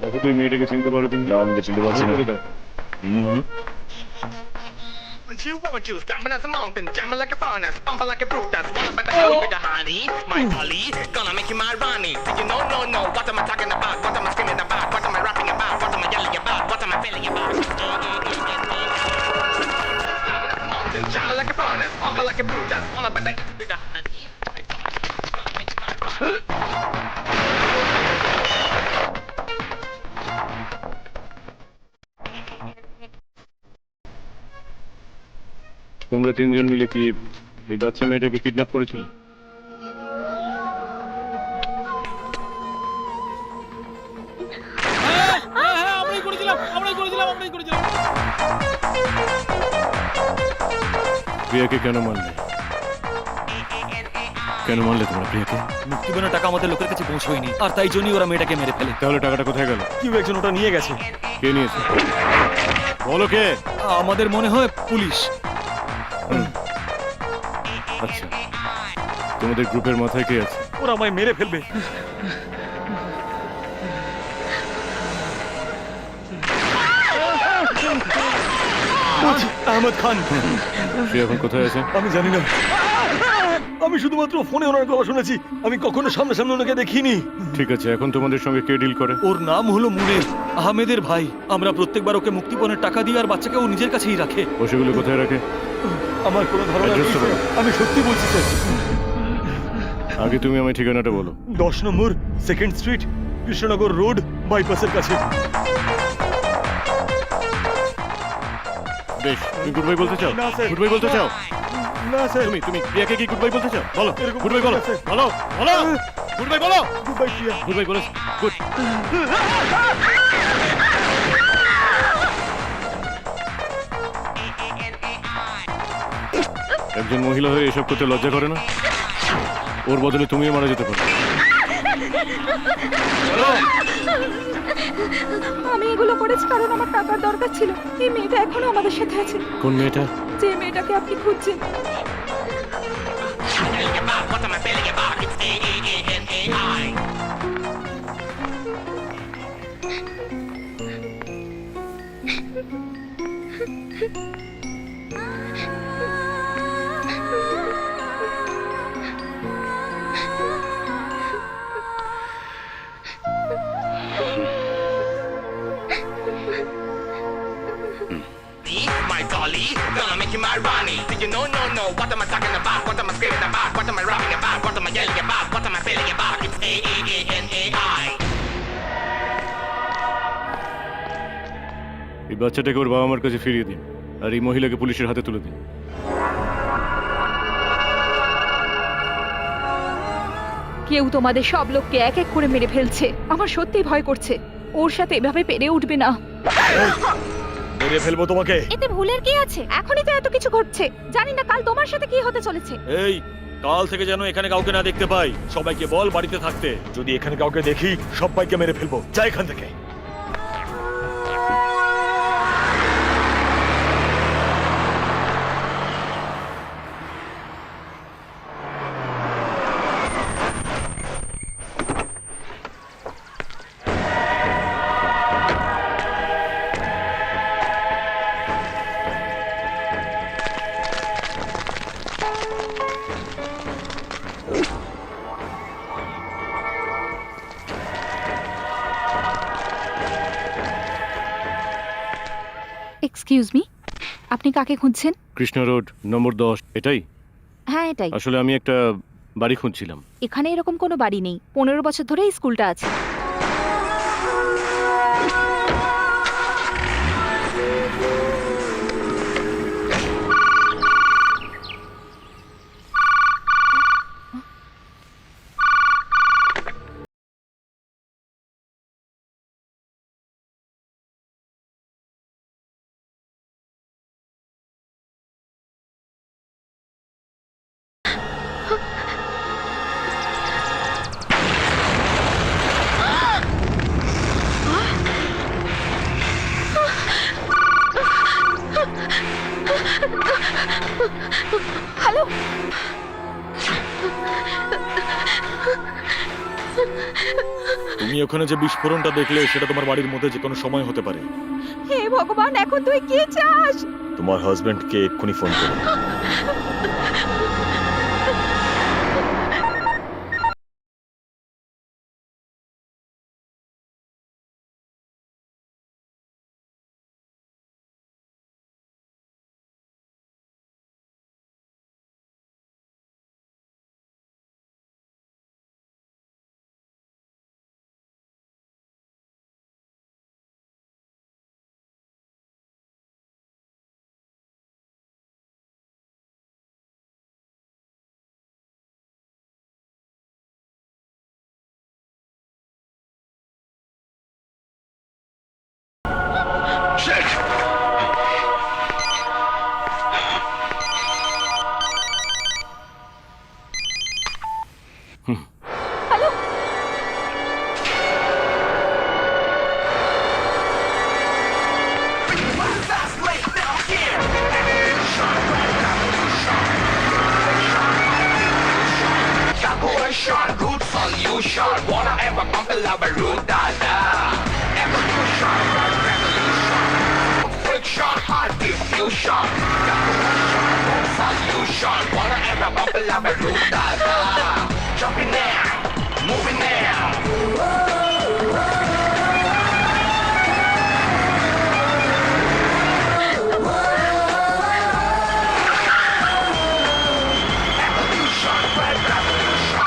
দেখো তুই মেয়েটাকে চিনতে পারো তুমি? না, আমি তো চিনতে পারছি না। What you want to? Stomping as a mountain, jamming like a furnace, pumping like a Brutus. What about the hell with the honey? My dolly, gonna make you my Ronnie. Do you know, what am I talking about? What am I screaming about? What am I rapping about? What am I yelling about? What am I feeling about? Mountain, jamming like a furnace, pumping like a Brutus. What about the hell with the honey? My dolly, gonna make you my Ronnie. তোমরা তিনজন মিলে কি এই বাচ্চা মেয়েটাকে kidnap করেছিল? আমরাই করেছিলাম। প্রিয়াকে কেন মারলে? কেন মারলে তোমরা প্রিয়াকে? মুক্তিপণের টাকা আমাদের লোকের কাছে পৌঁছয়নি, আর তাই জন্যই ওরা মেয়েটাকে মেরে ফেলে। তাহলে টাকাটা কোথায় গেল? কেউ একজন ওটা নিয়ে গেছে। কে নিয়েছে? বলো কে? আমাদের মনে হয় পুলিশ। আচ্ছা, তোমাদের গ্রুপের মাথায় কে আছে? ওরা আমায় মেরে ফেলবে। আহমদ খান। সে এখন কোথায় আছে? আমি জানি না, আমি শুধুমাত্র ফোনে ওনার গলা শুনেছি, আমি কখনো সামনে ওনাকে দেখিনি। ঠিক আছে, এখন তোমাদের সঙ্গে কে ডিল করে? ওর নাম হলো মুনির, আহমেদের ভাই। আমরা প্রত্যেকবার ওকে মুক্তিপণের টাকা দিই আর বাচ্চাকে ও নিজের কাছেই রাখে। ও সেগুলো কোথায় রাখে? আমার কোনো ধারণা নেই Address টা স্যার। বলো। আমি সত্যি বলছি স্যার। আগে তুমি আমায় ঠিকানাটা বলো। 10 নম্বর 2nd স্ট্রিট, কৃষ্ণনগর রোড, বাইপাসের কাছে। বেশ, তুমি গুড বাই বলতে চাও? না, স্যার। গুড বাই বলতে চাও? না স্যার, তুমি প্রিয়াকে কি গুড বাই বলতে চাও? বলো, এরকম গুড বাই বলো। স্যার। বলো, গুড বাই বলো। গুড বাই প্রিয়া। গুড বাই বলো। গুড। একজন মহিলা হয়ে এসব করতে লজ্জা করে না? ওর বদলে তুমিও মারা যেতে পারো। আমি এগুলো করেছি কারণ আমার টাকার দরকার ছিল। এই মেয়েটা এখনো আমাদের সাথে আছে। কোন মেয়েটা? যে মেয়েটাকে আপনি খুঁজছেন। What am I feeling about? It's A-A-A-N-A-I. My dolly, gonna make you my Ronnie. Do you know, what am I talking about? What am I screaming about? What am I rapping about? What am I yelling about? What am I feeling about? It's A-A-A-N-A-I. এই বাচ্চাটাকে ওর বাবা মার কাছে ফিরিয়ে দিন, আর এই মহিলাকে পুলিশের হাতে তুলে দিন। কেউ তোমাদের সব লোককে এক এক করে মেরে ফেলছে। আমার সত্যিই ভয় করছে। ওর সাথে এভাবে পেরে উঠবে না। মেরে ফেলবো তোমাকে। এতে ভুলের কি আছে? এখনই তো এত কিছু ঘটছে। জানি না কাল তোমার সাথে কি হতে চলেছে। এই, কাল থেকে যেন এখানে কাউকে না দেখতে পাই। সবাইকে বল বাড়িতে থাকতে। যদি এখানে কাউকে দেখি, সবাইকে মেরে ফেলবো। যা এখান থেকে। এক্সকিউজ মি, আপনি কাকে খুঁজছেন? কৃষ্ণ রোড নম্বর 10, এটাই? হ্যাঁ এটাই। আসলে আমি একটা বাড়ি খুঁজছিলাম। এখানে এরকম কোনো বাড়ি নেই। 15 বছর ধরে এই স্কুলটা আছে। তুমি ওখানে যে বিস্ফোরণটা দেখলে সেটা তোমার বাড়ির মধ্যে যে কোনো সময় হতে পারে। হে ভগবান, এখন তুই কি চাস? তোমার হাজবেন্ডকে এক্ষুনি ফোন করো। Shit! Evolution, good solution. Wanna ever conquer lava root, da-da. Evolution, revolution. Friction, hard diffusion. Evolution, good solution. Wanna ever conquer lava root, da-da. Jumping now, moving now. Evolution, revolution.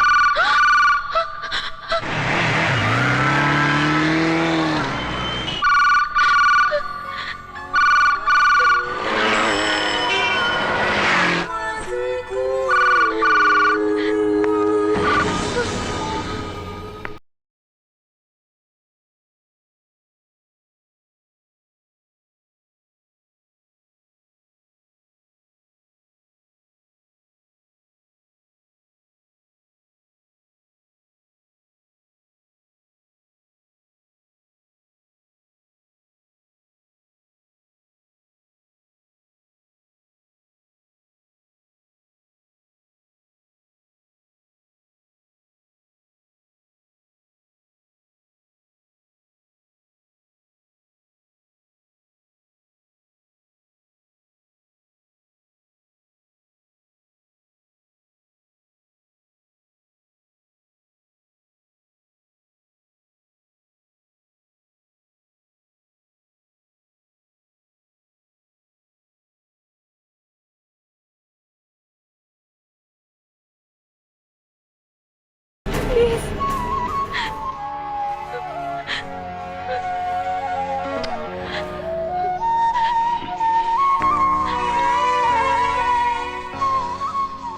Please.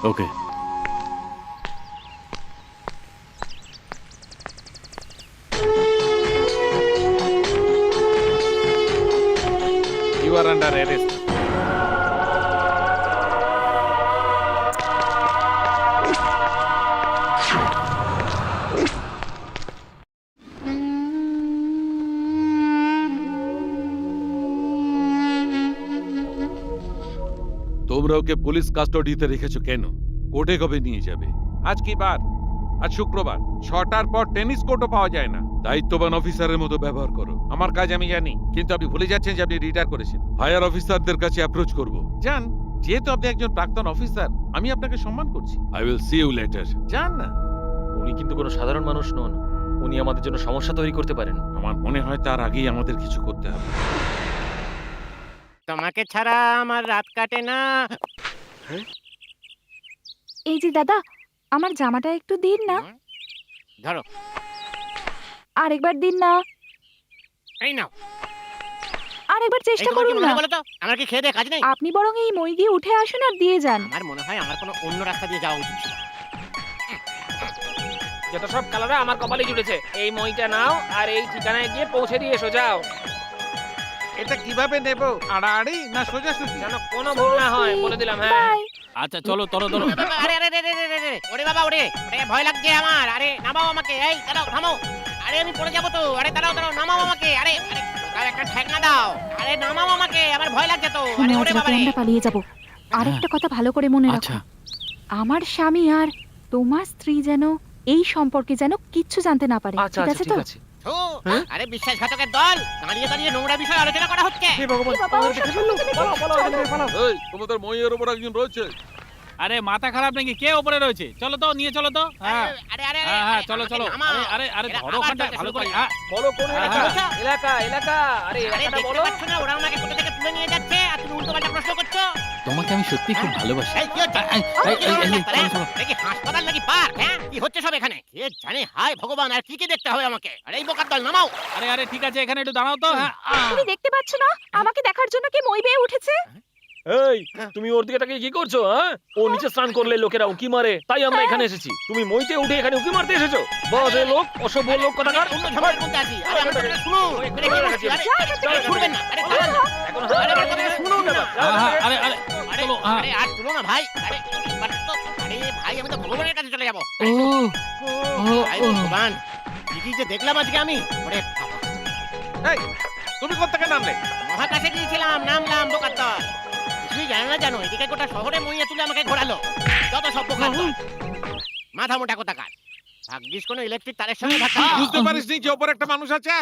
Okay, You are under arrest. তোমরা ওকে police কাস্টডিতে রেখেছো কেন? কোর্টে কবে নিয়ে যাবে? আজ কি বার? আজ শুক্রবার। 6টার পর টেনিস কোর্টও পাওয়া যায় না। দায়িত্ববান অফিসারের মতো ব্যবহার করো। আমার কাজ আমি জানি, কিন্তু আপনি ভুলে যাচ্ছেন যে আপনি রিটায়ার করেছেন। হায়ার অফিসারদের কাছে অ্যাপ্রোচ করব। যান, যেহেতু আপনি একজন প্রাক্তন অফিসার, আমি আপনাকে সম্মান করছি। I will see you later. যান না। উনি কিন্তু কোনো সাধারণ মানুষ নন, উনি আমাদের জন্য সমস্যা তৈরি করতে পারেন। আমার মনে হয় তার আগেই আমাদের কিছু করতে হবে। তোমাকে ছাড়া আমার রাত কাটে না। এই যে দাদা, আমার জামাটা একটু দিন না। ধরো, আরেকবার দিন না। এই নাও। আরেকবার চেষ্টা করুন না। বলো তো, আমার কি খেয়ে দে কাজ নেই? আপনি বরং এই মই দিয়ে উঠে আসুন আর দিয়ে যান। আমার মনে হয় আমার কোনো অন্য রাস্তা দিয়ে যাওয়া উচিত ছিল। যত সব কালারে আমার কপালে জুটেছে। এই মইটা নাও আর এই ঠিকানায় গিয়ে পৌঁছে দিয়ে এসো, যাও। এটা কিভাবে নেব? আড়াআড়ি না সোজাসুজি? যেন কোনো ভুল না হয়, বলে দিলাম। হ্যাঁ, বাই। আচ্ছা চলো চলো চলো। আরে আরে আরে আরে আরে, ওরে বাবা ওরে, আরে ভয় লাগছে আমার। আরে নামাও আমাকে। এই দাঁড়াও, থামো। আরে আমি পড়ে যাবো তো। আরে দাঁড়াও দাঁড়াও, নামাও আমাকে। আরে আরে দাও, একটা ঠেকনা দাও। আরে নামাও আমাকে, আমার ভয় লাগছে তো। আরে ওরে বাবা রে। আমরা পালিয়ে যাব। আরেকটা কথা ভালো করে মনে রাখো, আচ্ছা আমার স্বামী আর তোমার স্ত্রী যেন এই সম্পর্কে যেন কিচ্ছু জানতে না পারে, আচ্ছা ঠিক আচ্ছা আছে তো? ঠিক আছে। ও, আরে বিশ্বাসঘাতকের দল দাঁড়িয়ে দাঁড়িয়ে নোংরা বিষয় আলোচনা করা হচ্ছে। এ বাবা, ওর সব সম্পর্কে দেখে চলো। এই তোমাদের মইয়ের উপর একজন রয়েছে। আরে মাথা খারাপ নাকি? কে ওপরে রয়েছে? চলো তো, নিয়ে চলো তো। হ্যাঁ আরে আরে হ্যাঁ হ্যাঁ, চলো আমাকে চলো। নামাও। আরে আরে আরে এরা ধরো আবার ওখানটা চলতে ভালো শুরু করে। করলো। হ্যাঁ বলো কোন হ্যাঁ, এলাকা? হ্যাঁ। এলাকা এলাকা, আরে আরে এলাকাটা দেখতে বলো। পাচ্ছ না ওরা আমাকে কোথা থেকে তুলে নিয়ে যাচ্ছে আর তুমি উল্টোপাল্টা প্রশ্ন করছো? তোমাকে আমি সত্যি খুব ভালোবাসি। এই কি হচ্ছে? এই, এই, কি হলো এই, এই, ডাক্তার, চলো, চলো। এ কি হাসপাতাল নাকি পার্ক? হ্যাঁ কি হচ্ছে সব এখানে? কে জানে, হায় ভগবান, আর কি কি দেখতে হবে আমাকে? আরে এই বোকার দল নামাও। আরে আরে ঠিক আছে, এখানে একটু দাঁড়াও তো। হ্যাঁ তুমি দেখতে পাচ্ছ না আমাকে দেখার জন্য কি মই বেয়ে উঠেছে? এই তুমি ওর দিকে তাকিয়ে কি করছো? হ্যাঁ, ও নিচে স্নান করলে লোকেরা উকি মারে, তাই আমরা এখানে এসেছি। তুমি মইতে উঠে এখানে উকি মারতে এসেছো? বাজে লোক, অসভ্য লোক কোথাকার। অন্য ঝামেলার মধ্যে আছি। আরে আমার কথাটা শুনুন। আরে কি হচ্ছে? আরে ছুটবেন না। আরে দাঁড়ান। এখন আরে আমার কথাটা শুনুন না। হ্যাঁ, হ্যাঁ, আরে আরে আরে চলো, হ্যাঁ। আরে আর তুলো না ভাই। আরে এবার তো, আরে ভাই আমি তো ভগবানের কাছে চলে যাবো। ও হায় ভগবান, কি কি যে দেখলাম আজকে আমি। ওরে বাবা, এই তুমি কোথা থেকে নামলে? মহাকাশে গিয়েছিলাম, নামলাম বোকার দল। কিছুই জানো না জানো, এদিকে গোটা শহরে মইয়া তুলে আমাকে ঘোরালো। যত সব বোকার দল। মাথা মোটা কোথাকার। ভাগ্যিস কোনো ইলেকট্রিক তারের সঙ্গে ধাক্কা খাওয়া। বুঝতে পারিস নি যে ওপরে একটা মানুষ আছে?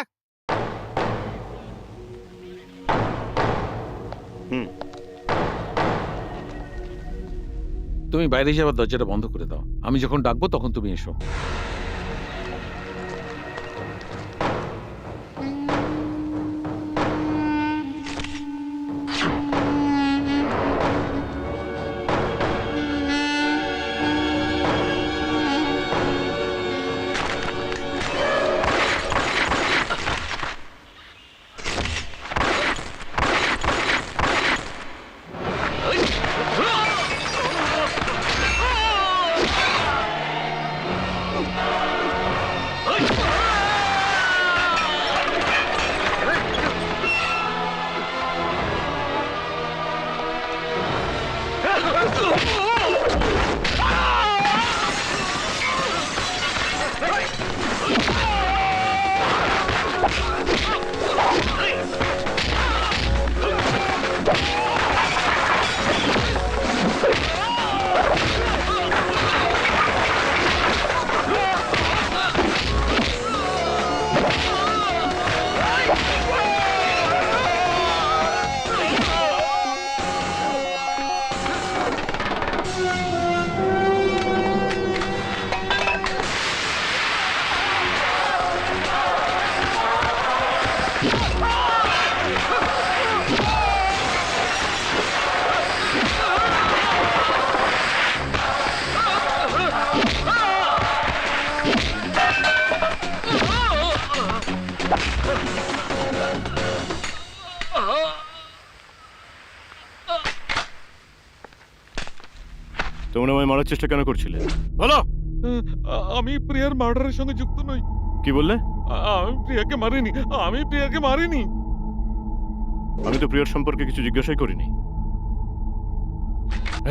তুমি বাইরে এসে আবার দরজাটা বন্ধ করে দাও। আমি যখন ডাকবো তখন তুমি এসো। তোমরা আমায় মারার চেষ্টা কেন করছিলে? বলো। আমি প্রিয়ার মার্ডারের সঙ্গে যুক্ত নই। কি বললে? আমি প্রিয়াকে মারিনি। আমি প্রিয়াকে মারিনি। আমি তো প্রিয়ার সম্পর্কে কিছু জিজ্ঞাসাই করিনি।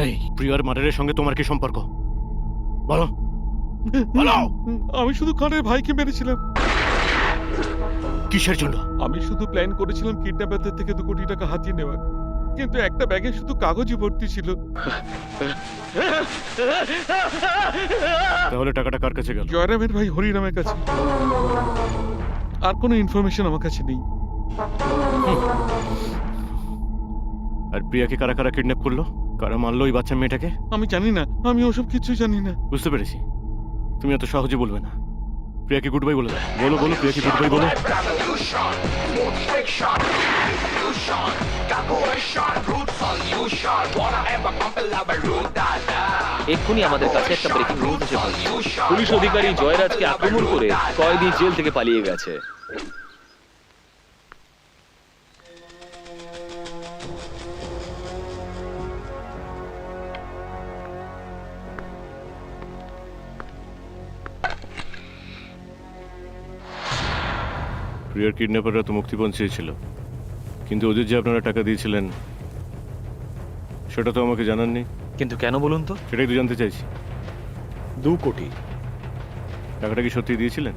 এই প্রিয়ার মার্ডারের সঙ্গে তোমার কি সম্পর্ক? বলো বলো। আমি শুধু খানের ভাইকে মেরেছিলাম। কিসের জন্য? আমি শুধু প্ল্যান করেছিলাম কিডন্যাপারদের থেকে 2 কোটি টাকা হাতিয়ে নেওয়ার, কিন্তু একটা ব্যাগে শুধু কাগজই ভর্তি ছিল। তাহলে টাকাটা কার কাছে গেল? জয়রামের ভাই হরিরামের কাছে। আর কোনো ইনফরমেশন আমার কাছে নেই। আর প্রিয়াকে কারা কারা কিডন্যাপ করলো? কারা মারলো ওই বাচ্চা মেয়েটাকে? আমি জানি না, আমি ওসব কিছু জানি না। বুঝতে পেরেছি, তুমি এত সহজে বলবে না। প্রিয়াকে গুড বাই বলে দাও। বলো বলো, প্রিয়াকে গুড বাই বলো। Revolution, smooth friction, diffusion, calculation, root solution, wanna ever compile a root data. এক্ষুনি আমাদের কাছে একটা ব্রেকিং নিউজ এসে পড়েছে। Solution, পুলিশ অধিকারী জয়রাজকে আক্রমণ করে কয়েদি জেল থেকে পালিয়ে গেছে। প্রিয়ার কিডন্যাপাররা তো মুক্তিপণ চেয়েছিল, কিন্তু ওদের যে আপনারা টাকা দিয়েছিলেন সেটা তো আমাকে জানাননি। কিন্তু কেন বলুন তো? সেটাই তো জানতে চাইছি। 2 কোটি। টাকাটা কি সত্যি দিয়েছিলেন?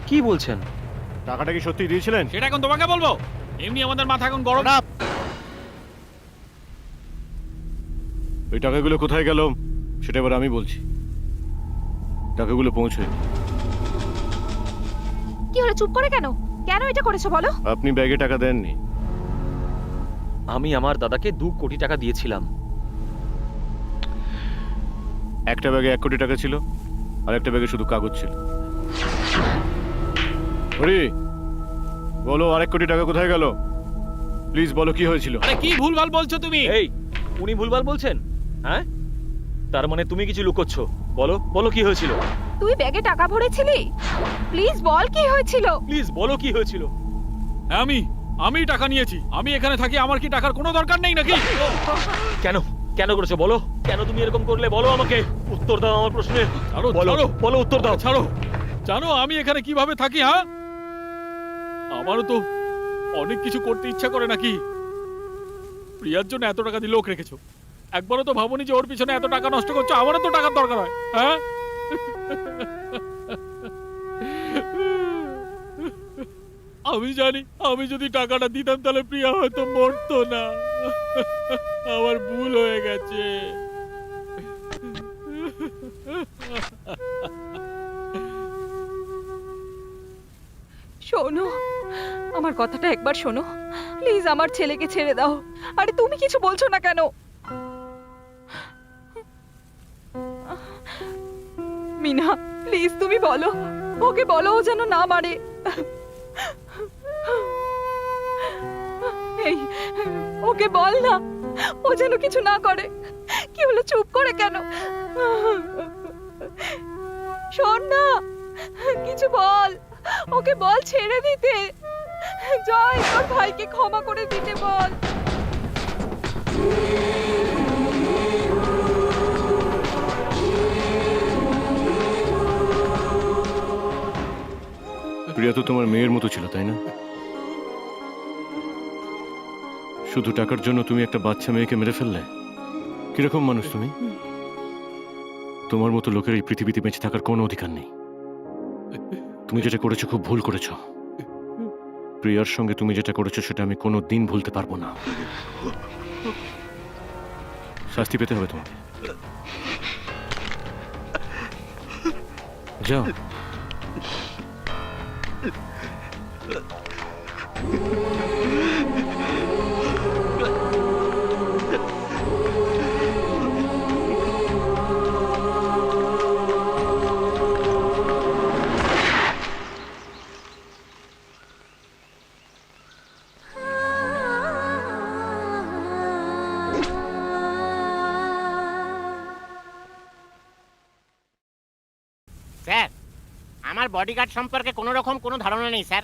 কি বলছেন? টাকাটা কি সত্যি দিয়েছিলেন? সেটা এখন তোমাকে বলবো? এমনি আমাদের মাথা এখন গরম। ওই টাকাগুলো কোথায় গেল সেটা এবার আমি বলছি। টাকাগুলো পৌঁছে কি হলো, চুপ করে কেন? কেন এটা করেছো বলো? আপনি ব্যাগে টাকা দেননি। আমি আমার দাদাকে 2 কোটি টাকা দিয়েছিলাম। একটা ব্যাগে 1 কোটি টাকা ছিল, আর একটা ব্যাগে শুধু কাগজ ছিল। হরি, বলো 1 কোটি টাকা কোথায় গেল? প্লিজ বলো কি হয়েছিল। আরে কি ভুলভাল বলছো তুমি? এই, উনি ভুলভাল বলছেন? হ্যাঁ, তার মানে তুমি কিছু লুকোচ্ছ। বলো বলো কি হয়েছিল? তুই ব্যাগে টাকা ভরেছিলি? প্লিজ বল কি হয়েছিল। প্লিজ বলো কি হয়েছিল। আমি টাকা নিয়েছি। আমি এখানে থাকি, আমার কি টাকার কোনো দরকার নেই নাকি? কেন কেন করেছো বলো? কেন তুমি এরকম করলে বলো আমাকে? উত্তর দাও আমার প্রশ্নের। ছাড়ো, বলো ছাড়ো। বলো, উত্তর দাও। ছাড়ো। জানো আমি এখানে কিভাবে থাকি? হ্যাঁ, আমারও তো অনেক কিছু করতে ইচ্ছা করে নাকি। প্রিয়ার জন্য এত টাকা দিয়ে লোক রেখেছো, একবারও তো ভাবনি যে ওর পিছনে এত টাকা নষ্ট করছো। আমারও তো টাকার দরকার হয়। হ্যাঁ, আমি জানি আমি যদি টাকাটা দিতাম তাহলে প্রিয়া হয়তো মরতো না। আমার ভুল হয়ে গেছে। শোনো, আমার কথাটা একবার শোনো প্লিজ, আমার ছেলেকে ছেড়ে দাও। আরে তুমি কিছু বলছো না কেন? মিনা প্লিজ তুমি বলো, ওকে বলো ও যেন না মারে। এই, ওকে বল না, ও যেন কিছু না করে। কি হলো, চুপ করে কেন? শোন না, কিছু বল, ওকে বল ছেড়ে দিতে। জয়, তোর ভাইকে ক্ষমা করে দিতে বল। প্রিয়া তো তোমার মেয়ের মতো ছিল, তাই না? শুধু টাকার জন্য তুমি একটা বাচ্চা মেয়েকে মেরে ফেললে। কিরকম মানুষ তুমি? তোমার মতো লোকের এই পৃথিবীতে বেঁচে থাকার কোনো অধিকার নেই। তুমি যেটা করেছো খুব ভুল করেছো। প্রিয়ার সঙ্গে তুমি যেটা করেছো সেটা আমি কোনো দিন ভুলতে পারবো না। শাস্তি পেতে হবে তোমাকে। যাও। স্যার, আমার বডিগার্ড সম্পর্কে কোনো রকম কোনো ধারণা নেই স্যার।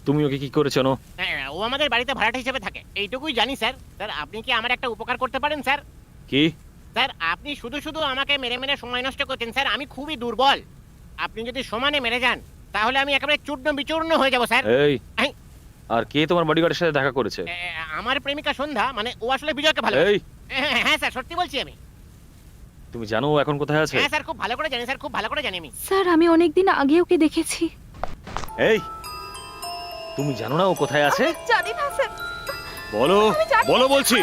তুমি ওকে কি করেছো? ও আমাদের বাড়িতে ভাড়াটে হিসেবে থাকে, এইটুকুই জানি স্যার। স্যার আপনি কি আমার একটা উপকার করতে পারেন স্যার? কি? স্যার আপনি শুধু শুধু আমাকে মেরে মেরে সময় নষ্ট করছেন স্যার। আমি খুবই দুর্বল। আপনি যদি সমানে মেরে যান তাহলে আমি একেবারে চূর্ণ বিচূর্ণ হয়ে যাব স্যার। এই, আর কে তোমার বডিগার্ডের সাথে দেখা করেছে? আমার প্রেমিকা সন্ধ্যা, মানে ও আসলে বিজয়কে ভালো। এই, হ্যাঁ স্যার, সত্যি বলছি আমি। তুমি জানো ও এখন কোথায় আছে? হ্যাঁ স্যার, খুব ভালো করে জানি স্যার, খুব ভালো করে জানি আমি। স্যার আমি অনেকদিন আগে ওকে দেখেছি। এই, তুমি জানো না ও কোথায় আছে? জানি না স্যার। বলো বলো বলছি।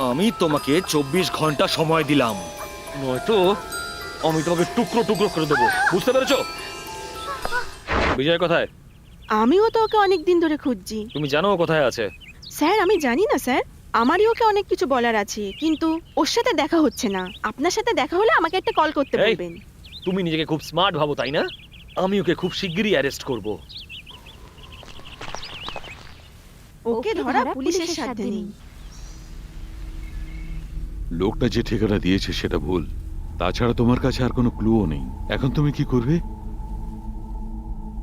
আমি তোমাকে 24 ঘন্টা সময় দিলাম, নয়তো আমি তোমাকে টুকরো টুকরো করে দেবো, বুঝতে পেরেছো? বিজয় কোথায়? আমিও তো ওকে অনেক দিন ধরে খুঁজছি। তুমি জানো ও কোথায় আছে? স্যার আমি জানি না স্যার, আমারই ওকে অনেক কিছু বলার আছে, কিন্তু ওর সাথে দেখা হচ্ছে না। আপনার সাথে দেখা হলে আমাকে একটা কল করতে এই, বলবেন। তুমি নিজেকে খুব স্মার্ট ভাবো তাই না? আমি ওকে খুব শিগগিরই অ্যারেস্ট করব। ওকে ধরা পুলিশের সাথে নেই। লোকটা যে ঠিকানা দিয়েছে সেটা ভুল। তাছাড়া তোমার কাছে আর কোনো ক্লুও নেই। এখন তুমি কি করবে?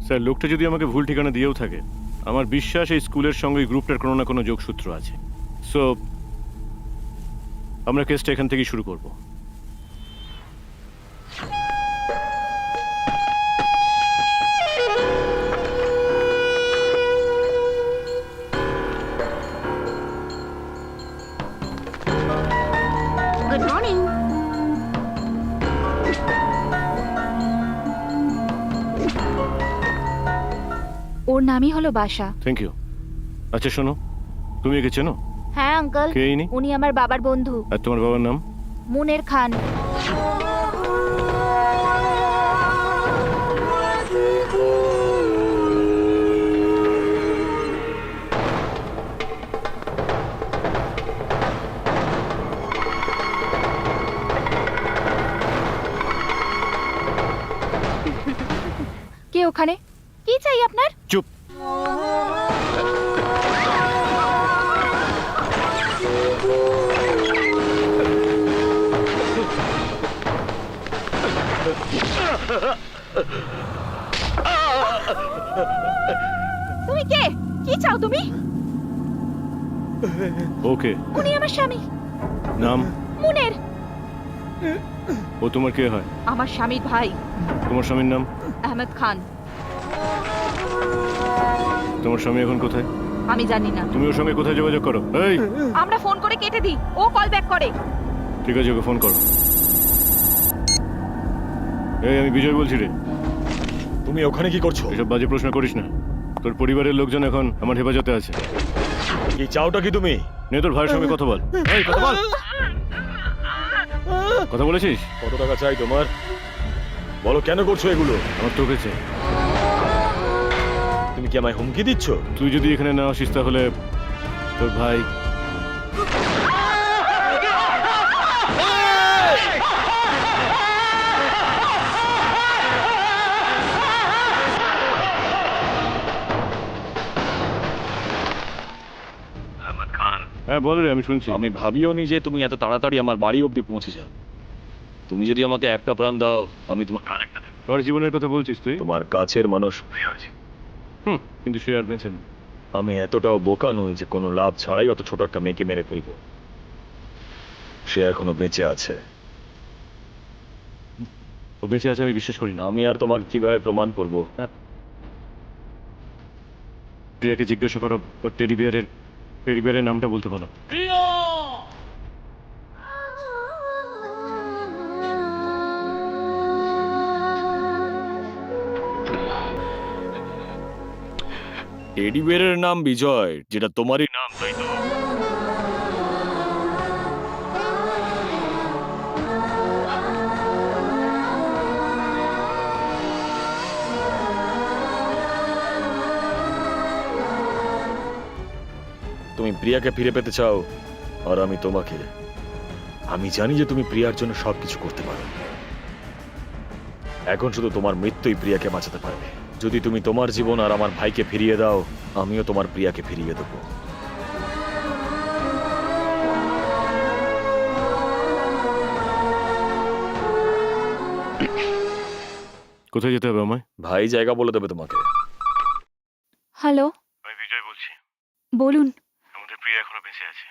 স্যার, লোকটা যদি আমাকে ভুল ঠিকানা দিয়েও থাকে, আমার বিশ্বাস এই স্কুলের সঙ্গে এই গ্রুপটার কোনো না কোনো যোগসূত্র আছে। সো আমরা কেসটা এখান থেকেই শুরু করব। Good morning. ওর নামই হলো বাসা। Thank you. আচ্ছা শোনো, তুমি একে চেনো? হ্যাঁ আঙ্কেল, কে ইনি? উনি আমার বাবার বন্ধু, আর তোমার বাবার নাম? মুনের খান। কে ওখানে? কি চাই আপনার? চুপ। তুমি কে? কি চাও তুমি? ওকে, উনি আমার স্বামী, নাম? মুনের। ও তোমার কে হয়? আমার স্বামীর ভাই, তোমার স্বামীর নাম? আহমেদ খান। তোমার স্বামী এখন কোথায়? আমি জানি না। তুমি ওর সঙ্গে কোথায় যোগাযোগ করো? এই, আমরা ফোন করে কেটে দিই, ও কল ব্যাক করে। ঠিক আছে, ওকে ফোন করো। এই, আমি বিজয় বলছি রে। তুমি ওখানে কি করছো? এসব বাজে প্রশ্ন করিস না। তোর পরিবারের লোকজন এখন আমার হেফাজতে আছে। কি চাওটা কি তুমি? নে তোর ভাইয়ের সঙ্গে কথা বল। এই, কথা বল। কথা বলেছিস? কত টাকা চাই তোমার? বলো, কেন করছো এগুলো? আমার তোকে চাই। তুমি কি আমায় হুমকি দিচ্ছ? তুই যদি এখানে না আসিস তাহলে তোর ভাই হ্যাঁ বল রে, আমি শুনছি। আমি ভাবিও নি যে তুমি এত তাড়াতাড়ি আমার বাড়ি অবধি পৌঁছে যাও। তুমি যদি আমাকে একটা প্রাণ দাও, আমি তোমার আরেকটা দেব। তোর জীবনের কথা বলছিস তুই? তোমার কাছের মানুষ হয়েছে। কিন্তু সে আর বেঁচে নেই। আমি এতটাও বোকা নই যে কোনো লাভ ছাড়াই অত ছোট একটা মেয়েকে মেরে ফেলবো। সে এখনো বেঁচে আছে। ও বেঁচে আছে আমি বিশ্বাস করি না। আমি আর তোমাকে কিভাবে প্রমাণ করবো? প্রিয়াকে জিজ্ঞাসা করো ওর টেডি বিয়ারের নামটা বলতে বলো। টেডি বিয়ারের নাম বিজয়, যেটা তোমারই নাম, তাই তো? তুমি প্রিয়াকে ফিরে পেতে চাও, আর আমি তোমাকে। আমি জানি যে তুমি প্রিয়ার জন্য সবকিছু করতে পারো। এখন শুধু তোমার মৃত্যুই প্রিয়াকে বাঁচাতে পারবে। যদি তুমি তোমার জীবন আর আমার ভাইকে ফিরিয়ে দাও, আমিও তোমার প্রিয়াকে ফিরিয়ে দেবো। কোথায় যেতে হবে আমায়? ভাই জায়গা বলে দেবে তোমাকে। হ্যালো, আমি বিজয় বলছি। বলুন। আমাদের প্রিয়া এখনো বেঁচে আছে।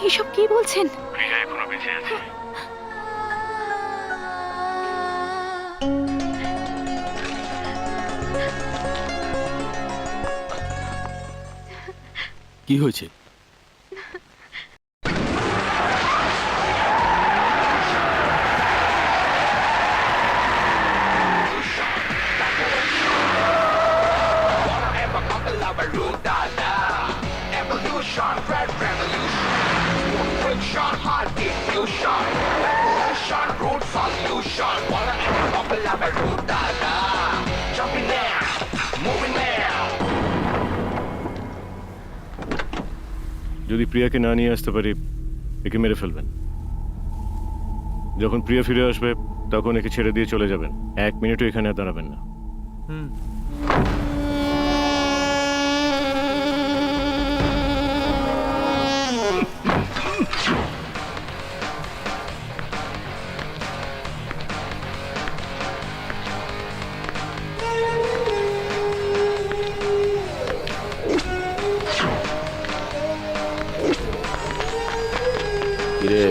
এসব কি বলছেন? প্রিয়া এখনো বেঁচে আছে। কি হয়েছে? Evolution, red revolution, smooth friction, hard diffusion, evolution, root solution, wanna popular root data, jumping there, moving there. যদি প্রিয়াকে না নিয়ে আসতে পারি, একে মেরে ফেলবেন। যখন প্রিয়া ফিরে আসবে তখন একে ছেড়ে দিয়ে চলে যাবেন। 1 মিনিটও এখানে আর দাঁড়াবেন না। কিরে,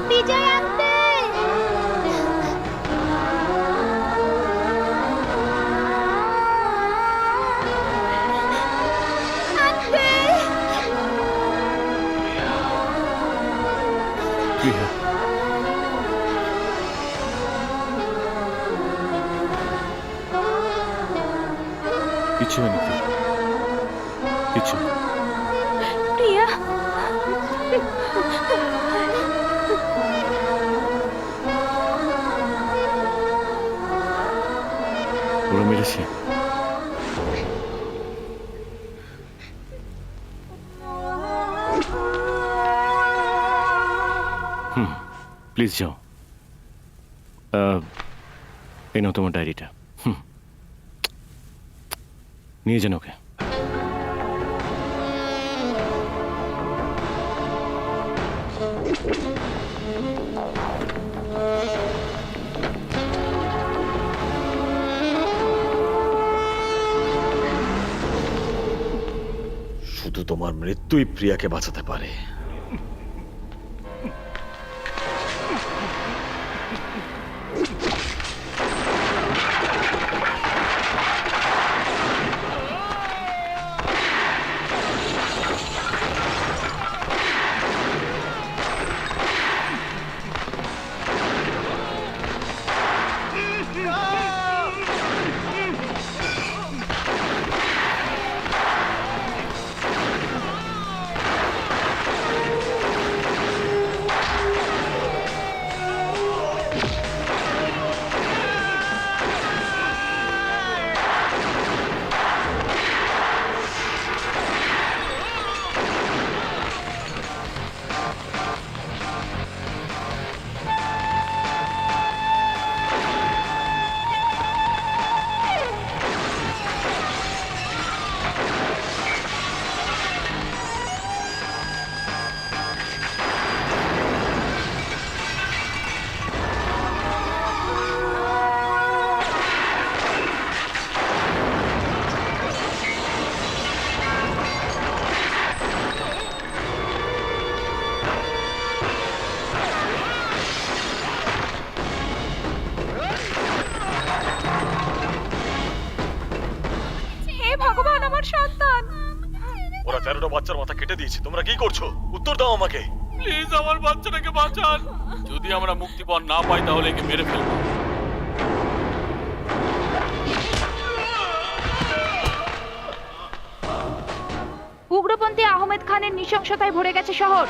বিজয় আঙ্কেল! আঙ্কেল! প্রিয়া, কিছু হয়নি প্রিয়া, কিছু না। প্রিয়া, ওরা মেরেছে। প্লিজ যাও। এই নাও তোমার ডায়েরিটা। নিয়ে যান ওকে। শুধু তোমার মৃত্যুই প্রিয়াকে বাঁচাতে পারে। হে ভগবান, আমার সন্তান! ওরা 13টা বাচ্চার মাথা কেটে দিয়েছে। তোমরা কি করছো? উত্তর দাও আমাকে। প্লিজ আমার বাচ্চাটাকে বাঁচান। যদি আমরা মুক্তিপণ না পাই তাহলে একে মেরে ফেলবো। উগ্রপন্থী আহমেদ খানের নৃশংসতায় ভরে গেছে শহর।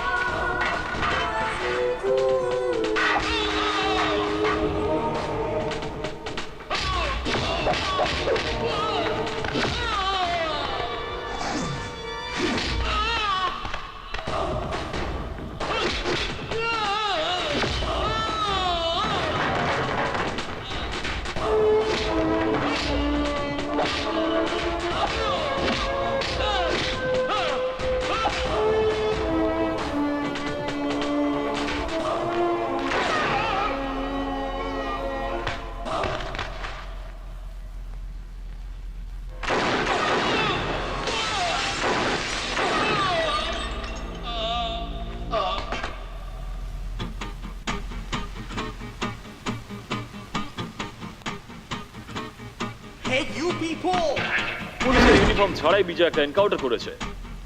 পুলিশের ইউনিফর্ম ছাড়াই বিজয় একটা এনকাউন্টার করেছে।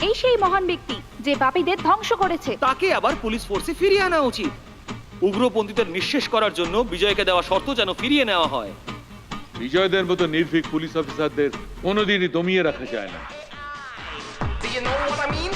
এই সেই মহান ব্যক্তি যে পাপীদের ধ্বংস করেছে। তাকে আবার পুলিশ ফোর্সে ফিরিয়ে আনা উচিত। উগ্রপন্থীদের নিঃশেষ করার জন্য বিজয়কে দেওয়া শর্ত যেন ফিরিয়ে নেওয়া হয়। বিজয়দের মতো নির্ভীক পুলিশ অফিসারদের কোনোদিনই দমিয়ে রাখা যায় না। Do you know what I mean?